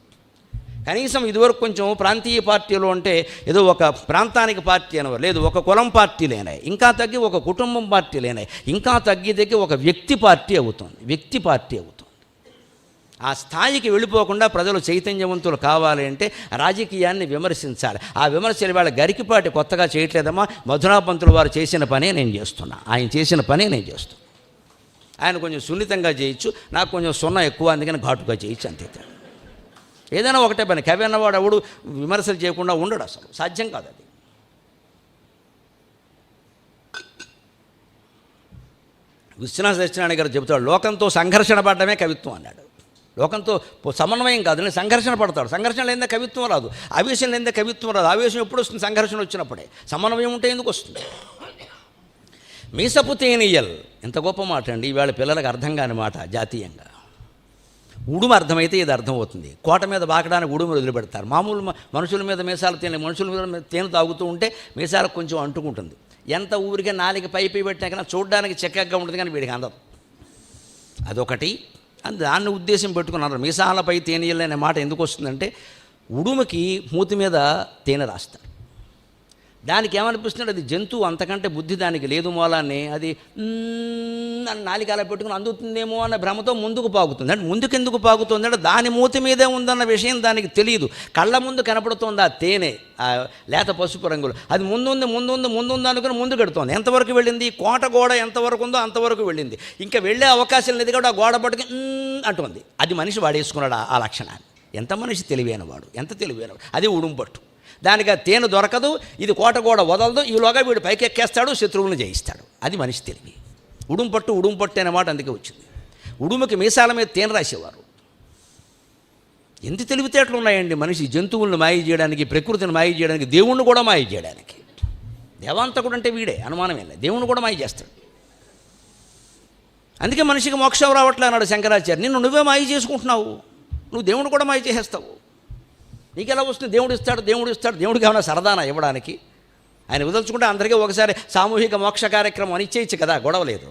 కనీసం ఇదివరకు కొంచెం ప్రాంతీయ పార్టీలు అంటే ఏదో ఒక ప్రాంతానికి పార్టీ అనేవారు, లేదు ఒక కులం పార్టీలేనాయి, ఇంకా తగ్గి ఒక కుటుంబం పార్టీలేనాయి, ఇంకా తగ్గి ఒక వ్యక్తి పార్టీ అవుతుంది. ఆ స్థాయికి వెళ్ళిపోకుండా ప్రజలు చైతన్యవంతులు కావాలి అంటే రాజకీయాన్ని విమర్శించాలి. ఆ విమర్శలు వాళ్ళ గరికిపాటి కొత్తగా చేయట్లేదమ్మా. మధునాపంతులు వారు చేసిన పనే నేను చేస్తున్నా. ఆయన కొంచెం సున్నితంగా చేయొచ్చు, నాకు కొంచెం సున్న ఎక్కువ, అందుకని ఘాటుగా చేయొచ్చు, అంతే. ఏదైనా ఒకటే పని. కవి అన్నవాడు ఎవడు విమర్శలు చేయకుండా ఉండడు, అసలు సాధ్యం కాదు అది. విశ్వనాథ సత్యనారాయణ గారు చెబుతాడు, లోకంతో సంఘర్షణ పడడమే కవిత్వం అన్నాడు. లోకంతో సమన్వయం కాదు, నేను సంఘర్షణ పడతాడు. సంఘర్షణ లేదే కవిత్వం రాదు, ఆవేశం లేదే కవిత్వం రాదు. ఆవేశం ఎప్పుడు వస్తుంది? సంఘర్షణ వచ్చినప్పుడే. సమన్వయం ఉంటే ఎందుకు వస్తుంది? మీసపు తేనీయల్, ఎంత గొప్ప మాట అండి. ఇవాళ పిల్లలకు అర్థం కాని మాట జాతీయంగా. ఉడుము అర్థమైతే ఇది అర్థమవుతుంది. కోట మీద బాకడానికి ఉడుము వదిలిపెడతారు. మామూలు మనుషుల మీద మీసాలు మనుషుల మీద తేనె తాగుతూ ఉంటే మీసాలకు కొంచెం అంటుకుంటుంది. ఎంత ఊరికే నాలుగు పైపి పెట్టినా చూడడానికి చక్కగా ఉంటుంది, కానీ వీడికి అందదు. అదొకటి. దాన్ని ఉద్దేశం పెట్టుకున్నారు. మీసాలపై తేనీయలు అనే మాట ఎందుకు వస్తుందంటే, ఉడుముకి మూతి మీద తేనె రాస్తారు. దానికి ఏమనిపిస్తుంది, అది జంతువు, అంతకంటే బుద్ధి దానికి లేదు మూలాన్ని అది నాలికలా పెట్టుకుని అందుతుందేమో అన్న భ్రమతో ముందుకు పాకుతుంది. అంటే ముందుకు ఎందుకు పాకుతుంది అంటే దాని మూతి మీదే ఉందన్న విషయం దానికి తెలియదు. కళ్ళ ముందు కనపడుతుంది ఆ తేనె, ఆ లేత పసుపు రంగులు. అది ముందుంది అనుకుని ముందు కడుతోంది. ఎంతవరకు వెళ్ళింది? కోట గోడ ఎంతవరకు ఉందో అంతవరకు వెళ్ళింది. ఇంకా వెళ్ళే అవకాశం లేదు కాబట్టి ఆ గోడ పట్టుకుని అంటుంది. అది మనిషి వాడేసుకున్నాడు ఆ లక్షణాన్ని. ఎంత మనిషి తెలివైనవాడు, ఎంత తెలివైనవాడు. అది ఉడుము పట్టు. దానికి ఆ తేనె దొరకదు, ఇది కోట కూడా వదలదు. ఈలోగా వీడు పైకి ఎక్కేస్తాడు, శత్రువులను జయిస్తాడు. అది మనిషి తెలివి. ఉడుము పట్టు అనే మాట అందుకే వచ్చింది. ఉడుముకి మీసాల మీద తేనె రాసేవారు. ఎంత తెలివితేటలు ఉన్నాయండి మనిషి. జంతువులను మాయ చేయడానికి, ప్రకృతిని మాయ చేయడానికి, దేవుణ్ణి కూడా మాయ చేయడానికి. దేవాంతకుడు అంటే వీడే, అనుమానమే లేదు. దేవుణ్ణి కూడా మాయ చేస్తాడు. అందుకే మనిషికి మోక్షం రావట్లే అన్నాడు శంకరాచార్య. నిన్ను నువ్వే మాయ చేసుకుంటున్నావు, నువ్వు దేవుణ్ణి కూడా మాయ చేసేస్తావు. నీకు ఎలా వస్తుంది? దేవుడు ఇస్తాడు. దేవుడికి ఏమైనా సరదానా ఇవ్వడానికి? ఆయన వదలుచుకుంటే అందరికీ ఒకసారి సామూహిక మోక్ష కార్యక్రమం అని ఇచ్చేయచ్చు కదా, గొడవ లేదు.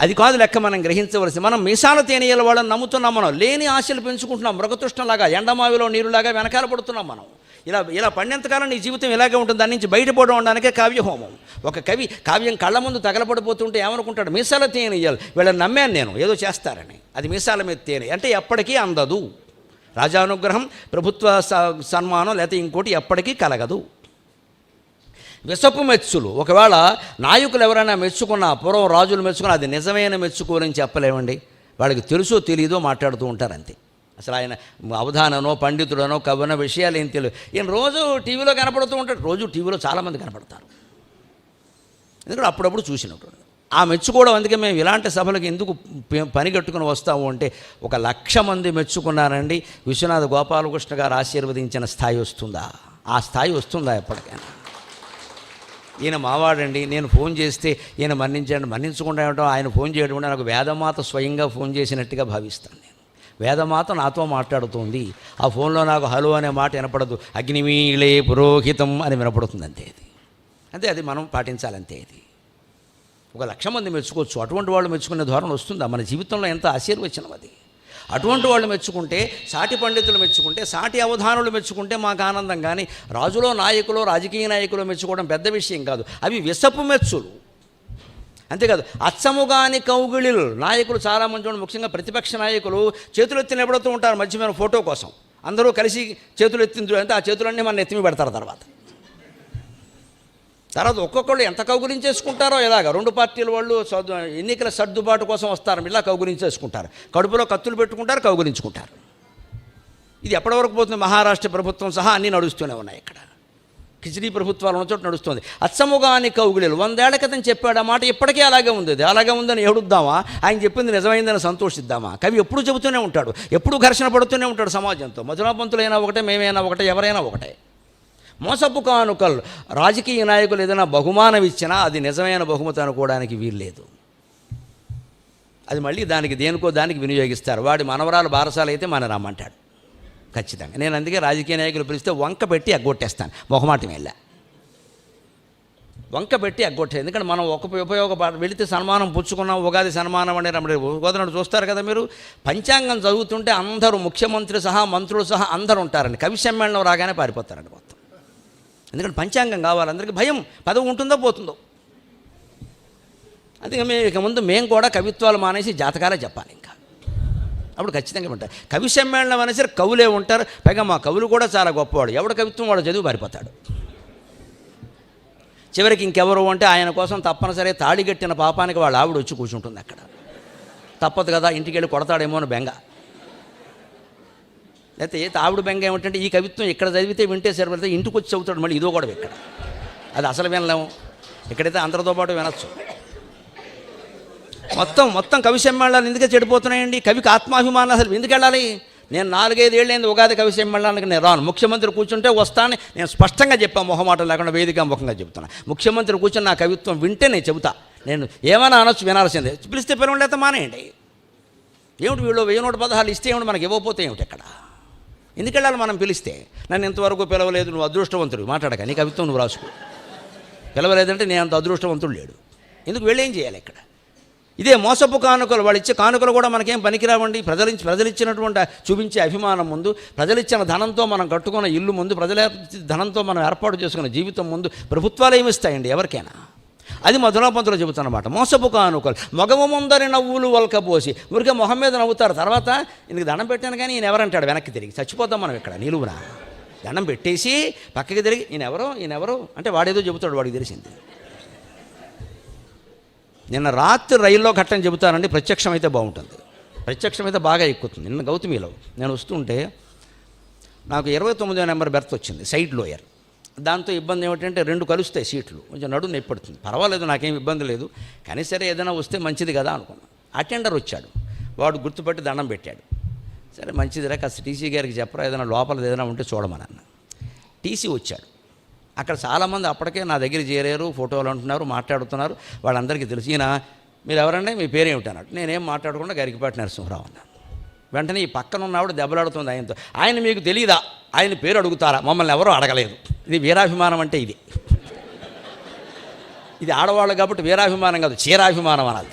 అది కాదు లెక్క మనం గ్రహించవలసి. మనం మీసాల తేనీయల వాళ్ళని నమ్ముతున్నాం. మనం లేని ఆశలు పెంచుకుంటున్నాం. మృగతృష్ణలాగా, ఎండమావిలో నీరులాగా వెనకాల పడుతున్నాం మనం. ఇలా ఇలా పడినంతకాలం నీ జీవితం ఇలాగే ఉంటుంది. దాని నుంచి బయటపడడం ఉండడానికే కావ్యహోమం. ఒక కవి కావ్యం కళ్ళ ముందు తగలపడిపోతుంటే ఏమనుకుంటాడు, మీసాల తేనె ఇయ్యాలి, వీళ్ళని నమ్మాను నేను ఏదో చేస్తారని. అది మీసాల మీద తేనె అంటే ఎప్పటికీ అందదు. రాజానుగ్రహం, ప్రభుత్వ సన్మానం లేకపోతే ఇంకోటి ఎప్పటికీ కలగదు. విసపు మెచ్చులు ఒకవేళ నాయకులు ఎవరైనా మెచ్చుకున్నా, పూర్వం రాజులు మెచ్చుకున్నా, అది నిజమైన మెచ్చుకోరని చెప్పలేమండి. వాళ్ళకి తెలుసో తెలియదో మాట్లాడుతూ ఉంటారు అంతే. అసలు ఆయన అవధాననో పండితుడనో కవనో విషయాలు ఏం తెలియదు. ఈయన రోజు టీవీలో కనపడుతూ ఉంటాడు. రోజు టీవీలో చాలామంది కనపడతారు, ఎందుకంటే అప్పుడప్పుడు చూసినప్పుడు ఆ మెచ్చుకోవడం. అందుకే మేము ఇలాంటి సభలకు ఎందుకు పని కట్టుకుని వస్తాము అంటే, 1,00,000 మంది మెచ్చుకున్నారండి, విశ్వనాథ గోపాలకృష్ణ గారు ఆశీర్వదించిన స్థాయి వస్తుందా? ఆ స్థాయి వస్తుందా ఎప్పటికైనా? ఈయన మావాడండి, నేను ఫోన్ చేస్తే ఈయన మన్నించకుండా ఉండటం, ఆయన ఫోన్ చేయడం కూడా నాకు వేదమాత స్వయంగా ఫోన్ చేసినట్టుగా భావిస్తాను. నేను వేదమాత నాతో మాట్లాడుతుంది. ఆ ఫోన్లో నాకు హలో అనే మాట వినపడదు, అగ్నిమీళే పురోహితం అని వినపడుతుంది అంతే. అంతే, అది మనం పాటించాలంతే. ఇది 1,00,000 మంది మెచ్చుకోవచ్చు. అటువంటి వాళ్ళు మెచ్చుకునే ధోరణి వస్తుందా? మన జీవితంలో ఎంత ఆశీర్వచనం అది. అటువంటి వాళ్ళు మెచ్చుకుంటే, సాటి పండితులు మెచ్చుకుంటే, సాటి అవధానులు మెచ్చుకుంటే మాకు ఆనందం. కానీ రాజులో నాయకులు, రాజకీయ నాయకులు మెచ్చుకోవడం పెద్ద విషయం కాదు. అవి విసపు మెచ్చులు. అంతేకాదు, అచ్చముగాని కౌగిళిలు. నాయకులు చాలామంది, ముఖ్యంగా ప్రతిపక్ష నాయకులు చేతులు ఎత్తి నిలబడుతూ ఉంటారు మధ్యమైన ఫోటో కోసం. అందరూ కలిసి చేతులు ఎత్తి అంటే ఆ చేతులన్నీ మన ఎత్తిమి పెడతారు. తర్వాత ఒక్కొక్కళ్ళు ఎంత కౌగులించేసుకుంటారో ఇలాగ. 2 పార్టీల వాళ్ళు ఎన్నికల సర్దుబాటు కోసం వస్తారు, ఇలా కౌగులించేసుకుంటారు. కడుపులో కత్తులు పెట్టుకుంటారు, కౌగులించుకుంటారు. ఇది ఎప్పటి వరకు పోతుంది? మహారాష్ట్ర ప్రభుత్వం సహా అన్నీ నడుస్తూనే ఉన్నాయి. ఇక్కడ కిచిడీ ప్రభుత్వాలు ఉన్న చోట నడుస్తుంది. అచ్చముగాని కౌగిళీలు. 100 ఏళ్ల క్రితం చెప్పాడు ఆ మాట, ఇప్పటికీ అలాగే ఉంది. అది అలాగే ఉందని ఏడుద్దామా? ఆయన చెప్పింది నిజమైందని సంతోషిద్దామా? కవి ఎప్పుడు చెబుతూనే ఉంటాడు, ఎప్పుడు ఘర్షణ పడుతూనే ఉంటాడు సమాజంతో. మధురాపంతులైనా ఒకటే, మేమైనా ఒకటే, ఎవరైనా ఒకటే. మోసపు కానుకలు. రాజకీయ నాయకులు ఏదైనా బహుమానం ఇచ్చినా అది నిజమైన బహుమతి అనుకోవడానికి వీల్లేదు. అది మళ్ళీ దేనికో దానికి వినియోగిస్తారు. వాడి మనవరాలు బారసాలు అయితే మన రమ్మంటాడు ఖచ్చితంగా. నేను అందుకే రాజకీయ నాయకులు పిలిస్తే వంక పెట్టి ఎగ్గొట్టేస్తాను. మొహమాటం వెళ్ళా వంక పెట్టి ఎగ్గొట్టే. ఎందుకంటే మనం వెళితే సన్మానం పుచ్చుకున్నాం, ఉగాది సన్మానం అనే ఉగాది చూస్తారు కదా మీరు. పంచాంగం చదువుతుంటే అందరూ, ముఖ్యమంత్రి సహా, మంత్రులు సహా అందరూ ఉంటారండి. కవి సమ్మేళనం రాగానే పారిపోతారండి మొత్తం. ఎందుకంటే పంచాంగం కావాలి. అందరికీ భయం, పదవి ఉంటుందో పోతుందో. అందుకే ఇక ముందు మేము కూడా కవిత్వాలు మానేసి జాతకాలే చెప్పాలి. ఇంకా అప్పుడు ఖచ్చితంగా ఉంటారు. కవి సమ్మేళనం అనేసరి కవులే ఉంటారు. పైగా మా కవులు కూడా చాలా గొప్పవాడు. ఎవడు కవిత్వం వాడు చదివి పారిపోతాడు. చివరికి ఇంకెవరు అంటే ఆయన కోసం తప్పనిసరి తాళిగట్టిన పాపానికి వాళ్ళ ఆవిడ వచ్చి కూర్చుంటుంది అక్కడ. తప్పదు కదా, ఇంటికి వెళ్ళి కొడతాడేమో అని బెంగ. లేకపోతే ఆవిడ బెంగ ఏమిటంటే, ఈ కవిత్వం ఇక్కడ చదివితే వింటే సరిపడితే ఇంటికి వచ్చి చదువుతాడు మళ్ళీ, ఇదో కూడా ఇక్కడ. అది అసలు వినలేము. ఇక్కడైతే అందరితో పాటు వినొచ్చు. మొత్తం కవి సమ్మేళనాలు ఎందుకే చెడిపోతున్నాయండి? కవికి ఆత్మాభిమానం అసలు ఎందుకు వెళ్ళాలి? నేను 4-5 ఏళ్ళైంది ఉగాది కవి సమ్మేళనానికి నేను రాను. ముఖ్యమంత్రి కూర్చుంటే వస్తాను. నేను స్పష్టంగా చెప్పాను, మొహమాటం లేకుండా వేదిక ముఖంగా చెప్తున్నా. ముఖ్యమంత్రి కూర్చొని నా కవిత్వం వింటే నేను చెబుతా. నేను ఏమైనా అనొచ్చు, వినాల్సిందే. పిలిస్తే పిలవలేకపోతే మానేయండి. ఏమిటి వీళ్ళు 1000-116 ఇస్తే ఏమిటి, మనకి ఇవ్వకపోతే ఏమిటి? ఎక్కడ ఎందుకు వెళ్ళాలి మనం పిలిస్తే? నన్ను ఇంతవరకు పిలవలేదు, నువ్వు అదృష్టవంతుడు, మాట్లాడక, నీ కవిత్వం నువ్వు రాసుకో. పిలవలేదంటే నేను అంత అదృష్టవంతుడు లేడు. ఎందుకు వెళ్ళేం చేయాలి ఇక్కడ? ఇదే మోసపు కానుకలు. వాళ్ళు ఇచ్చే కానుకలు కూడా మనకేం పనికిరావండి. ప్రజలిచ్చినటువంటి చూపించే అభిమానం ముందు, ప్రజలిచ్చిన ధనంతో మనం కట్టుకున్న ఇల్లు ముందు, ప్రజల ధనంతో మనం ఏర్పాటు చేసుకున్న జీవితం ముందు ప్రభుత్వాలు ఏమిస్తాయండి ఎవరికైనా? అది మధురాపంతులు చెబుతున్నమాట. మోసపు కానుకలు. మగము ముందరి నవ్వులు వల్కపోసి. ఊరికే మొహం మీద నవ్వుతారు. తర్వాత ఇందుకు దండం పెట్టాను కానీ ఈయన ఎవరంటాడు వెనక్కి తిరిగి. చచ్చిపోతాం మనం ఇక్కడ నిలువున. దండం పెట్టేసి పక్కకి తిరిగి ఈయనెవరో అంటే వాడేదో చెబుతాడు, వాడికి తెలిసింది. నిన్న రాత్రి రైల్లో ఘట్టం చెబుతానండి. ప్రత్యక్షం అయితే బాగుంటుంది, ప్రత్యక్షం అయితే బాగా ఎక్కుతుంది. నిన్న గౌతమిలో నేను వస్తుంటే నాకు 29వ నెంబర్ బెర్త్ వచ్చింది, సైడ్ లోయర్. దాంతో ఇబ్బంది ఏమిటంటే 2 కలుస్తాయి సీట్లు, కొంచెం నడుము నొప్పడుతుంది. పర్వాలేదు, నాకేం ఇబ్బంది లేదు. కానీ సరే ఏదైనా వస్తే మంచిది కదా అనుకున్నాను. అటెండర్ వచ్చాడు, వాడు గుర్తుపట్టి దండం పెట్టాడు. సరే మంచిదిరా, కాస్త టీసీ గారికి చెప్పరా, ఏదైనా లోపల ఏదైనా ఉంటే చూడమని అన్న. టీసీ వచ్చాడు. అక్కడ చాలామంది అప్పటికే నా దగ్గర చేరారు, ఫోటోలు అంటున్నారు, మాట్లాడుతున్నారు. వాళ్ళందరికీ తెలుసు. ఈయన మీరు ఎవరంటే మీ పేరేమిటి అన్నాడు. నేనేం మాట్లాడకుండా గరికిపాటి నరసింహరావు అన్నాను. వెంటనే ఈ పక్కన ఉన్నవాడు దెబ్బలాడుతుంది ఆయనతో. ఆయన మీకు తెలియదా, ఆయన పేరు అడుగుతారా, మమ్మల్ని ఎవరో అడగలేదు. ఇది వీరాభిమానం అంటే ఇది ఆడవాళ్ళు కాబట్టి వీరాభిమానం కాదు, చీరాభిమానం అనాలి.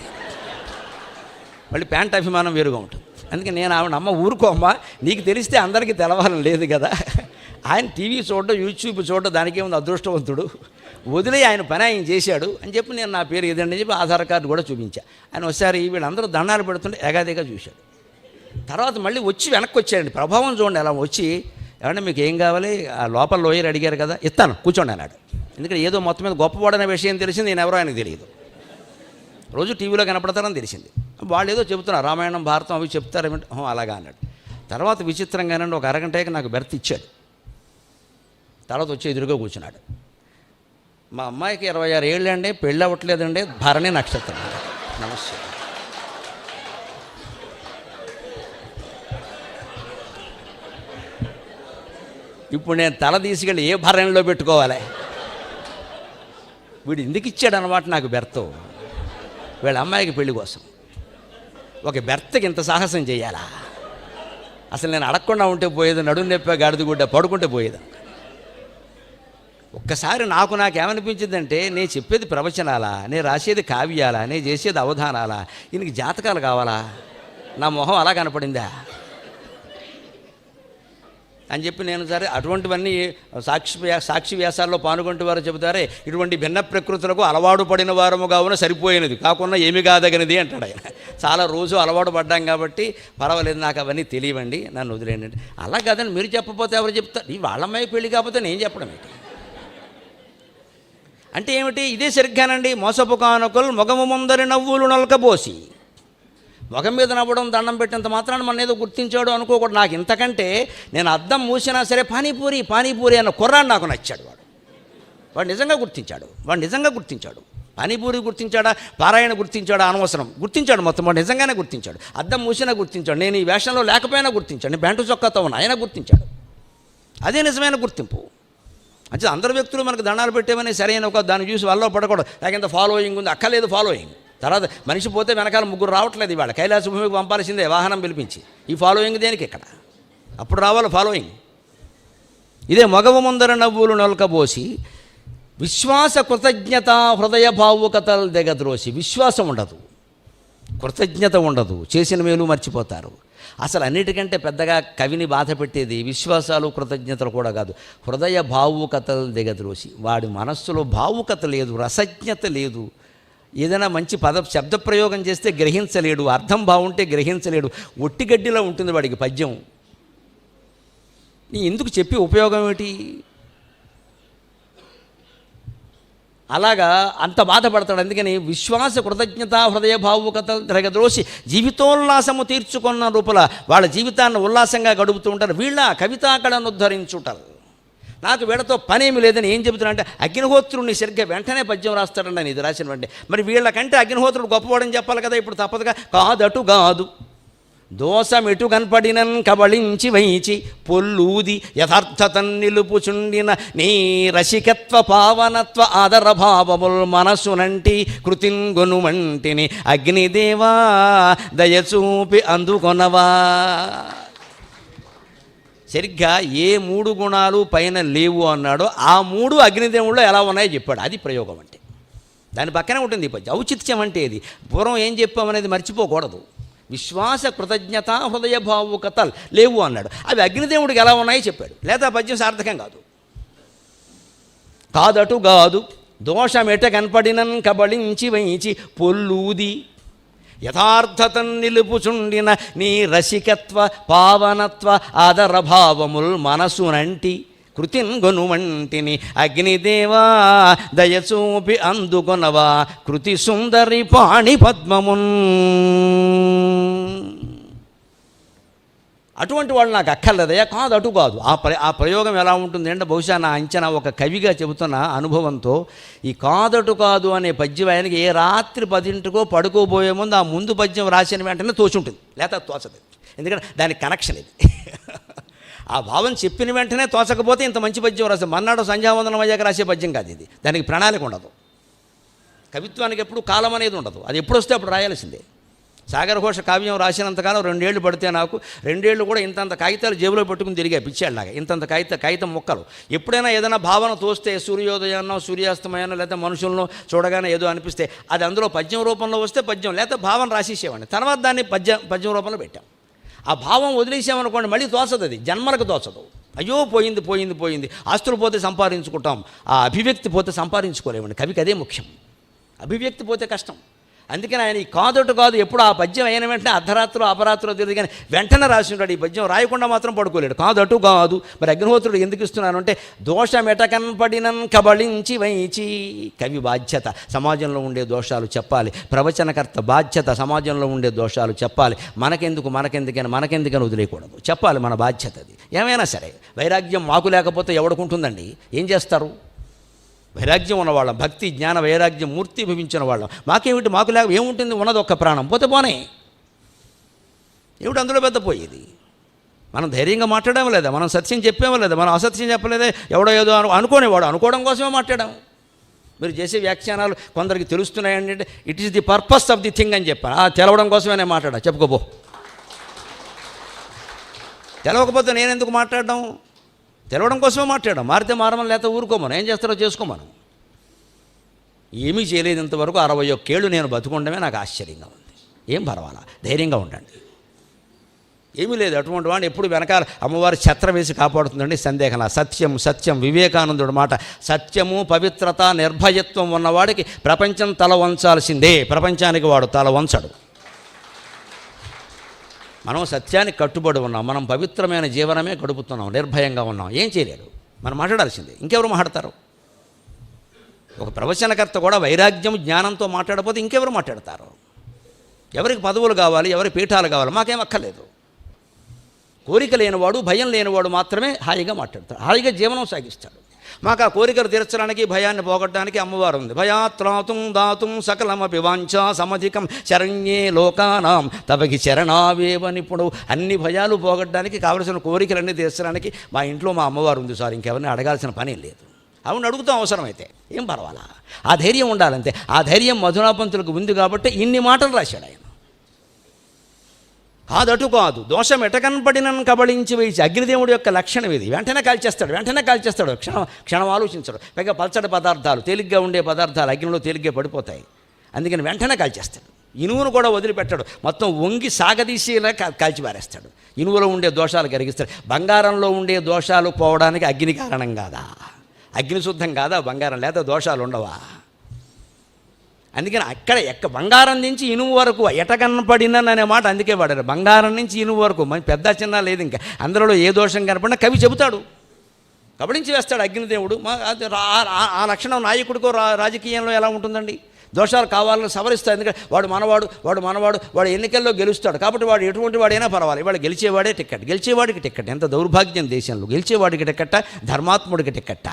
మళ్ళీ ప్యాంట్ అభిమానం వేరుగా ఉంటుంది. అందుకే నేను ఆవిడ, అమ్మ ఊరుకోమ్మా, నీకు తెలిస్తే అందరికీ తెలవాలని లేదు కదా ఆయన టీవీ చూడడం, యూట్యూబ్ చూడడం దానికేముంది, అదృష్టవంతుడు. వదిలే ఆయన పని ఆయన చేశాడు అని చెప్పి నేను నా పేరు ఏదండి చెప్పి ఆధార్ కార్డు కూడా చూపించా. ఆయన ఒకసారి వీళ్ళందరూ దండాలు పెడుతుంటే ఎగాదిగా చూశాడు. తర్వాత మళ్ళీ వచ్చి వెనక్కి వచ్చాడండి. ప్రభావం చూడండి అలా వచ్చి, ఏమంటే మీకు ఏం కావాలి, ఆ లోపల లోయర్ అడిగారు కదా, ఇస్తాను కూర్చోండి అన్నాడు. ఎందుకంటే ఏదో మొత్తం మీద గొప్పవాడనే విషయం తెలిసింది, నేను ఎవరో ఆయనకు తెలియదు. రోజు టీవీలో కనపడతారని తెలిసింది. వాళ్ళు ఏదో చెబుతున్నారు, రామాయణం భారతం అవి చెప్తారేమిటి, అలాగా అన్నాడు. తర్వాత విచిత్రంగానండి ఒక అరగంటకి నాకు బెర్త్ ఇచ్చాడు. తర్వాత వచ్చి ఎదురుగా కూర్చున్నాడు. మా అమ్మాయికి 26 ఏళ్ళు అండి, పెళ్ళి అవ్వట్లేదండి, భరణి నక్షత్రం. నమస్తే. ఇప్పుడు నేను తల తీసుకెళ్ళి ఏ భరణిలో పెట్టుకోవాలి? వీడు ఎందుకు ఇచ్చాడు అన్నమాట నాకు బెర్త్, వీళ్ళ అమ్మాయికి పెళ్లి కోసం. ఒక బెర్త్కి ఇంత సాహసం చేయాలా? అసలు నేను అడగకుండా ఉంటే పోయేది, నడుము నొప్పి గాడిద గుడ్డ పడుకుంటే పోయేది. ఒక్కసారి నాకేమనిపించిందంటే, నేను చెప్పేది ప్రవచనాలా, నేను రాసేది కావ్యాలా, నేను చేసేది అవధానాలా, ఈయనకి జాతకాలు కావాలా? నా మొహం అలా కనపడిందా అని చెప్పి నేను సరే అటువంటివన్నీ సాక్షి వ్యాసాల్లో పాల్గొంటే వారు చెబుతారే, ఇటువంటి భిన్న ప్రకృతులకు అలవాటు పడిన వారము కావున సరిపోయినది, కాకుండా ఏమి కాదగినది అంటాడు ఆయన. చాలా రోజు అలవాటు పడ్డాం కాబట్టి పర్వాలేదు, నాకు అవన్నీ తెలియవండి, నన్ను వదిలేయండి. అలా కాదని మీరు చెప్పకపోతే ఎవరు చెప్తారు? ఈ వాళ్ళమ్మాయి పెళ్ళి కాకపోతే నేను చెప్పడం ఏంటి అంటే ఏమిటి? ఇదే సరిగ్గానండి. మోసపు కానుకలు మొగము ముందరి నవ్వులు నలకబోసి, మొగం మీద నవ్వడం దండం పెట్టినంత మాత్రాన్ని మన ఏదో గుర్తించాడు అనుకోకూడదు. నాకు ఇంతకంటే నేను అద్దం మూసినా సరే పానీపూరి అన్న కుర్రాడు నాకు నచ్చాడు. వాడు నిజంగా గుర్తించాడు. పానీపూరి గుర్తించాడా, పారాయణ గుర్తించాడా అనవసరం, గుర్తించాడు. మొత్తం వాడు నిజంగానే గుర్తించాడు. అద్దం మూసినా గుర్తించాడు, నేను ఈ వేషంలో లేకపోయినా గుర్తించాడు, నేను బ్యాంటు చొక్కాతో ఉన్నా ఆయన గుర్తించాడు. అదే నిజమైన గుర్తింపు. అంటే అందరు వ్యక్తులు మనకు దండాలు పెట్టేమని సరైన ఒక దాన్ని చూసి వాళ్ళలో పడకూడదు. నాకు ఎంత ఫాలోయింగ్ ఉంది, అక్కర్లేదు ఫాలోయింగ్. తర్వాత మనిషి పోతే వెనకాల ముగ్గురు రావట్లేదు. ఇవాళ కైలాస భూమికి పంపాల్సిందే వాహనం పిలిపించి. ఈ ఫాలోయింగ్ దేనికి ఇక్కడ? అప్పుడు రావాలి ఫాలోయింగ్. ఇదే మగవ ముందర నవ్వులు నొలకబోసి, విశ్వాస కృతజ్ఞత హృదయ భావుకతలు దిగద్రోసి. విశ్వాసం ఉండదు, కృతజ్ఞత ఉండదు, చేసిన మేలు మర్చిపోతారు. అసలు అన్నిటికంటే పెద్దగా కవిని బాధ పెట్టేది విశ్వాసాలు కృతజ్ఞతలు కూడా కాదు, హృదయ భావుకతలు దిగద్రోసి. వాడి మనస్సులో భావుకత లేదు, రసజ్ఞత లేదు. ఏదైనా మంచి శబ్ద ప్రయోగం చేస్తే గ్రహించలేడు, అర్థం బాగుంటే గ్రహించలేడు. ఒట్టిగడ్డిలో ఉంటుంది వాడికి పద్యం. నీ ఎందుకు చెప్పి ఉపయోగం ఏమిటి? అలాగా అంత బాధపడతాడు. అందుకని విశ్వాస కృతజ్ఞత హృదయ భావుకత ద్రగద్రోసి జీవితోల్లాసము తీర్చుకున్న రూపల వాళ్ళ జీవితాన్ని ఉల్లాసంగా గడుపుతూ ఉంటారు. వీళ్ళ కవితాకళను ఉద్ధరించుంటారు. నాకు వీళ్ళతో పనేమి లేదని ఏం చెబుతున్నా అంటే, అగ్నిహోత్రుడిని సరిగ్గా వెంటనే పద్యం రాస్తాడండి అని ఇది రాసినవంటే. మరి వీళ్ళకంటే అగ్నిహోత్రుడు గొప్పవాడని చెప్పాలి కదా. ఇప్పుడు తప్పదుగా. కాదటు కాదు దోషమెటు కనపడినన్ కబళించి వైచి పొల్లూది యథార్థతన్ నిలుపుచుండిన నీ రసికత్వ పావనత్వ ఆదరభావముల్ మనసునంటి కృతిన్ గొనుమంటిని అగ్నిదేవా దయచూపి అందుకొనవా. సరిగ్గా ఏ 3 గుణాలు పైన లేవు అన్నాడో ఆ 3 అగ్నిదేవుల్లో ఎలా ఉన్నాయో చెప్పాడు. అది ప్రయోగం అంటే. దాని పక్కనే ఉంటుంది ఈ పద్యం. ఔచిత్యం అంటే ఇది. పూర్వం ఏం చెప్పామనేది మర్చిపోకూడదు. విశ్వాస కృతజ్ఞత హృదయ భావుకతలు లేవు అన్నాడు. అవి అగ్నిదేవుడికి ఎలా ఉన్నాయో చెప్పాడు. లేదా పద్యం సార్థకం కాదు. కాదటు కాదు దోషమెట కనపడినన్ కబళించి వైచి పొల్లూది యథార్థతన్ నిలుపుచుండిన నీ రసికత్వ పావనత్వ ఆదరభావముల్ మనసునంటి కృతిన్ గొనుమంటిని అగ్నిదేవా దయచూపి అందుకొనవా కృతి సుందరి పాణి పద్మమున్. అటువంటి వాళ్ళు నాకు అక్కర్లేదయ్యా. కాదు అటు కాదు. ఆ ప్రయోగం ఎలా ఉంటుంది అంటే, బహుశా నా అంచనా ఒక కవిగా చెబుతున్న అనుభవంతో, ఈ కాదటు కాదు అనే పద్యం ఆయనకి ఏ రాత్రి 10ంటికో పడుకోబోయే ముందు ఆ ముందు పద్యం రాసిన వెంటనే తోచుంటుంది, లేకపోతే తోచదు. ఎందుకంటే దానికి కనెక్షన్ ఇది. ఆ భావం చెప్పిన వెంటనే తోచకపోతే ఇంత మంచి పద్యం రాస్తాం. మన్నాడు సంధ్యావందనం అయ్యాక రాసే పద్యం కాదు ఇది. దానికి ప్రణాళిక ఉండదు. కవిత్వానికి ఎప్పుడు కాలం అనేది ఉండదు. అది ఎప్పుడు వస్తే అప్పుడు రాయాల్సిందే. సాగరఘోష కావ్యం రాసినంతకాలం 2 ఏళ్ళు పడితే నాకు 2 ఏళ్ళు కూడా ఇంతంత కాగితాలు జేబులో పెట్టుకుని తిరిగా పిచ్చాడులాగా. ఇంతంత కాగితం ముక్కలు. ఎప్పుడైనా ఏదైనా భావన తోస్తే, సూర్యోదయాన్నో సూర్యాస్తమయాన్నో లేకపోతే మనుషులను చూడగానే ఏదో అనిపిస్తే అది అందులో పద్యం రూపంలో వస్తే పద్యం, లేకపోతే భావన రాసేసేవాడిని. తర్వాత దాన్ని పద్యం రూపంలో పెట్టాం. ఆ భావం వదిలేసామనుకోండి మళ్ళీ తోచదు, అది జన్మలకు తోచదు. అయ్యో పోయింది పోయింది పోయింది, ఆస్తులు పోతే సంపాదించుకుంటాం, ఆ అభివ్యక్తి పోతే సంపాదించుకోలేమండి. కవికి అదే ముఖ్యం, అభివ్యక్తి పోతే కష్టం. అందుకని ఆయన ఈ కాదొట్టు కాదు ఎప్పుడు ఆ పద్యం అయిన వెంటనే అర్ధరాత్రులు అపరాత్రులు తెలియదు, కానీ వెంటనే రాసి ఉంటాడు. ఈ పద్యం రాయకుండా మాత్రం పడుకోలేడు. కాదటు కాదు. మరి అగ్నిహోత్రుడు ఎందుకు ఇస్తున్నాను అంటే, దోషమెటకన్పడినన్ కబళించి వైచి. కవి బాధ్యత సమాజంలో ఉండే దోషాలు చెప్పాలి, ప్రవచనకర్త బాధ్యత సమాజంలో ఉండే దోషాలు చెప్పాలి. మనకెందుకని వదిలేయకూడదు, చెప్పాలి, మన బాధ్యత అది. ఏమైనా సరే వైరాగ్యం మాకు లేకపోతే ఎవడుకుంటుందండి, ఏం చేస్తారు? వైరాగ్యం ఉన్నవాళ్ళం, భక్తి జ్ఞాన వైరాగ్యం మూర్తి భవించిన వాళ్ళం. మాకేమిటి, మాకు లేక ఏముంటుంది, ఉన్నది ఒక్క ప్రాణం, పోతే పోనే, ఏమిటి అందులో పెద్ద పోయేది? మనం ధైర్యంగా మాట్లాడడం లేదా, మనం సత్యం చెప్పేమో లేదా, మనం అసత్యం చెప్పలేదే, ఎవడో ఏదో అనుకోనేవాడు అనుకోవడం కోసమే మాట్లాడాం. మీరు చేసే వ్యాఖ్యానాలు కొందరికి తెలుస్తున్నాయండి అంటే it is the purpose of the thing అని చెప్పాను. తెలవడం కోసమే నేను మాట్లాడా, చెప్పుకోపో. తెలవకపోతే నేను ఎందుకు మాట్లాడడం? తెలవడం కోసమే మాట్లాడడం. మారితే మారమని లేకపోతే ఊరుకోమను, ఏం చేస్తారో చేసుకోమను. ఏమీ చేయలేదు ఇంతవరకు, 61 ఏళ్ళు నేను బతుకుండమే నాకు ఆశ్చర్యంగా ఉంది. ఏం పర్వాలా, ధైర్యంగా ఉండండి. ఏమీ లేదు, అటువంటి వాడిని ఎప్పుడు వెనకాల అమ్మవారి ఛత్రం వేసి కాపాడుతుందండి, సందేహంలా. సత్యం సత్యం, వివేకానందుడు మాట, సత్యము పవిత్రత నిర్భయత్వం ఉన్నవాడికి ప్రపంచం తల వంచాల్సిందే, ప్రపంచానికి వాడు తల వంచడు. మనం సత్యానికి కట్టుబడి ఉన్నాం, మనం పవిత్రమైన జీవనమే గడుపుతున్నాం, నిర్భయంగా ఉన్నాం. ఏం చేయలేడు, మనం మాట్లాడాల్సిందే. ఇంకెవరు మాట్లాడతారు? ఒక ప్రవచనకర్త కూడా వైరాగ్యం జ్ఞానంతో మాట్లాడకపోతే ఇంకెవరు మాట్లాడతారు? ఎవరికి పదవులు కావాలి, ఎవరి పీఠాలు కావాలి, మాకేం అక్కర్లేదు. కోరిక లేనివాడు, భయం లేనివాడు మాత్రమే హాయిగా మాట్లాడతాడు, హాయిగా జీవనం సాగిస్తాడు. మాకు ఆ కోరికలు తీర్చడానికి, భయాన్ని పోగొట్టడానికి అమ్మవారు ఉంది. భయాత్రాతుం దాతుం సకలమపి వాంఛా సమధికం శరణ్యే లోకానాం తవకి శరణావేవ నిపుణు. అన్ని భయాలు పోగొట్టడానికి, కావలసిన కోరికలన్నీ తీర్చడానికి మా ఇంట్లో మా అమ్మవారు ఉంది సార్, ఇంకెవరిని అడగాల్సిన పని లేదు. అవును, అడుగుతాం అవసరమైతే, ఏం పర్వాలా. ఆ ధైర్యం ఉండాలంతే. ఆ ధైర్యం మధునాపంతులకు ఉంది కాబట్టి ఇన్ని మాటలు రాశాడు ఆయన. కాదటు కాదు, దోషం ఎటకన్పడినన్ కబళించి వేసి. అగ్నిదేవుడి యొక్క లక్షణం ఇది. వెంటనే కాల్చేస్తాడు, క్షణం ఆలోచించడు. పైగా పల్చడి పదార్థాలు, తేలిగ్గా ఉండే పదార్థాలు అగ్నిలో తేలిగ్గా పడిపోతాయి. అందుకని వెంటనే కాల్చేస్తాడు. ఇనువును కూడా వదిలిపెట్టాడు, మొత్తం వంగి సాగదీసేలా కాల్చిపారేస్తాడు. ఇనువులో ఉండే దోషాలు కరిగిస్తాడు. బంగారంలో ఉండే దోషాలు పోవడానికి అగ్ని కారణం కాదా? అగ్ని శుద్ధం కాదా బంగారం? లేదా దోషాలు ఉండవా? అందుకని అక్కడ బంగారం నుంచి ఇనుము వరకు ఎటకనపడిననే మాట అందుకే వాడారు. బంగారం నుంచి ఇనుము వరకు పెద్ద చిన్న లేదు, ఇంకా అందులో ఏ దోషం కనపడినా కవి చెబుతాడు, కబళించి వేస్తాడు అగ్నిదేవుడు. ఆ లక్షణం నాయకుడికో రాజకీయంలో ఎలా ఉంటుందండి? దోషాలు కావాలని సవరిస్తాడు. ఎందుకంటే వాడు మనవాడు వాడు ఎన్నికల్లో గెలుస్తాడు కాబట్టి వాడు ఎటువంటి వాడైనా పర్వాలేదు, వాడు గెలిచేవాడే టిక్కెట్, గెలిచేవాడికి టిక్కెట్. ఎంత దౌర్భాగ్యం దేశంలో! గెలిచేవాడికి టిక్కెట్ట, ధర్మాత్ముడికి టిక్కెట్ట.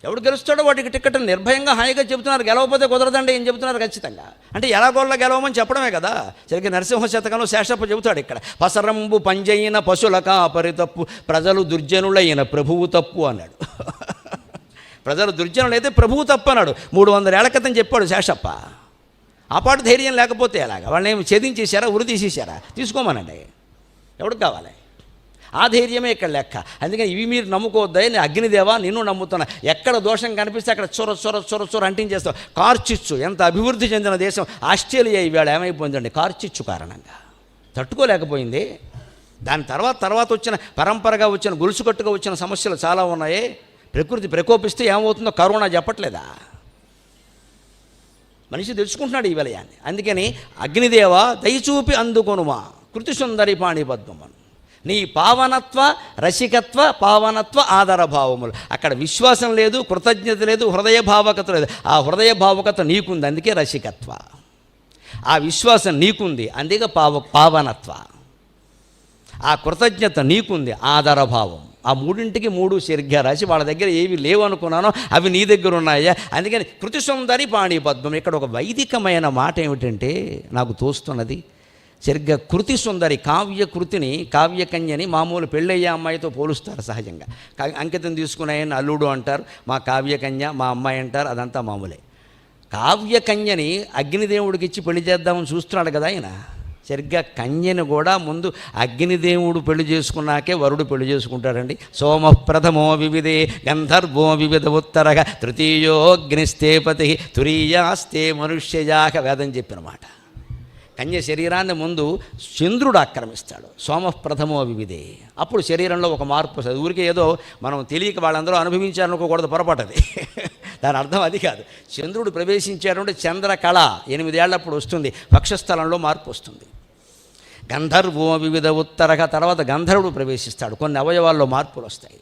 ఎవడు గెలుస్తాడో వాటికి టిక్కెట్ నిర్భయంగా హాయిగా చెబుతున్నారు. గెలవకపోతే కుదరదండి ఏం చెబుతున్నారు ఖచ్చితంగా. అంటే ఎలాగోళ్ళ గెలవమని చెప్పడమే కదా. సరిగ్గా నరసింహ శతకంలో శేషప్ప చెబుతాడు ఇక్కడ, పసరంబు పంజయిన పశుల కాపరి తప్పు, ప్రజలు దుర్జనులైన ప్రభువు తప్పు అన్నాడు. ప్రజలు దుర్జనులైతే ప్రభువు తప్పు అన్నాడు. 300 ఏళ్ల క్రితం చెప్పాడు శేషప్ప. ఆ పాటు ధైర్యం లేకపోతే ఎలాగా? వాళ్ళని ఏమి ఛేదించేశారా, ఉరి తీసేశారా? తీసుకోమనండి, ఎవరికి కావాలి? ఆ ధైర్యమే ఇక్కడ లెక్క. అందుకని ఇవి మీరు నమ్ముకోవద్దా, నేను అగ్నిదేవా నిన్ను నమ్ముతున్నా. ఎక్కడ దోషం కనిపిస్తే అక్కడ చొర అంటించేస్తావు. కార్చిచ్చు, ఎంత అభివృద్ధి చెందిన దేశం ఆస్ట్రేలియా ఈవేళ ఏమైపోయిందండి? కార్చిచ్చు కారణంగా తట్టుకోలేకపోయింది. దాని తర్వాత వచ్చిన పరంపరగా వచ్చిన గొలుసుకట్టుగా వచ్చిన సమస్యలు చాలా ఉన్నాయి. ప్రకృతి ప్రకోపిస్తే ఏమవుతుందో కరోనా చెప్పట్లేదా? మనిషి తెలుసుకుంటున్నాడు ఈ విలయాన్ని. అందుకని అగ్నిదేవ దయచూపి అందుకొనుమా కృతి సుందరి పాణిపద్మను. నీ పావనత్వ రసికత్వ పావనత్వ ఆదరభావములు. అక్కడ విశ్వాసం లేదు, కృతజ్ఞత లేదు, హృదయ భావకత లేదు. ఆ హృదయ భావకత నీకుంది, అందుకే రసికత్వ. ఆ విశ్వాసం నీకుంది, అందుకే పావనత్వ. ఆ కృతజ్ఞత నీకుంది, ఆదరభావం. ఆ మూడింటికి 3 సరిగ్గా రాసి వాళ్ళ దగ్గర ఏవి లేవు అనుకున్నానో అవి నీ దగ్గర ఉన్నాయా. అందుకని కృతి సుందరి పాణిపద్మం. ఇక్కడ ఒక వైదికమైన మాట ఏమిటంటే నాకు తోస్తున్నది, సరిగ్గా కృతి సుందరి కావ్యకృతిని, కావ్యకన్యని మామూలు పెళ్ళయ్యే అమ్మాయితో పోలుస్తారు సహజంగా. అంకితం తీసుకున్నాయని అల్లుడు అంటారు, మా కావ్యకన్య మా అమ్మాయి అంటారు, అదంతా మామూలే. కావ్యకన్యని అగ్నిదేవుడికి ఇచ్చి పెళ్లి చేద్దామని చూస్తున్నాడు కదా ఆయన. సరిగ్గా కన్యను కూడా ముందు అగ్నిదేవుడు పెళ్లి చేసుకున్నాకే వరుడు పెళ్లి చేసుకుంటాడండి. సోమ ప్రథమో వివిధే గంధర్వో వివిధ ఉత్తరగా తృతీయోగ్నిస్తేపతి తురీయాస్తే మనుష్యజాక వేదం చెప్పిన మాట. కన్య శరీరాన్ని ముందు చంద్రుడు ఆక్రమిస్తాడు. సోమప్రథమో వివిధే. అప్పుడు శరీరంలో ఒక మార్పు వస్తుంది. ఊరికే ఏదో మనం తెలియక వాళ్ళందరూ అనుభవించారనుకోకూడదు, పొరపాటది. దాని అర్థం అది కాదు. చంద్రుడు ప్రవేశించాడంటే చంద్రకళ 8 ఏళ్లప్పుడు వస్తుంది. వక్షస్థలంలో మార్పు వస్తుంది. గంధర్వో వివిధ ఉత్తరక, తర్వాత గంధర్వుడు ప్రవేశిస్తాడు. కొన్ని అవయవాల్లో మార్పులు వస్తాయి.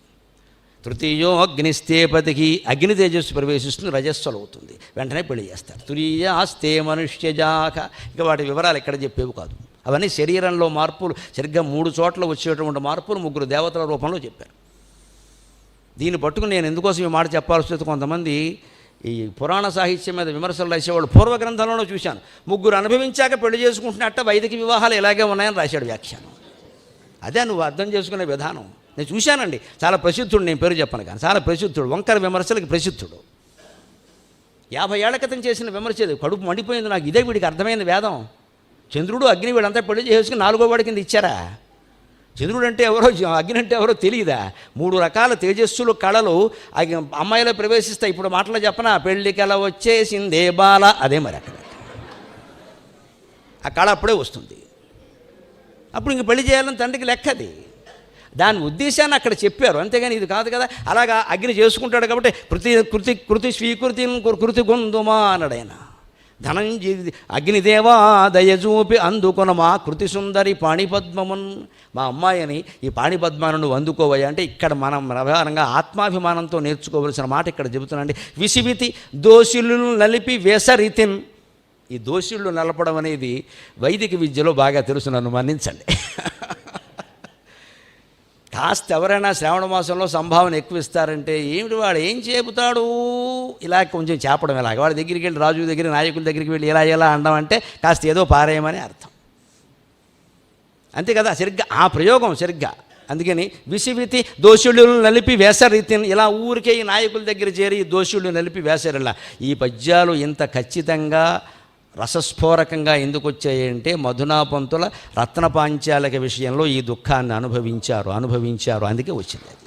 తృతీయో అగ్నిస్తేపతికి, అగ్ని తేజస్సు ప్రవేశిస్తుంది, రజస్సులు అవుతుంది. వెంటనే పెళ్లి చేస్తారు. తురీయాస్తే మనుష్యజాక. ఇక వాటి వివరాలు ఎక్కడ చెప్పేవి కాదు. అవన్నీ శరీరంలో మార్పులు, సరిగ్గా 3 చోట్ల వచ్చేటువంటి మార్పులు 3 దేవతల రూపంలో చెప్పారు. దీన్ని పట్టుకుని నేను ఎందుకోసం ఈ మాట చెప్పాల్సి వస్తుంది, కొంతమంది ఈ పురాణ సాహిత్యం మీద విమర్శలు రాసేవాళ్ళు పూర్వ గ్రంథంలోనూ చూశాను. 3 అనుభవించాక పెళ్లి చేసుకుంటున్నట్ట వైదిక వివాహాలు ఇలాగే ఉన్నాయని రాశాడు వ్యాఖ్యానం. అదే నువ్వు అర్థం చేసుకునే విధానం. నేను చూశానండి, చాలా ప్రసిద్ధుడు, నేను పేరు చెప్పను కానీ చాలా ప్రసిద్ధుడు, వంకర విమర్శలకి ప్రసిద్ధుడు. 50 ఏళ్ల క్రితం చేసిన విమర్శది. కడుపు మండిపోయింది నాకు. ఇదే వీడికి అర్థమైంది వేదం. చంద్రుడు అగ్ని వీళ్ళంతా పెళ్లి చేసుకుని 4వ వాడి కింద ఇచ్చారా? చంద్రుడు అంటే ఎవరో, అగ్ని అంటే ఎవరో తెలియదా? 3 రకాల తేజస్సులు, కళలు అమ్మాయిలో ప్రవేశిస్తాయి. ఇప్పుడు మాటలో చెప్పనా, పెళ్లి కళ వచ్చేసిందే బాల, అదే మరి అక్కడ ఆ కళ అప్పుడే వస్తుంది. అప్పుడు ఇంక పెళ్లి చేయాలని తండ్రికి లెక్కది. దాని ఉద్దేశాన్ని అక్కడ చెప్పారు, అంతేగాని ఇది కాదు కదా. అలాగా అగ్ని చేసుకుంటాడు కాబట్టి కృతి స్వీకృతి కృతి గొందుమా అన్నాడు ఆయన. ధనంజయ అగ్నిదేవా దయజూపి అందుకొన మా కృతి సుందరి పాణిపద్మమున్. మా అమ్మాయిని ఈ పాణిపద్మాను నువ్వు అందుకోవయ్యా అంటే ఇక్కడ మనం ప్రధానంగా ఆత్మాభిమానంతో నేర్చుకోవలసిన మాట ఇక్కడ చెబుతున్నాండి. విసివితి దోషులను నలిపి వేసరితిన్. ఈ దోషుళ్ళు నలపడం అనేది వైదిక విద్యలో బాగా తెలుసు, నన్ను మన్నించండి. కాస్త ఎవరైనా శ్రావణ మాసంలో సంభావన ఎక్కువ ఇస్తారంటే ఏమిటి వాడు ఏం చెబుతాడు, ఇలా కొంచెం చేపడం ఇలాగ. వాడి దగ్గరికి వెళ్ళి, రాజు దగ్గర, నాయకుల దగ్గరికి వెళ్ళి ఇలా అనడం అంటే కాస్త ఏదో పారేయమని అర్థం, అంతే కదా. సరిగ్గా ఆ ప్రయోగం సరిగ్గా. అందుకని విసివితి దోషుళ్ళు నలిపి వేసరీతిని, ఇలా ఊరికే ఈ నాయకుల దగ్గర చేరి దోషుళ్ళు నలిపి వేసరిలా. ఈ పద్యాలు ఇంత ఖచ్చితంగా రసస్ఫోరకంగా ఎందుకు వచ్చాయంటే మధునాపంతుల రత్నపాంచాలిక విషయంలో ఈ దుఃఖాన్ని అనుభవించారు, అందుకే వచ్చింది అది.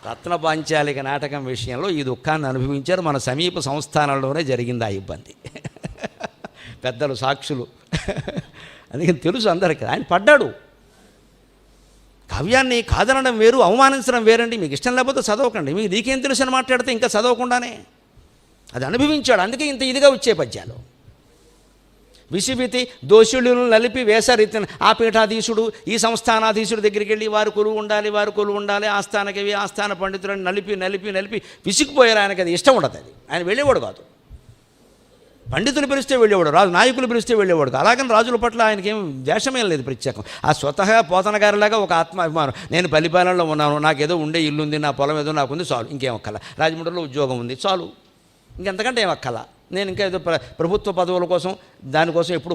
రత్నపాంచాలిక నాటకం విషయంలో ఈ దుఃఖాన్ని అనుభవించారు. మన సమీప సంస్థానంలోనే జరిగింది ఆ ఇబ్బంది. పెద్దలు సాక్షులు. అందుకని తెలుసు అందరికీ. ఆయన పడ్డాడు. కావ్యాన్ని కాదనడం వేరు, అవమానించడం వేరండి. మీకు ఇష్టం లేకపోతే చదవకండి. మీకు నీకేం తెలుసు అని మాట్లాడితే ఇంకా చదవకుండానే అది అనుభవించాడు. అందుకే ఇంత ఇదిగా వచ్చే పద్యాలు. విసివితి దోషులను నలిపి వేసరితిని. ఆ పీఠాధీశుడు, ఈ సంస్థానాధీశుడు దగ్గరికి వెళ్ళి వారు కొలువు ఉండాలి, ఆస్థానకవి, ఆస్థాన పండితులను నలిపి విసిగిపోయారు. ఆయనకి అది ఇష్టం ఉండదు. అది ఆయన వెళ్ళేవాడు కాదు. పండితులు పిలిస్తే వెళ్ళేవాడు, నాయకులు పిలిస్తే వెళ్ళేవాడు. అలాగని రాజుల పట్ల ఆయనకేం ద్వేషమేం లేదు ప్రత్యేకం. ఆ స్వతహా పోతన గారిలాగా ఒక ఆత్మాభిమానం. నేను పల్లిపాలెంలో ఉన్నాను, నాకేదో ఉండే ఇల్లుంది, నా పొలం ఏదో నాకుంది, చాలు, ఇంకేం అక్కల. రాజమండ్రిలో ఉద్యోగం ఉంది, చాలు, ఇంకెంతకంటే ఏం అక్కల. నేను ఇంకా ఏదో ప్రభుత్వ పదవుల కోసం దానికోసం ఎప్పుడు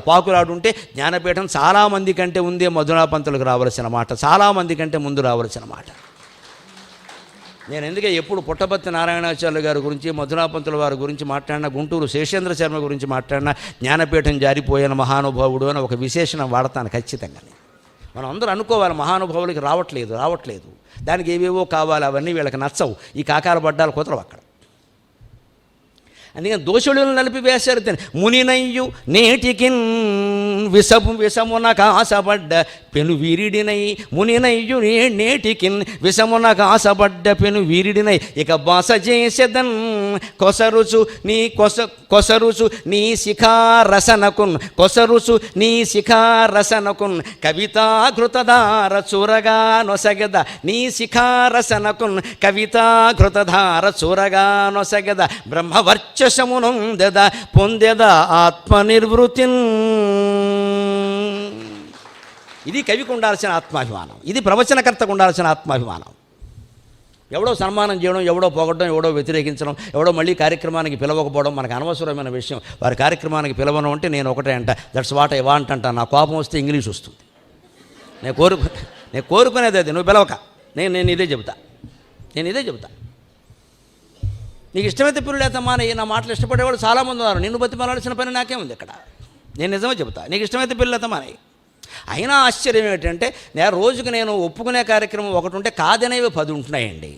పాకులాడుంటే జ్ఞానపీఠం చాలామంది కంటే ఉందే మధునాపంతులకు రావాల్సిన మాట, చాలామంది కంటే ముందు రావాల్సిన మాట. నేను ఎందుకే ఎప్పుడు పుట్టపర్తి నారాయణాచార్యులు గారి గురించి, మధునాపంతుల వారి గురించి మాట్లాడినా, గుంటూరు శేషేంద్ర శర్మ గురించి మాట్లాడినా జ్ఞానపీఠం జారిపోయిన మహానుభావుడు అని ఒక విశేషణం వాడతాను ఖచ్చితంగా. మనం అందరూ అనుకోవాలి మహానుభావులకి రావట్లేదు, దానికి ఏవేవో కావాలి, అవన్నీ వీళ్ళకి నచ్చవు. ఈ కాకాల పడ్డాలు కుదరవు అక్కడ. అందుకని దోషులను నలిపి వేశారు. మునినయ్యు నేటికిన్ విషమున కాసపడ్డ పెను వీరిడినై, మునినయ్యు నేటికిన్ విషమున కాసపడ్డ పెను వీరిడినై, ఇక బాస చేసేదన్ కొసరుచు నీ శిఖారసనకున్ కవితాఘృతధార చూరగా నొసగెద, నీ శిఖారసనకున్ కవితాఘృతధార చూరగా నొసగెద, బ్రహ్మవర్చసమునొందెద పొందెద ఆత్మనిర్వృతిన్. ఇది కవికి ఉండాల్సిన ఆత్మాభిమానం, ఇది ప్రవచనకర్తకు ఉండాల్సిన ఆత్మాభిమానం. ఎవడో సన్మానం చేయడం, ఎవడో పొగడడం, ఎవడో వ్యతిరేకించడం, ఎవడో మళ్ళీ కార్యక్రమానికి పిలవకపోవడం మనకు అనవసరమైన విషయం. వారి కార్యక్రమానికి పిలవను అంటే నేను ఒకటే అంట, దట్స్ వాట్ ఐ వాంట్ అంట. నా కోపం వస్తే ఇంగ్లీష్ వస్తుంది. నేను కోరుకునేది అది, నువ్వు పిలవక. నేను ఇదే చెబుతా. నీకు ఇష్టమైతే పిల్లలేతమ్మా అని నా మాటలు ఇష్టపడేవాడు చాలామంది ఉన్నారు. నిన్ను బతిమాలాల్సిన పని నాకేముంది ఇక్కడ. నేను నిజమే చెబుతా, నీకు ఇష్టమైతే పిల్లలేతమ్మా అని. అయినా ఆశ్చర్యం ఏంటంటే రోజుకు నేను ఒప్పుకునే కార్యక్రమం ఒకటి ఉంటే కాదనేవి 10 ఉంటున్నాయండి.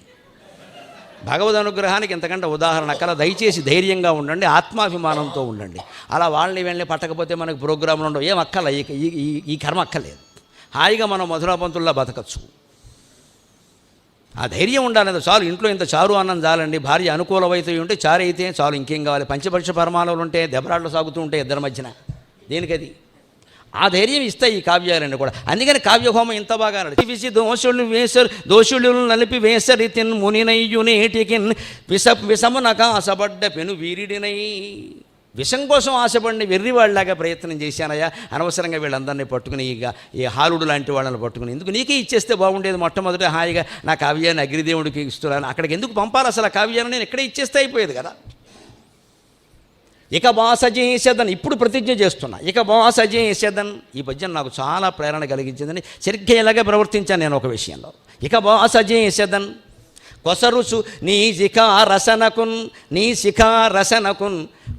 భగవద్ అనుగ్రహానికి ఇంతకంటే ఉదాహరణ అక్కల. దయచేసి ధైర్యంగా ఉండండి, ఆత్మాభిమానంతో ఉండండి. అలా వాళ్ళని వెళ్ళి పట్టకపోతే మనకు ప్రోగ్రాంలు ఉండవు, ఏం అక్కల, ఈ కర్మ అక్కర్లేదు. హాయిగా మనం మధురాపంతుల్లా బతకచ్చు. ఆ ధైర్యం ఉండాలి. చాలు, ఇంట్లో ఇంత చారు అన్నం చాలండి. భార్య అనుకూలమైతే ఉంటే చారు అయితే చాలు, ఇంకేం కావాలి. పంచపక్ష పరమాణువులు ఉంటే దెబ్బరాళ్ళు సాగుతూ ఉంటాయి ఇద్దరి మధ్యన, దేనికది? ఆ ధైర్యం ఇస్తాయి ఈ కావ్యాలన్నీ కూడా. అందుకని కావ్యహోమం ఇంత బాగా విసి దోషులు వేసరు, దోషులు నలిపి వేసరి తిన్ మునినయ్యునేటికిన్ విషమునక ఆశపడ్డ పెను వీరిడినై. విషం కోసం ఆశపడిన వెర్రివాళ్ళలాగా ప్రయత్నం చేశానయ్యా. అనవసరంగా వీళ్ళందరినీ పట్టుకుని ఈ హాలుడు లాంటి వాళ్ళని పట్టుకుని ఎందుకు, నీకే ఇచ్చేస్తే బాగుండేది. మొట్టమొదట హాయిగా నా కావ్యాన్ని అగ్నిదేవుడికి ఇస్తున్నాను, అక్కడికి ఎందుకు పంపాలి అసలు? ఆ కావ్యాన్ని నేను ఇక్కడే ఇచ్చేస్తే అయిపోయేది కదా. ఇక బాసజేసేదన్, ఇప్పుడు ప్రతిజ్ఞ చేస్తున్నా, ఇక బాసజేసేదన్. ఈ పద్యం నాకు చాలా ప్రేరణ కలిగించిందని సరిగ్గా ఇలాగే ప్రవర్తించాను నేను ఒక విషయంలో. ఇక బాసజేసేదన్ కొసరుసు నీ శిఖారసనకున్, నీ శిఖారసనకున్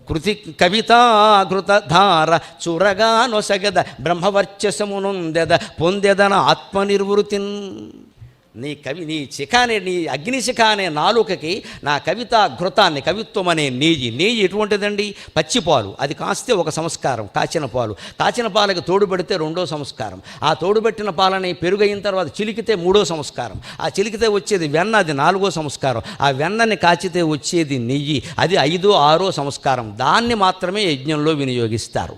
కృతి కవితాకృత ధార చురగా నొసగద బ్రహ్మవర్చసమునుందెద పొందెదన ఆత్మనిర్వృతిన్. నీ శిఖానే, నీ అగ్నిశిఖ అనే నాలుకకి నా కవితా ఘృతాన్ని, కవిత్వం అనే నెయ్యి ఎటువంటిదండి? పచ్చిపాలు, అది కాస్తే ఒక సంస్కారం. కాచిన పాలు, కాచిన పాలకి తోడు పెడితే రెండో సంస్కారం. ఆ తోడుబెట్టిన పాలని పెరుగైన తర్వాత చిలికితే మూడో సంస్కారం. ఆ చిలికితే వచ్చేది వెన్న, అది నాలుగో సంస్కారం. ఆ వెన్నని కాచితే వచ్చేది నెయ్యి, అది 5వ 6వ సంస్కారం. దాన్ని మాత్రమే యజ్ఞంలో వినియోగిస్తారు.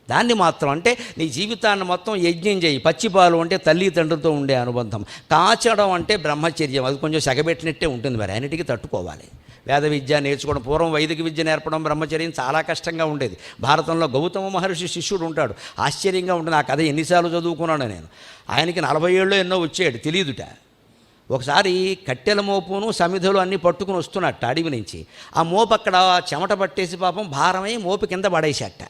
దాన్ని మాత్రం, అంటే నీ జీవితాన్ని మొత్తం యజ్ఞం చేయి. పచ్చిపాలు అంటే తల్లిదండ్రులతో ఉండే అనుబంధం. కాచడం అంటే బ్రహ్మచర్యం, అది కొంచెం సగబెట్టినట్టే ఉంటుంది. మరి అన్నిటికీ తట్టుకోవాలి. వేద విద్య నేర్చుకోవడం, పూర్వం వైదిక విద్య నేర్పడం, బ్రహ్మచర్యం చాలా కష్టంగా ఉండేది. భారతంలో గౌతమ మహర్షి శిష్యుడు ఉంటాడు, ఆశ్చర్యంగా ఉంటుంది. ఆ కథ ఎన్నిసార్లు చదువుకున్నాను నేను. ఆయనకి 40 ఏళ్ళు ఎన్నో వచ్చాడు, తెలియదుట. ఒకసారి కట్టెల మోపును సమిధులు అన్నీ పట్టుకుని వస్తున్నట్ట అడవి నుంచి. ఆ మోపు అక్కడ చెమట పట్టేసి పాపం భారమై మోపు కింద పడేసేట.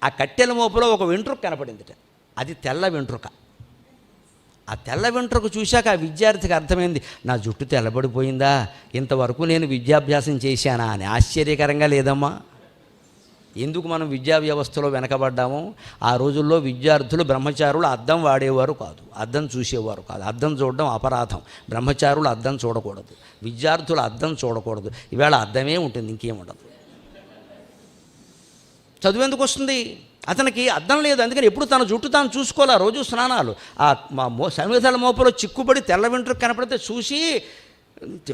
ఆ కట్టెల మోపులో ఒక వెంట్రుక కనపడిందిట, అది తెల్ల వెంట్రుక. ఆ తెల్ల వెంట్రుక చూశాక ఆ విద్యార్థికి అర్థమైంది, నా జుట్టు తెల్లబడిపోయిందా, ఇంతవరకు నేను విద్యాభ్యాసం చేశానా అని. ఆశ్చర్యకరంగా లేదమ్మా? ఎందుకు మనం విద్యా వ్యవస్థలో వెనకబడ్డాము? ఆ రోజుల్లో విద్యార్థులు, బ్రహ్మచారులు అద్దం వాడేవారు కాదు, అద్దం చూసేవారు కాదు. అద్దం చూడడం అపరాధం. బ్రహ్మచారులు అద్దం చూడకూడదు, విద్యార్థులు అద్దం చూడకూడదు. ఈవేళ అద్దమే ఉంటుంది, ఇంకేముండదు. చదువు ఎందుకు వస్తుంది? అతనికి అర్థం లేదు. అందుకని ఎప్పుడు తన జుట్టు తాను చూసుకోవాలి. రోజు స్నానాలు. ఆ సమిధల మోపులో చిక్కుబడి తెల్ల వెంట్రుక కనపడితే చూసి,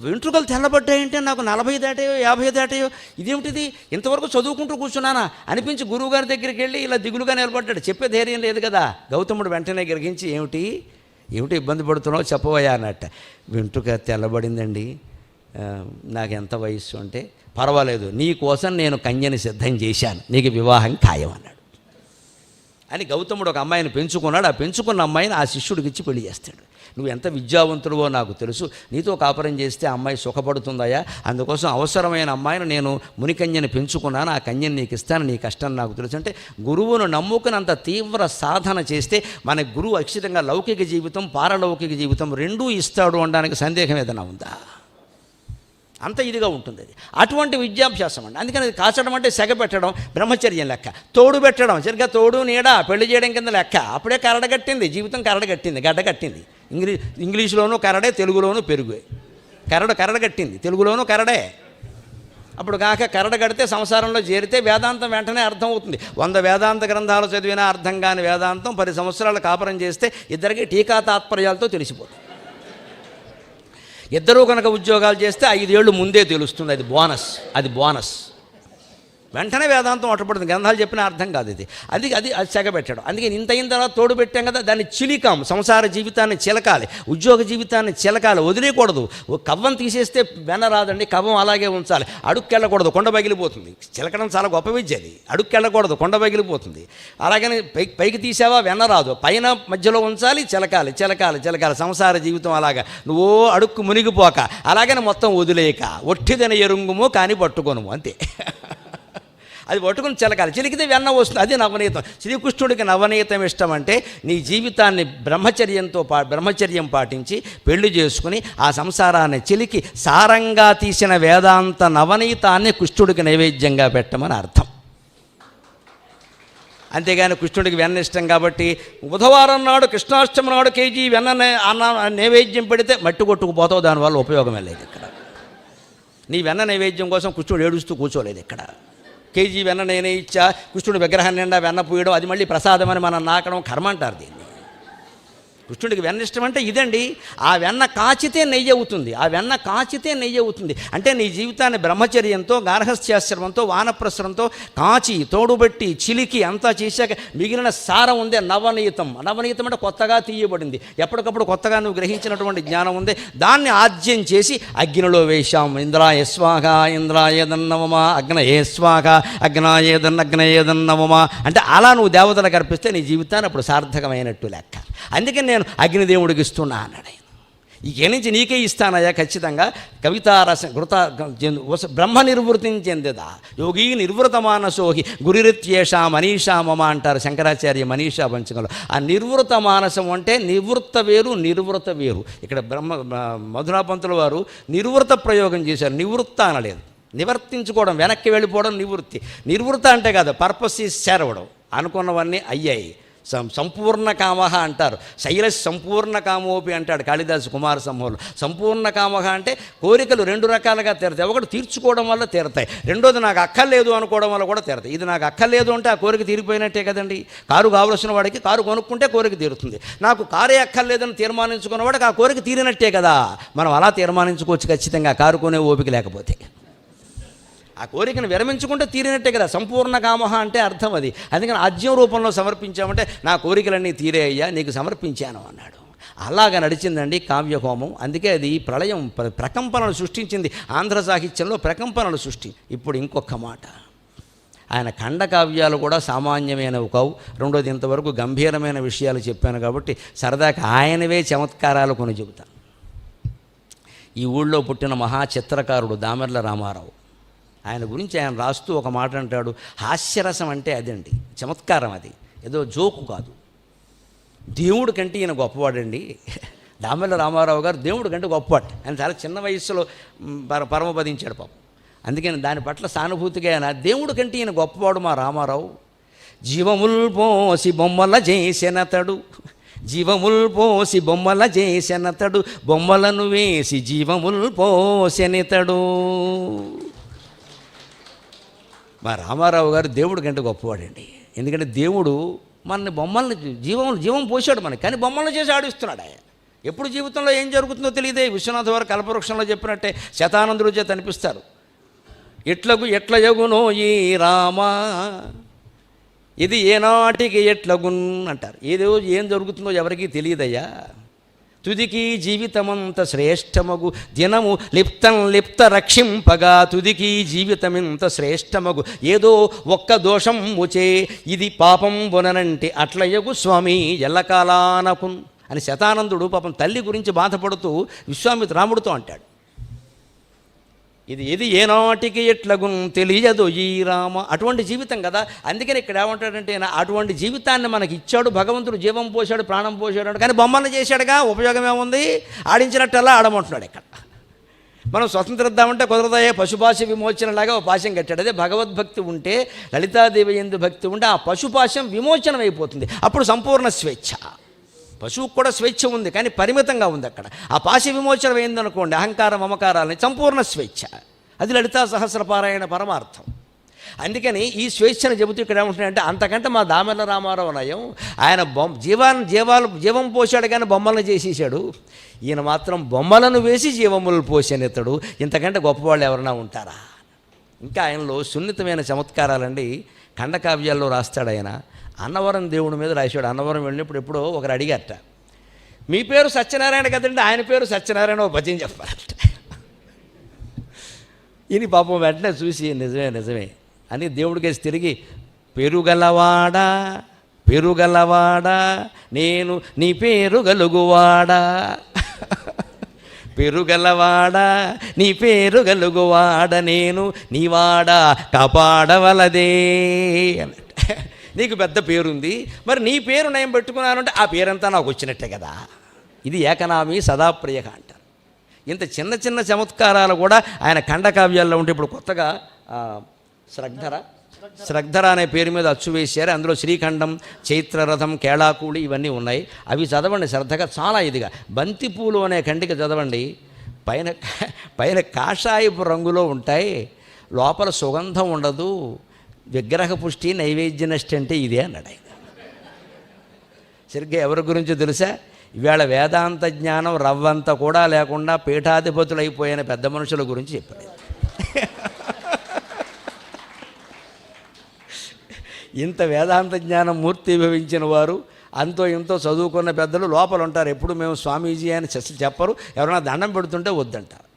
వెంట్రుకలు తెల్లబడ్డాయంటే నాకు 40 దాటాయో 50 దాటాయో, ఇదేమిటిది, ఇంతవరకు చదువుకుంటూ కూర్చున్నానా అనిపించి గురువుగారి దగ్గరికి వెళ్ళి ఇలా దిగులుగా నిలబడ్డాడు. చెప్పే ధైర్యం లేదు కదా. గౌతముడు వెంటనే గ్రహించి, ఏమిటి ఇబ్బంది పడుతున్నావు చెప్పవయ్యా అన్నట్ట. వెంట్రుక తెల్లబడిందండి, నాకు ఎంత వయస్సు అంటే, పర్వాలేదు, నీ కోసం నేను కన్యని సిద్ధం చేశాను, నీకు వివాహం ఖాయం అన్నాడు. అని గౌతముడు ఒక అమ్మాయిని పెంచుకున్నాడు. ఆ పెంచుకున్న అమ్మాయిని ఆ శిష్యుడికి ఇచ్చి పెళ్లి చేస్తాడు. నువ్వు ఎంత విద్యావంతుడివో నాకు తెలుసు, నీతో కాపురం చేస్తే ఆ అమ్మాయి సుఖపడుతుందయ్యా, అందుకోసం అవసరమైన అమ్మాయిని నేను మునికన్యని పెంచుకున్నాను, ఆ కన్యని నీకు ఇస్తాను, నీ కష్టం నాకు తెలుసు అంటే, గురువును నమ్ముకున్నంత తీవ్ర సాధన చేస్తే మన గురువు అక్షరంగా లౌకిక జీవితం, పారలౌకిక జీవితం రెండూ ఇస్తాడు అనడానికి సందేహం ఏదైనా ఉందా? అంత ఇదిగా ఉంటుంది అది. అటువంటి విద్యాభ్యాసం అండి. అందుకని అది కాచడం అంటే సెగపెట్టడం బ్రహ్మచర్యం లెక్క, తోడు పెట్టడం సరిగ్గా తోడు నీడ పెళ్లి చేయడం కింద లెక్క. అప్పుడే కరడగట్టింది జీవితం, కరడగట్టింది, గడ్డగట్టింది. ఇంగ్లీష్లోనూ కరడే, తెలుగులోనూ పెరుగు. కరడగట్టింది, తెలుగులోనూ కరడే. అప్పుడు కాక కరడగడితే సంసారంలో చేరితే వేదాంతం వెంటనే అర్థం అవుతుంది. 100 వేదాంత గ్రంథాలు చదివినా అర్థం కాని వేదాంతం 10 సంవత్సరాలు కాపురం చేస్తే ఇద్దరికి టీకా తాత్పర్యాలతో తెలిసిపోతుంది. ఇద్దరూ కనుక ఉద్యోగాలు చేస్తే 5 ఏళ్ళు ముందే తెలుస్తుంది. అది బోనస్. వెంటనే వేదాంతం అట్టుపడుతుంది. గ్రంథాలు చెప్పిన అర్థం కాదు ఇది. అది సెగబెట్టడం. అందుకే ఇంత అయిన తర్వాత తోడు పెట్టాం కదా, దాన్ని చిలికాం. సంసార జీవితాన్ని చిలకాలి, ఉద్యోగ జీవితాన్ని చిలకాలి, వదిలేయకూడదు. కవ్వం తీసేస్తే వెన్న రాదండి, కవ్వం అలాగే ఉంచాలి. అడుక్కెళ్ళకూడదు, కొండ పగిలిపోతుంది. చిలకడం చాలా గొప్ప విద్య అది. అడుక్కెళ్ళకూడదు, కొండ పగిలిపోతుంది. అలాగని పైకి తీసావా వెన్న రాదు, పైన మధ్యలో ఉంచాలి, చిలకాలి. సంసార జీవితం అలాగా, నువ్వు అడుక్కు మునిగిపోక, అలాగని మొత్తం వదిలేయక, ఒట్టిదన ఎరుంగుము కానీ పట్టుకోను అంతే. అది పట్టుకుని చిలకాలి, చిలికితే వెన్న వస్తుంది. అది నవనీతం. శ్రీకృష్ణుడికి నవనీతం ఇష్టం అంటే నీ జీవితాన్ని బ్రహ్మచర్యం పాటించి పెళ్లి చేసుకుని ఆ సంసారాన్ని చిలికి సారంగా తీసిన వేదాంత నవనీతాన్ని కృష్ణుడికి నైవేద్యంగా పెట్టమని అర్థం. అంతేగాని కృష్ణుడికి వెన్న ఇష్టం కాబట్టి బుధవారం నాడు కృష్ణాష్టమి నాడు కేజీ వెన్న నైవేద్యం పెడితే మట్టి కొట్టుకుపోతావు, దానివల్ల ఉపయోగమే లేదు ఇక్కడ. నీ వెన్న నైవేద్యం కోసం కృష్ణుడు ఏడుస్తూ కూర్చోలేదు ఇక్కడ. కేజీ వెన్న నేనే ఇచ్చా, కృష్ణుడి విగ్రహం నిండా వెన్న పూయడం, అది మళ్ళీ ప్రసాదం అని మనం నాకడం కర్మ అంటారు దీన్ని. కృష్ణుడికి వెన్న ఇష్టం అంటే ఇదండి. ఆ వెన్న కాచితే నెయ్యి అవుతుంది, ఆ వెన్న కాచితే నెయ్యి అవుతుంది. అంటే నీ జీవితాన్ని బ్రహ్మచర్యంతో, గార్హస్థ్యాశ్రమంతో, వానప్రశ్రంతో కాచి తోడుబెట్టి చిలికి అంతా చేశాక మిగిలిన సారం ఉందే నవనీతం. నవనీతం అంటే కొత్తగా తీయబడింది, ఎప్పటికప్పుడు కొత్తగా నువ్వు గ్రహించినటువంటి జ్ఞానం ఉంది. దాన్ని ఆజ్యం చేసి అగ్నిలో వేశాం. ఇంద్రాయ స్వాహ ఇంద్రాయదన్నవమా, అగ్నయే స్వాహ అగ్నాయేదన్నవమా అంటే అలా నువ్వు దేవతలకు అర్పిస్తే నీ జీవితాన్ని అప్పుడు సార్థకమైనట్టు లెక్క. అందుకని నేను అగ్నిదేవుడికి ఇస్తున్నా అన్నాడు. ఇక నుంచి నీకే ఇస్తానయ్యా ఖచ్చితంగా. కవితారస ఘృత బ్రహ్మ నిర్వృతిని చెందేదా యోగి నిర్వృత మానసోహి గురిరిత్యేషా మనీషా మమ అంటారు శంకరాచార్య మనీషా పంచకంలో. ఆ నిర్వృత మానసం అంటే నివృత్త వేరు, నిర్వృత వేరు. ఇక్కడ మధురాపంతుల వారు నిర్వృత ప్రయోగం చేశారు, నివృత్త అనలేదు. నివర్తించుకోవడం, వెనక్కి వెళ్ళిపోవడం నివృత్తి. నిర్వృత అంటే కాదు, పర్పస్ ఈజ్ చేరవడం, అనుకున్నవన్నీ అయ్యాయి. సంపూర్ణ కామ అంటారు. శైల సంపూర్ణ కామోపి అంటాడు కాళిదాసు కుమార సంభవంలో. సంపూర్ణ కామ అంటే కోరికలు రెండు రకాలుగా తీరుతాయి. ఒకటి తీర్చుకోవడం వల్ల తీరుతాయి, రెండోది నాకు అక్కర్లేదు అనుకోవడం వల్ల కూడా తీరుతాయి. ఇది నాకు అక్కర్లేదు అంటే ఆ కోరిక తీరిపోయినట్టే కదండి. కారు కావలసిన వాడికి కారు కొనుక్కుంటే కోరిక తీరుతుంది. నాకు కారే అక్కర్లేదని తీర్మానించుకున్న వాడికి ఆ కోరిక తీరినట్టే కదా. మనం అలా తీర్మానించుకోవచ్చు ఖచ్చితంగా, కారు కొనే ఓపిక లేకపోతే. ఆ కోరికను విరమించుకుంటే తీరినట్టే కదా. సంపూర్ణ కామ అంటే అర్థం అది. అందుకని ఆజ్యం రూపంలో సమర్పించామంటే నా కోరికలన్నీ తీరే అయ్యా, నీకు సమర్పించాను అన్నాడు. అలాగా నడిచిందండి కావ్యహోమం. అందుకే అది ప్రళయం, ప్రకంపనలు సృష్టించింది. ఆంధ్ర సాహిత్యంలో ప్రకంపనలు సృష్టి. ఇప్పుడు ఇంకొక మాట, ఆయన ఖండకావ్యాలు కూడా సామాన్యమైనవి కావు. రెండోది, ఇంతవరకు గంభీరమైన విషయాలు చెప్పాను కాబట్టి సరదాగా ఆయనవే చమత్కారాలు కొని చెబుతాను. ఈ ఊళ్ళో పుట్టిన మహా చిత్రకారుడు దామెర్ల రామారావు. ఆయన గురించి ఆయన రాస్తూ ఒక మాట అంటాడు, హాస్యరసం అంటే అదండి, చమత్కారం, అది ఏదో జోకు కాదు. దేవుడి కంటే ఈయన గొప్పవాడండి. దామెర్ల రామారావు గారు దేవుడి కంటే గొప్పవాడు. ఆయన చాలా చిన్న వయస్సులో పరమపదించాడు పాపం. అందుకని దాని పట్ల సానుభూతిగా ఆయన దేవుడి కంటే ఈయన గొప్పవాడు మా రామారావు. జీవముల్ పోసి బొమ్మల చేసెనతడు, జీవముల్ పోసి బొమ్మల చేసెనతడు, బొమ్మలను వేసి జీవముల్ పోసెనెతడు. మా రామారావు గారు దేవుడి కంటే గొప్పవాడండి. ఎందుకంటే దేవుడు మన బొమ్మల్ని జీవం పోసాడు మనకి, కానీ బొమ్మలను చేసి ఆడిస్తున్నాడు. ఆయన ఎప్పుడు జీవితంలో ఏం జరుగుతుందో తెలియదే. విశ్వనాథ వారు కల్పవృక్షంలో చెప్పినట్టే శతానందుల చేత అనిపిస్తారు. ఎట్ల యగునో ఈ రామా, ఇది ఏనాటికి ఎట్లగున్ అంటారు. ఏదో ఏం జరుగుతుందో ఎవరికీ తెలియదయ్యా. తుదికి జీవితమంత శ్రేష్టమగు దినము లిప్త రక్షింపగా, తుదికి జీవితమింత శ్రేష్టమగు ఏదో ఒక్క దోషం ముచే, ఇది పాపం బొననంటే అట్లయగు స్వామి ఎల్లకాలానకున్ అని శతానందుడు పాపం తల్లి గురించి బాధపడుతూ విశ్వామిత్ర రాముడితో అంటాడు. ఇది ఏనాటికి ఎట్లగున్ తెలియదు ఈ రామ. అటువంటి జీవితం కదా. అందుకని ఇక్కడ ఏమంటాడంటే, అటువంటి జీవితాన్ని మనకి ఇచ్చాడు భగవంతుడు. జీవం పోశాడు, ప్రాణం పోశాడు, కానీ బొమ్మలను చేశాడుగా. ఉపయోగం ఏముంది? ఆడించినట్టల్లా ఆడమంటున్నాడు ఇక్కడ. మనం స్వతంత్రిద్దామంటే కుదరదాయే. పశుపాశ విమోచనలాగా ఒక పాశం కట్టాడు. అదే భగవద్భక్తి ఉంటే, లలితాదేవి యందు భక్తి ఉంటే ఆ పశుపాశం విమోచనం అయిపోతుంది. అప్పుడు సంపూర్ణ స్వేచ్ఛ. పశువుకు కూడా స్వేచ్ఛ ఉంది, కానీ పరిమితంగా ఉంది అక్కడ. ఆ పాశ విమోచనం అయిందనుకోండి, అహంకార మమకారాలని, సంపూర్ణ స్వేచ్ఛ. అది లలితా సహస్రపారాయణ పరమార్థం. అందుకని ఈ స్వేచ్ఛను చెబుతూ ఇక్కడ ఏమంటున్నాయంటే, అంతకంటే మా దామెర్ల రామారావు నయం. ఆయన జీవం పోశాడు కానీ బొమ్మలను చేసేసాడు. ఈయన మాత్రం బొమ్మలను వేసి జీవములు పోసేనెత్తడు. ఇంతకంటే గొప్పవాళ్ళు ఎవరైనా ఉంటారా? ఇంకా ఆయనలో సున్నితమైన చమత్కారాలండి. ఖండకావ్యాల్లో రాస్తాడు ఆయన. అన్నవరం దేవుడి మీద రాశాడు. అన్నవరం వెళ్ళినప్పుడు ఎప్పుడో ఒకరు అడిగారట, మీ పేరు సత్యనారాయణ కదండి, ఆయన పేరు సత్యనారాయణ, ఒక భజన చెప్పారట. ఈయన పాపం వెంటనే చూసి నిజమే అని దేవుడికేసి తిరిగి, పెరుగలవాడా నేను నీ పేరు గలుగువాడా, పెరుగలవాడా నీ పేరు గలుగువాడ నేను నీవాడా కాపాడవలదే అన్నట్టు. నీకు పెద్ద పేరుంది, మరి నీ పేరు నేను పెట్టుకున్నానంటే ఆ పేరంతా నాకు వచ్చినట్టే కదా. ఇది ఏకనామీ సదాప్రియ అంటారు. ఇంత చిన్న చిన్న చమత్కారాలు కూడా ఆయన ఖండకావ్యాల్లో ఉంటే, ఇప్పుడు కొత్తగా శ్రగ్ధర అనే పేరు మీద అచ్చు వేశారు. అందులో శ్రీఖండం, చైత్రరథం, కేళాకూళి ఇవన్నీ ఉన్నాయి. అవి చదవండి శ్రద్ధగా, చాలా ఇదిగా. బంతిపూలు అనే ఖండిక చదవండి. పైన పైన కాషాయపు రంగులో ఉంటాయి, లోపల సుగంధం ఉండదు, విగ్రహ పుష్టి నైవేద్య నష్టి అంటే ఇదే అన్నాడు ఆయన. సరిగ్గా ఎవరి గురించో తెలుసా? ఇవాళ వేదాంత జ్ఞానం రవ్వంత కూడా లేకుండా పీఠాధిపతులు అయిపోయిన పెద్ద మనుషుల గురించి చెప్పాడు. ఇంత వేదాంత జ్ఞానం మూర్తి భవించిన వారు, అంతో ఇంతో చదువుకున్న పెద్దలు లోపల ఉంటారు. ఎప్పుడు మేము స్వామీజీ అని చెప్పరు, ఎవరైనా దండం పెడుతుంటే వద్దంటారు.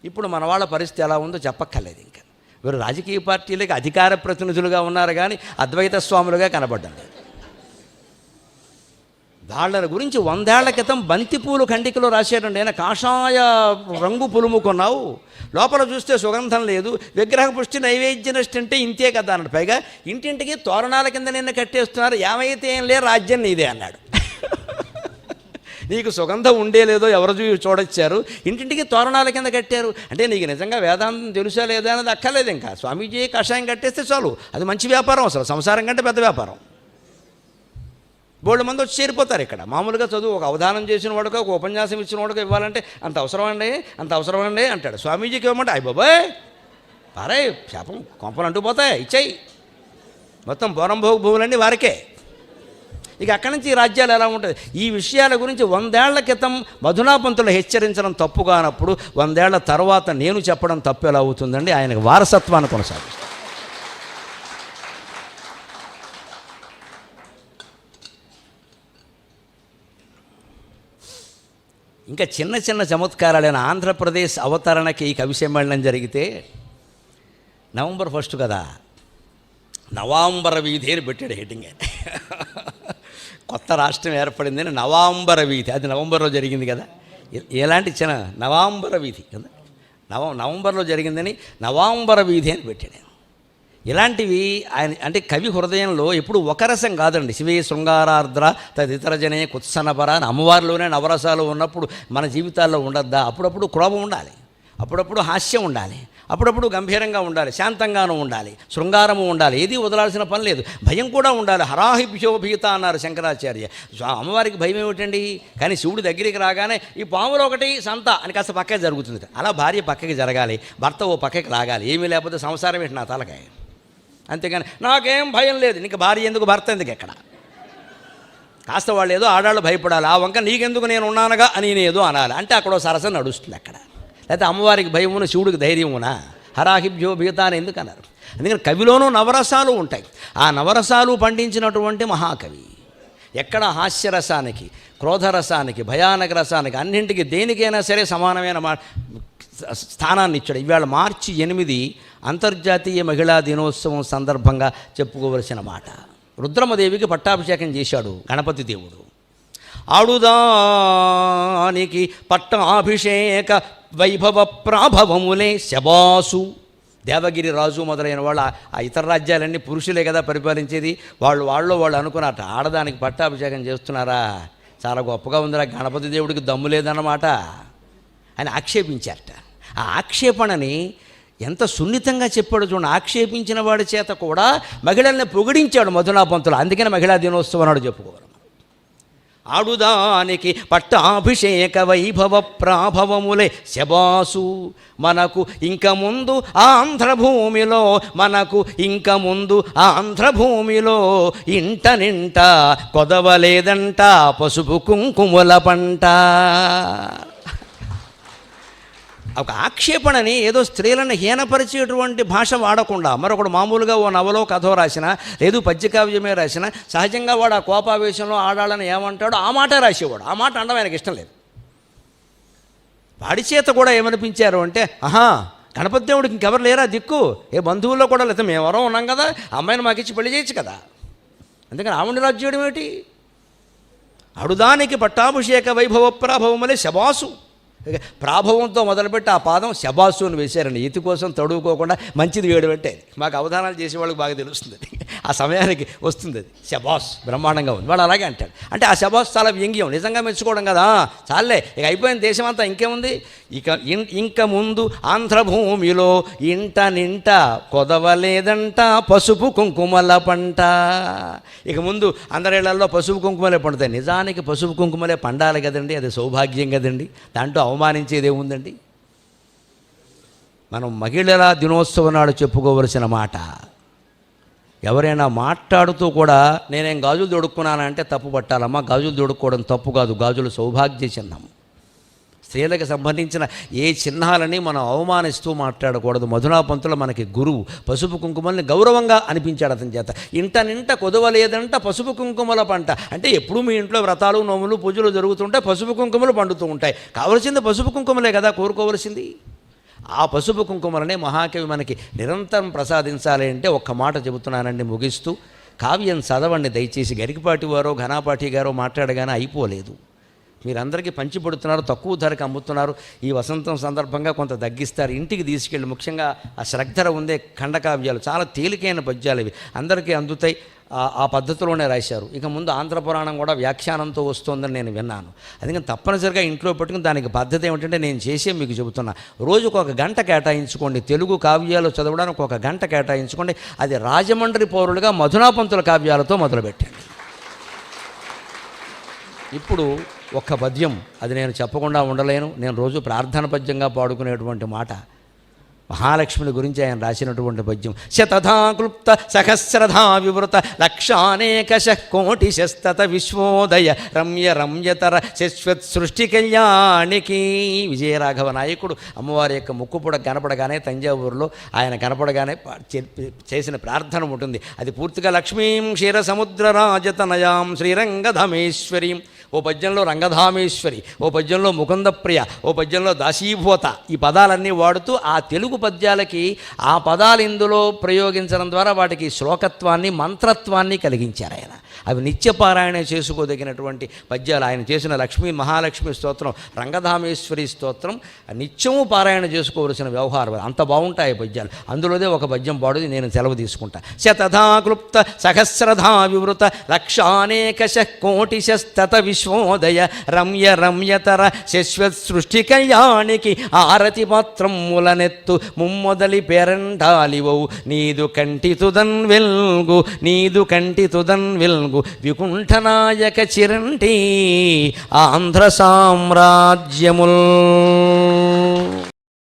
ఇప్పుడు మన వాళ్ళ పరిస్థితి ఎలా ఉందో చెప్పక్కర్లేదు. ఇంకా వీరు రాజకీయ పార్టీలకి అధికార ప్రతినిధులుగా ఉన్నారు కానీ అద్వైత స్వాములుగా కనబడ్డం లేదు. వాళ్ళ గురించి 100 ఏళ్ల క్రితం బంతిపూలు ఖండికలో రాశాడండి ఆయన. కాషాయ రంగు పులుముకున్నావు, లోపల చూస్తే సుగంధం లేదు, విగ్రహ పుష్టి నైవేద్య నష్టి అంటే ఇంతే కదా అన్నాడు. పైగా ఇంటింటికి తోరణాల కింద నిన్న కట్టేస్తున్నారు, ఏమైతే ఏం లే రాజ్యం నీదే అన్నాడు. నీకు సుగంధం ఉండే లేదో ఎవరు చూడొచ్చారు, ఇంటింటికి తోరణాల కింద కట్టారు అంటే నీకు నిజంగా వేదాంతం తెలుసా లేదా అనేది అక్కర్లేదు. ఇంకా స్వామీజీ కషాయం కట్టేస్తే చాలు, అది మంచి వ్యాపారం, అసలు సంసారం కంటే పెద్ద వ్యాపారం. బోల్డ్ మంది వచ్చి చేరిపోతారు ఇక్కడ. మామూలుగా చదువు ఒక అవధానం చేసిన వాడుకో, ఒక ఉపన్యాసం ఇచ్చిన వాడుకో ఇవ్వాలంటే అంత అవసరం అండి అంటాడు. స్వామీజీకి ఇవ్వమంటే అయ్యి బాబాయ్ పారే శాపం కొంపలు అంటుపోతాయి, ఇచ్చాయి, మొత్తం బోరంభోగ భూములన్నీ వారికే. ఇక అక్కడి నుంచి ఈ రాజ్యాలు ఎలా ఉంటుంది? ఈ విషయాల గురించి 100 ఏళ్ల క్రితం మధునాపంతులు హెచ్చరించడం తప్పు కానప్పుడు 100 ఏళ్ల తర్వాత నేను చెప్పడం తప్పు ఎలా అవుతుందండి? ఆయనకు వారసత్వాన్ని కొనసాగిస్తాను. ఇంకా చిన్న చిన్న చమత్కారాలైన ఆంధ్రప్రదేశ్ అవతరణకి ఈ కవి సమ్మేళనం జరిగితే నవంబర్ 1 కదా, నవాంబర వీధి అని పెట్టాడు హెడ్డింగ్. కొత్త రాష్ట్రం ఏర్పడిందని నవాంబర వీధి, అది నవంబర్లో జరిగింది కదా. ఎలాంటి చిన్న నవాంబర వీధి కదా, నవంబర్లో జరిగిందని నవాంబర వీధి అని పెట్టాడు. ఇలాంటివి ఆయన అంటే కవి హృదయంలో ఎప్పుడు ఒక రసం కాదండి. శివే శృంగారార్ద్ర తదితర జనే కుత్సనపర అని అమ్మవారిలోనే నవరసాలు ఉన్నప్పుడు మన జీవితాల్లో ఉండద్దా? అప్పుడప్పుడు క్రోధం ఉండాలి, అప్పుడప్పుడు హాస్యం ఉండాలి, అప్పుడప్పుడు గంభీరంగా ఉండాలి, శాంతంగానూ ఉండాలి, శృంగారము ఉండాలి, ఏది వదలాల్సిన పని లేదు. భయం కూడా ఉండాలి. హరాహిభ్యో భీత అన్నారు శంకరాచార్య. అమ్మవారికి భయం ఏమిటండి? కానీ శివుడి దగ్గరికి రాగానే ఈ పాములు ఒకటి సంత అని కాస్త పక్కకి జరుగుతుంది. అలా భార్య పక్కకి జరగాలి, భర్త ఓ పక్కకి లాగాలి. ఏమీ లేకపోతే సంసారం ఏంటి నా తలకాయ. అంతేగాని నాకేం భయం లేదు, నీకు భార్య ఎందుకు, భర్త ఎందుకు, ఎక్కడ కాస్త వాళ్ళు ఏదో ఆడాళ్ళు భయపడాలి. ఆ వంక నీకెందుకు నేను ఉన్నానుగా అని నేనేదో అనాలి. అంటే అక్కడ సరసన నడుస్తుంది అక్కడ. లేకపోతే అమ్మవారికి భయమున శివుడికి ధైర్యమునా? హరాహిభ్యో భీత అని ఎందుకు అన్నారు? అందుకని కవిలోనూ నవరసాలు ఉంటాయి. ఆ నవరసాలు పండించినటువంటి మహాకవి. ఎక్కడ హాస్యరసానికి, క్రోధరసానికి, భయానక రసానికి, అన్నింటికి దేనికైనా సరే సమానమైన స్థానాన్ని ఇచ్చాడు. ఇవాళ మార్చి 8 అంతర్జాతీయ మహిళా దినోత్సవం సందర్భంగా చెప్పుకోవలసిన మాట. రుద్రమదేవికి పట్టాభిషేకం చేశాడు గణపతి దేవుడు. ఆడుదానికి పట్టాభిషేక వైభవ ప్రాభవములే శబాసు. దేవగిరి రాజు మొదలైన వాళ్ళు, ఆ ఇతర రాజ్యాలన్నీ పురుషులే కదా పరిపాలించేది, వాళ్ళు అనుకున్నారట ఆడదానికి పట్టాభిషేకం చేస్తున్నారా, చాలా గొప్పగా ఉందిరా, గణపతి దేవుడికి దమ్ము లేదన్నమాట అని ఆక్షేపించారట. ఆ ఆక్షేపణని ఎంత సున్నితంగా చెప్పాడు చూడండి. ఆక్షేపించిన వాడి చేత కూడా మహిళల్ని పొగిడించాడు మధునాపంతులు. అందుకని మహిళా దినోత్సవం నాడు చెప్పుకోవాలి. ఆడుదానికి పట్టాభిషేక వైభవ ప్రాభవములే శబాసు. మనకు ఇంక ముందు ఆంధ్రభూమిలో, మనకు ఇంక ముందు ఆంధ్రభూమిలో ఇంట నింట కొదవలేదంట పసుపు కుంకుమల పంట. ఒక ఆక్షేపణని ఏదో స్త్రీలను హీనపరిచేటువంటి భాష వాడకుండా, మరొకడు మామూలుగా ఓ నవలో కథో రాసినా, లేదు పద్యకావ్యమే రాసినా, సహజంగా వాడు ఆ కోపావేశంలో ఆడాలని ఏమంటాడో ఆ మాట రాసేవాడు. ఆ మాట అనడం ఆయనకి ఇష్టం లేదు. వాడి చేత కూడా ఏమనిపించారు అంటే, ఆహా గణపతి దేవుడికి ఇంకెవరు లేరా దిక్కు, ఏ బంధువుల్లో కూడా లేదా, మేమెవరో ఉన్నాం కదా, అమ్మాయిని మాకు ఇచ్చి పెళ్లి చేయొచ్చు కదా, అందుకని ఆవిడ రాజ్యం ఏమిటి? అడుదానికి పట్టాభిషేక వైభవ ప్రాభవములే శబాసు. ప్రాభవంతో మొదలుపెట్టి ఆ పాదం శబాసు అని వేశారండి. ఈతి కోసం తడువుకోకుండా మంచిది వేయడం అంటే మాకు అవధానాలు చేసేవాళ్ళకి బాగా తెలుస్తుంది. ఆ సమయానికి వస్తుంది అది శబాస్, బ్రహ్మాండంగా ఉంది. వాడు అలాగే అంటాడు. అంటే ఆ శబాస్ చాలా వ్యంగ్యం, నిజంగా మెచ్చుకోవడం కదా. చాలే ఇక అయిపోయింది దేశం అంతా, ఇంకేముంది. ఇంక ముందు ఆంధ్రభూమిలో ఇంట నింట కొదవలేదంట పసుపు కుంకుమల పంట. ఇక ముందు అందరిళ్లలో పసుపు కుంకుమలే పండుతాయి. నిజానికి పసుపు కుంకుమలే పండాలి కదండి, అది సౌభాగ్యం కదండి. దాంట్లో అవమానించేది ఏముందండి? మనం మహిళల దినోత్సవం నాడు చెప్పుకోవలసిన మాట, ఎవరైనా మాట్లాడుతూ కూడా నేనేం గాజులు తొడుక్కున్నానంటే తప్పు పట్టాలమ్మా. గాజులు తొడుక్కోవడం తప్పు కాదు, గాజులు సౌభాగ్య చిహ్నం. స్త్రీలకు సంబంధించిన ఏ చిహ్నాలని మనం అవమానిస్తూ మాట్లాడకూడదు. మధునా పంతులు మనకి గురువు. పసుపు కుంకుమల్ని గౌరవంగా అనిపించాడు అతని చేత. ఇంట కొదవలేదంట పసుపు కుంకుమల పంట. అంటే ఎప్పుడు మీ ఇంట్లో వ్రతాలు నోములు పూజలు జరుగుతుంటాయి, పసుపు కుంకుమలు పండుతూ ఉంటాయి. కావలసింది పసుపు కుంకుమలే కదా కోరుకోవలసింది. ఆ పసుపు కుంకుమలనే మహాకవి మనకి నిరంతరం ప్రసాదించాలి అంటే ఒక్క మాట చెబుతున్నానండి ముగిస్తూ. కావ్యం చదవండి దయచేసి. గరికపాటి వారో ఘనాపాటి గారో మాట్లాడగానే అయిపోలేదు. మీరందరికీ పంచిపెడుతున్నారు, తక్కువ ధరకు అమ్ముతున్నారు. ఈ వసంతం సందర్భంగా కొంత తగ్గిస్తారు, ఇంటికి తీసుకెళ్ళి. ముఖ్యంగా ఆ శ్రద్ధర ఉండే ఖండకావ్యాలు చాలా తేలికైన పద్యాలు ఇవి, అందరికీ అందుతాయి. ఆ పద్ధతిలోనే రాశారు. ఇక ముందు ఆంధ్ర పురాణం కూడా వ్యాఖ్యానంతో వస్తుందని నేను విన్నాను. అందుకని తప్పనిసరిగా ఇంట్లో పెట్టుకుని దానికి పద్ధతి ఏమిటంటే నేను చేసే మీకు చెబుతున్నా. రోజుకు 1 గంట కేటాయించుకోండి. తెలుగు కావ్యాలు చదవడానికి 1 గంట కేటాయించుకోండి. అది రాజమండ్రి పౌరులుగా మధునా పంతుల కావ్యాలతో మొదలుపెట్టండి. ఇప్పుడు ఒక్క పద్యం, అది నేను చెప్పకుండా ఉండలేను. నేను రోజు ప్రార్థన పద్యంగా పాడుకునేటువంటి మాట, మహాలక్ష్మిని గురించి ఆయన రాసినటువంటి పద్యం. శతధా క్లుప్త సహస్రధా వివృత లక్షానేకశ కోటిశస్తత విశ్వోదయ రమ్య రమ్యతర శశ్వత్ సృష్టి కళ్యాణికి. విజయరాఘవ నాయకుడు అమ్మవారి యొక్క ముక్కుపుడ కనపడగానే తంజావూరులో ఆయన కనపడగానే చేసిన ప్రార్థన ఉంటుంది. అది పూర్తిగా లక్ష్మీం క్షీర సముద్ర రాజతనయాం శ్రీరంగధామేశ్వరీం. ఓ పద్యంలో రంగధామేశ్వరి, ఓ పద్యంలో ముకుందప్రియ, ఓ పద్యంలో దాసీభూత, ఈ పదాలన్నీ వాడుతూ ఆ తెలుగు పద్యాలకి ఆ పదాలు ఇందులో ప్రయోగించడం ద్వారా వాటికి శ్లోకత్వాన్ని మంత్రత్వాన్ని కలిగించారు ఆయన. అవి నిత్యపారాయణ చేసుకోదగినటువంటి పద్యాలు. ఆయన చేసిన లక్ష్మీ మహాలక్ష్మి స్తోత్రం, రంగధామేశ్వరి స్తోత్రం నిత్యము పారాయణ చేసుకోవలసిన వ్యవహారం. అంత బాగుంటాయి పద్యాలు. అందులోదే ఒక పద్యం పాడుది, నేను సెలవు తీసుకుంటా. శతధా క్లుప్త సహస్రధా వివృత లక్షానేకశ కోటిశస్తత విశ్వోదయ రమ్య రమ్యతర శశ్వత్ సృష్టి కళ్యాణికి ఆరతి పాత్రం ములనెత్తు ముమ్మొదలి పేరండాలివవు నీదు కంటితుదన్ వెల్గు నీదు కంటితుదన్ వెల్గు వికుంఠనాయక చిరంటి ఆంధ్ర సామ్రాజ్యముల్.